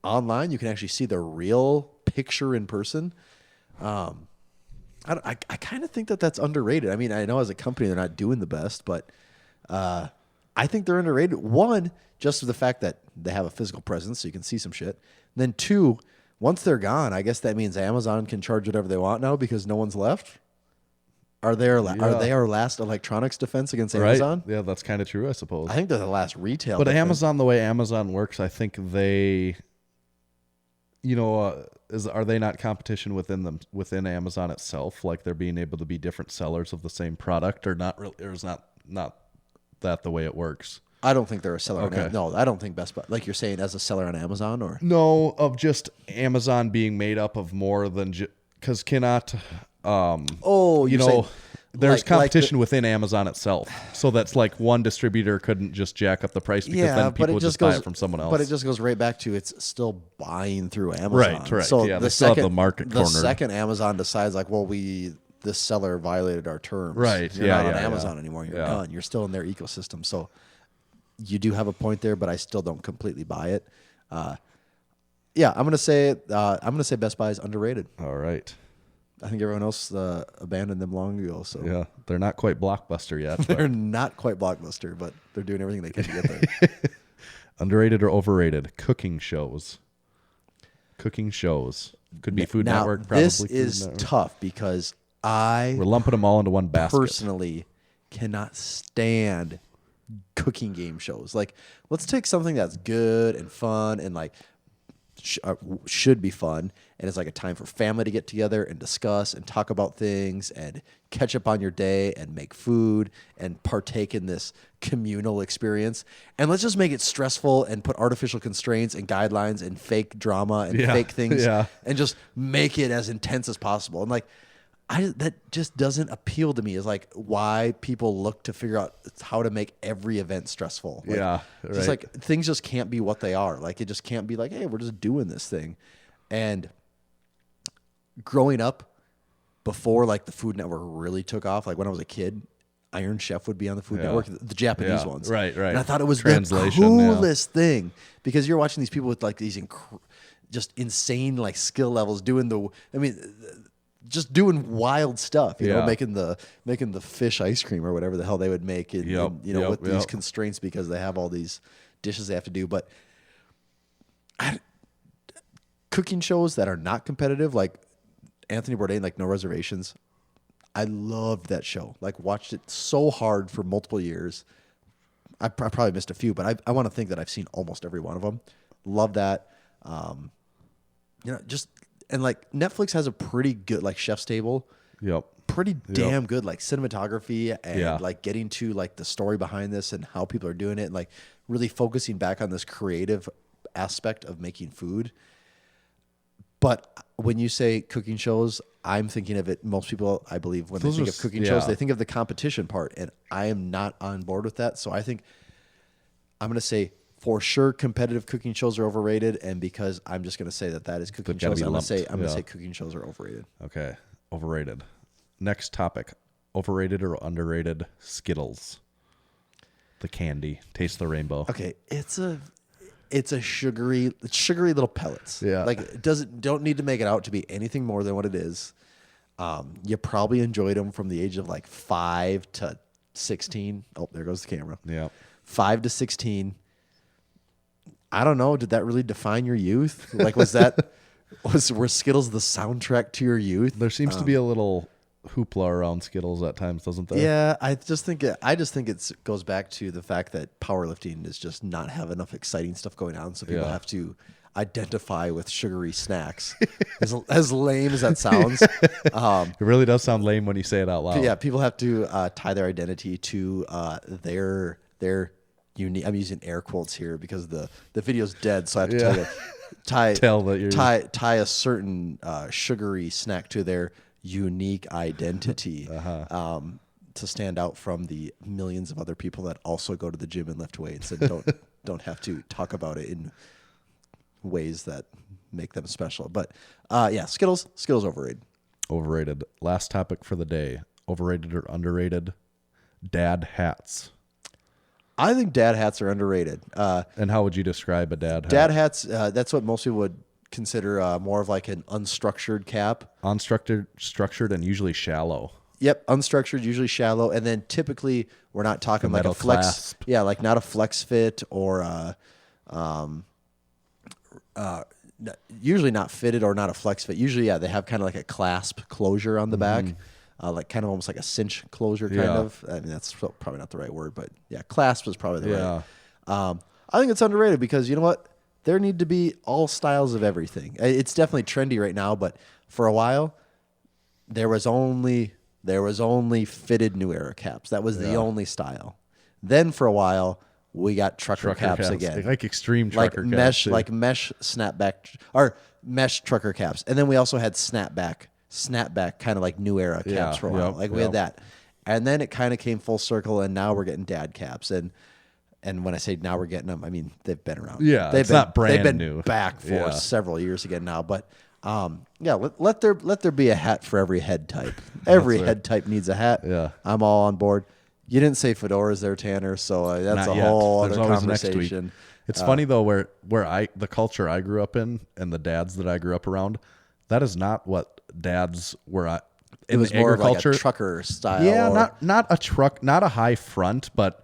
[SPEAKER 4] online. You can actually see the real picture in person. I kind of think that that's underrated. I mean, I know as a company they're not doing the best, but I think they're underrated. One, just for the fact that they have a physical presence, so you can see some shit. And then two, once they're gone, I guess that means Amazon can charge whatever they want now because no one's left. Are they our last electronics defense against Amazon?
[SPEAKER 5] Right? Yeah, that's kind of true, I suppose.
[SPEAKER 4] I think they're the last retail.
[SPEAKER 5] But
[SPEAKER 4] defense.
[SPEAKER 5] Amazon, the way Amazon works, I think they, are they not competition within Amazon itself? Like they're being able to be different sellers of the same product, or not really, or is not that the way it works?
[SPEAKER 4] I don't think they're a seller.
[SPEAKER 5] Okay.
[SPEAKER 4] No, I don't think Best Buy. Like you're saying, as a seller on Amazon, or
[SPEAKER 5] No, of just Amazon being made up of more than because cannot.
[SPEAKER 4] you're saying
[SPEAKER 5] there's
[SPEAKER 4] like
[SPEAKER 5] competition within Amazon itself, so that's like one distributor couldn't just jack up the price because then people would just buy it from someone else.
[SPEAKER 4] But it just goes right back to it's still buying through Amazon.
[SPEAKER 5] Right.
[SPEAKER 4] So
[SPEAKER 5] Yeah,
[SPEAKER 4] the
[SPEAKER 5] they still have
[SPEAKER 4] second
[SPEAKER 5] the market
[SPEAKER 4] the
[SPEAKER 5] cornered.
[SPEAKER 4] second Amazon decides like, well, this seller violated our terms.
[SPEAKER 5] Right.
[SPEAKER 4] You're
[SPEAKER 5] Yeah,
[SPEAKER 4] not on
[SPEAKER 5] yeah,
[SPEAKER 4] Amazon
[SPEAKER 5] yeah.
[SPEAKER 4] anymore. You're
[SPEAKER 5] Yeah.
[SPEAKER 4] done. You're still in their ecosystem. So you do have a point there, but I still don't completely buy it. Yeah, I'm gonna say Best Buy is underrated.
[SPEAKER 5] All right.
[SPEAKER 4] I think everyone else abandoned them long ago. So
[SPEAKER 5] Yeah, they're not quite Blockbuster yet. but-
[SPEAKER 4] they're not quite Blockbuster, but they're doing everything they can to get there.
[SPEAKER 5] Underrated or overrated? Cooking shows. Cooking shows. Could be Food
[SPEAKER 4] Now,
[SPEAKER 5] Network. Probably
[SPEAKER 4] this
[SPEAKER 5] Food
[SPEAKER 4] is
[SPEAKER 5] Network.
[SPEAKER 4] tough because I
[SPEAKER 5] We're lumping them all into one basket.
[SPEAKER 4] personally cannot stand cooking game shows. Like, let's take something that's good and fun and like should be fun, and it's like a time for family to get together and discuss and talk about things and catch up on your day and make food and partake in this communal experience. And let's just make it stressful and put artificial constraints and guidelines and fake drama and
[SPEAKER 5] Yeah,
[SPEAKER 4] fake things
[SPEAKER 5] yeah.
[SPEAKER 4] and just make it as intense as possible. And like, that just doesn't appeal to me. Is like why people look to figure out how to make every event stressful. Like,
[SPEAKER 5] Yeah,
[SPEAKER 4] just
[SPEAKER 5] right.
[SPEAKER 4] like things just can't be what they are. Like it just can't be like, hey, we're just doing this thing. And growing up, before like the Food Network really took off, like when I was a kid, Iron Chef would be on the Food
[SPEAKER 5] Yeah.
[SPEAKER 4] Network, the Japanese
[SPEAKER 5] Yeah,
[SPEAKER 4] ones.
[SPEAKER 5] right.
[SPEAKER 4] And I thought it was the
[SPEAKER 5] Translation, yeah.
[SPEAKER 4] coolest thing because you're watching these people with like these just insane like skill levels doing just doing wild stuff, you know,
[SPEAKER 5] Yeah.
[SPEAKER 4] making the fish ice cream or whatever the hell they would make, with these constraints because they have all these dishes they have to do. But cooking shows that are not competitive, like Anthony Bourdain, like No Reservations, I loved that show. Like watched it so hard for multiple years. I probably missed a few, but I want to think that I've seen almost every one of them. Love that. And like Netflix has a pretty good like Chef's Table.
[SPEAKER 5] Yep.
[SPEAKER 4] pretty damn good, like cinematography and
[SPEAKER 5] Yeah.
[SPEAKER 4] like getting to like the story behind this and how people are doing it, and like really focusing back on this creative aspect of making food. But when you say cooking shows, I'm thinking of it. Most people, I believe, when they think of cooking shows, they think of the competition part, and I am not on board with that. So I think I'm going to say for sure competitive cooking shows are overrated, and because I'm just going to say that is cooking
[SPEAKER 5] gotta
[SPEAKER 4] shows,
[SPEAKER 5] be
[SPEAKER 4] I'm going to
[SPEAKER 5] lumped.
[SPEAKER 4] say cooking shows are overrated.
[SPEAKER 5] Okay, overrated. Next topic: overrated or underrated Skittles. The candy, taste the rainbow.
[SPEAKER 4] Okay, it's a sugary little pellets.
[SPEAKER 5] Yeah.
[SPEAKER 4] Like it don't need to make it out to be anything more than what it is. You probably enjoyed them from the age of like 5 to 16. Oh, there goes the camera.
[SPEAKER 5] Yeah.
[SPEAKER 4] 5 to 16. I don't know. Did that really define your youth? Like, were Skittles the soundtrack to your youth?
[SPEAKER 5] There seems to be a little hoopla around Skittles at times, doesn't there?
[SPEAKER 4] Yeah, I just think it goes back to the fact that powerlifting is just not have enough exciting stuff going on, so people
[SPEAKER 5] Yeah.
[SPEAKER 4] have to identify with sugary snacks. As lame as that sounds,
[SPEAKER 5] It really does sound lame when you say it out loud.
[SPEAKER 4] yeah, people have to tie their identity to their unique. I'm using air quotes here because the video's dead, so I have to
[SPEAKER 5] Tell that you're
[SPEAKER 4] tie a certain sugary snack to their unique identity to stand out from the millions of other people that also go to the gym and lift weights and don't have to talk about it in ways that make them special. But yeah, Skittles overrated.
[SPEAKER 5] Overrated. Last topic for the day: overrated or underrated dad hats.
[SPEAKER 4] I think dad hats are underrated.
[SPEAKER 5] And how would you describe a dad hat?
[SPEAKER 4] Dad hats, that's what most people would consider more of like an unstructured cap.
[SPEAKER 5] Unstructured, structured, and usually shallow.
[SPEAKER 4] Yep, unstructured, usually shallow, and then typically we're not talking like a
[SPEAKER 5] metal
[SPEAKER 4] flex.
[SPEAKER 5] clasp.
[SPEAKER 4] Yeah, like not a flex fit or usually not fitted or not a flex fit. Usually, yeah, they have kind of like a clasp closure on the back, like kind of almost like a cinch closure kind
[SPEAKER 5] Yeah.
[SPEAKER 4] of. I mean, that's probably not the right word, but yeah, clasp is probably the
[SPEAKER 5] Yeah.
[SPEAKER 4] right. I think it's underrated because you know what? There need to be all styles of everything. It's definitely trendy right now, but for a while, there was only fitted New Era caps. That was the only style. Then for a while, we got trucker caps again,
[SPEAKER 5] like extreme
[SPEAKER 4] like
[SPEAKER 5] trucker
[SPEAKER 4] mesh,
[SPEAKER 5] caps.
[SPEAKER 4] like mesh snapback or mesh trucker caps. And then we also had snapback, kind of like New Era caps
[SPEAKER 5] Yeah,
[SPEAKER 4] for a while.
[SPEAKER 5] yep,
[SPEAKER 4] Like we had that, and then it kind of came full circle, and now we're getting dad caps. And when I say now we're getting them, I mean they've been around.
[SPEAKER 5] Yeah,
[SPEAKER 4] they've
[SPEAKER 5] it's
[SPEAKER 4] been,
[SPEAKER 5] not brand
[SPEAKER 4] they've been
[SPEAKER 5] new.
[SPEAKER 4] back for
[SPEAKER 5] Yeah.
[SPEAKER 4] several years again now. But yeah, let there be a hat for every head type. Every
[SPEAKER 5] right.
[SPEAKER 4] head type needs a hat.
[SPEAKER 5] Yeah.
[SPEAKER 4] I'm all on board. You didn't say fedoras there, Tanner, so that's
[SPEAKER 5] Not
[SPEAKER 4] a
[SPEAKER 5] yet.
[SPEAKER 4] whole
[SPEAKER 5] There's
[SPEAKER 4] other
[SPEAKER 5] always next week.
[SPEAKER 4] conversation.
[SPEAKER 5] It's funny though, where the culture I grew up in and the dads that I grew up around, that is not what dads were at.
[SPEAKER 4] It
[SPEAKER 5] In
[SPEAKER 4] was
[SPEAKER 5] the
[SPEAKER 4] more of like
[SPEAKER 5] agriculture.
[SPEAKER 4] a trucker style.
[SPEAKER 5] Yeah,
[SPEAKER 4] or-
[SPEAKER 5] not a truck, not a high front, but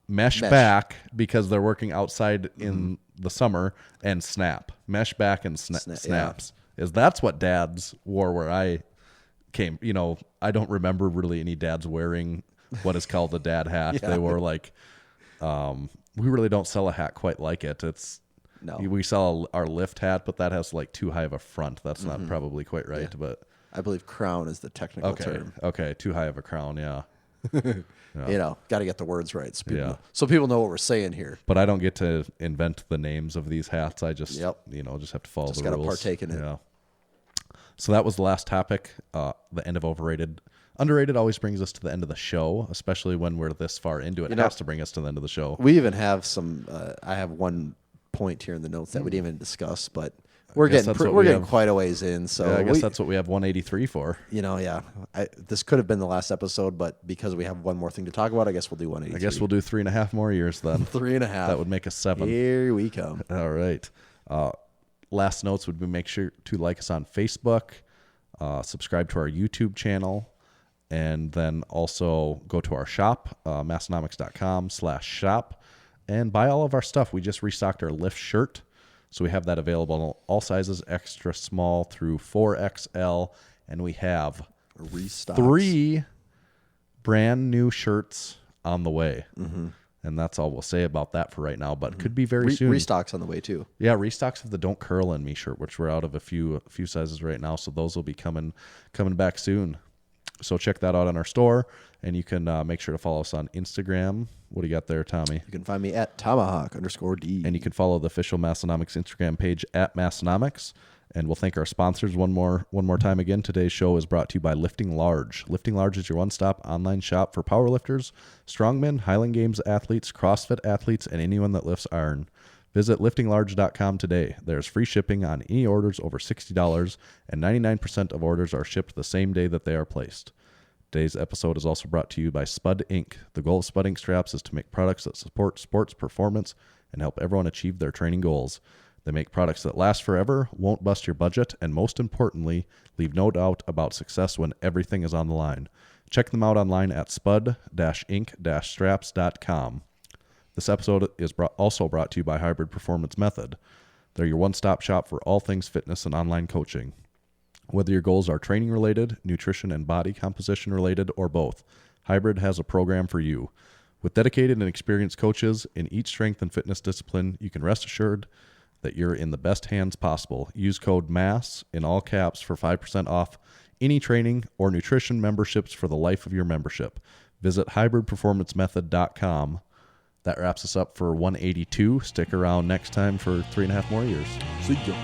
[SPEAKER 5] mesh back because they're working outside in the summer, and mesh back and snaps. That's what dads wore where I came. You know, I don't remember really any dads wearing what is called a dad hat.
[SPEAKER 4] Yeah.
[SPEAKER 5] They were like, we really don't sell a hat quite like it.
[SPEAKER 4] No.
[SPEAKER 5] We sell our lift hat, but that has like too high of a front. That's not probably quite right, but
[SPEAKER 4] I believe crown is the technical
[SPEAKER 5] okay,
[SPEAKER 4] term.
[SPEAKER 5] okay, too high of a crown, yeah.
[SPEAKER 4] You know, got to get the words right
[SPEAKER 5] Yeah.
[SPEAKER 4] so people know what we're saying here.
[SPEAKER 5] But I don't get to invent the names of these hats. I just,
[SPEAKER 4] Yep.
[SPEAKER 5] just have to follow
[SPEAKER 4] Just
[SPEAKER 5] the
[SPEAKER 4] gotta
[SPEAKER 5] rules.
[SPEAKER 4] partake in it.
[SPEAKER 5] Yeah. So that was the last topic. The end of overrated. Underrated always brings us to the end of the show, especially when we're this far into it. It has to bring us to the end of the show.
[SPEAKER 4] We even have some. I have one point here in the notes that we didn't even discuss, but we're
[SPEAKER 5] guess
[SPEAKER 4] getting
[SPEAKER 5] that's what
[SPEAKER 4] we're
[SPEAKER 5] we
[SPEAKER 4] getting
[SPEAKER 5] have.
[SPEAKER 4] quite a ways in. So
[SPEAKER 5] Yeah, I guess that's what we have 183 for.
[SPEAKER 4] you know, yeah. This could have been the last episode, but because we have one more thing to talk about, I guess we'll do 183.
[SPEAKER 5] I guess we'll do 3.5 more years then.
[SPEAKER 4] 3.5.
[SPEAKER 5] That would make us 7.
[SPEAKER 4] Here we come.
[SPEAKER 5] All right. Last notes would be make sure to like us on Facebook, subscribe to our YouTube channel, and then also go to our shop, massenomics.com/shop, and buy all of our stuff. We just restocked our lift shirt, so we have that available in all sizes, extra small through 4XL, and we have
[SPEAKER 4] Restocks.
[SPEAKER 5] 3 brand new shirts on the way. And that's all we'll say about that for right now, but could be very soon.
[SPEAKER 4] Restocks on the way too.
[SPEAKER 5] Yeah, restocks of the Don't Curl in Me shirt, which we're out of a few sizes right now, so those will be coming back soon. So check that out on our store, and you can make sure to follow us on Instagram. What do you got there, Tommy?
[SPEAKER 4] You can find me at Tomahawk_D.
[SPEAKER 5] And you can follow the official Massenomics Instagram page at Massenomics. And we'll thank our sponsors one more time again. Today's show is brought to you by Lifting Large. Lifting Large is your one-stop online shop for powerlifters, strongmen, Highland Games athletes, CrossFit athletes, and anyone that lifts iron. Visit liftinglarge.com today. There's free shipping on any orders over $60, and 99% of orders are shipped the same day that they are placed. Today's episode is also brought to you by Spud Inc. The goal of Spud Inc. straps is to make products that support sports performance and help everyone achieve their training goals. They make products that last forever, won't bust your budget, and most importantly, leave no doubt about success when everything is on the line. Check them out online at spud-inc-straps.com. This episode is also brought to you by Hybrid Performance Method. They're your one-stop shop for all things fitness and online coaching. Whether your goals are training related, nutrition and body composition related, or both, Hybrid has a program for you. With dedicated and experienced coaches in each strength and fitness discipline, you can rest assured that you're in the best hands possible. Use code MASS in all caps for 5% off any training or nutrition memberships for the life of your membership. Visit hybridperformancemethod.com. That wraps us up for 182. Stick around next time for 3.5 more years.
[SPEAKER 4] See ya.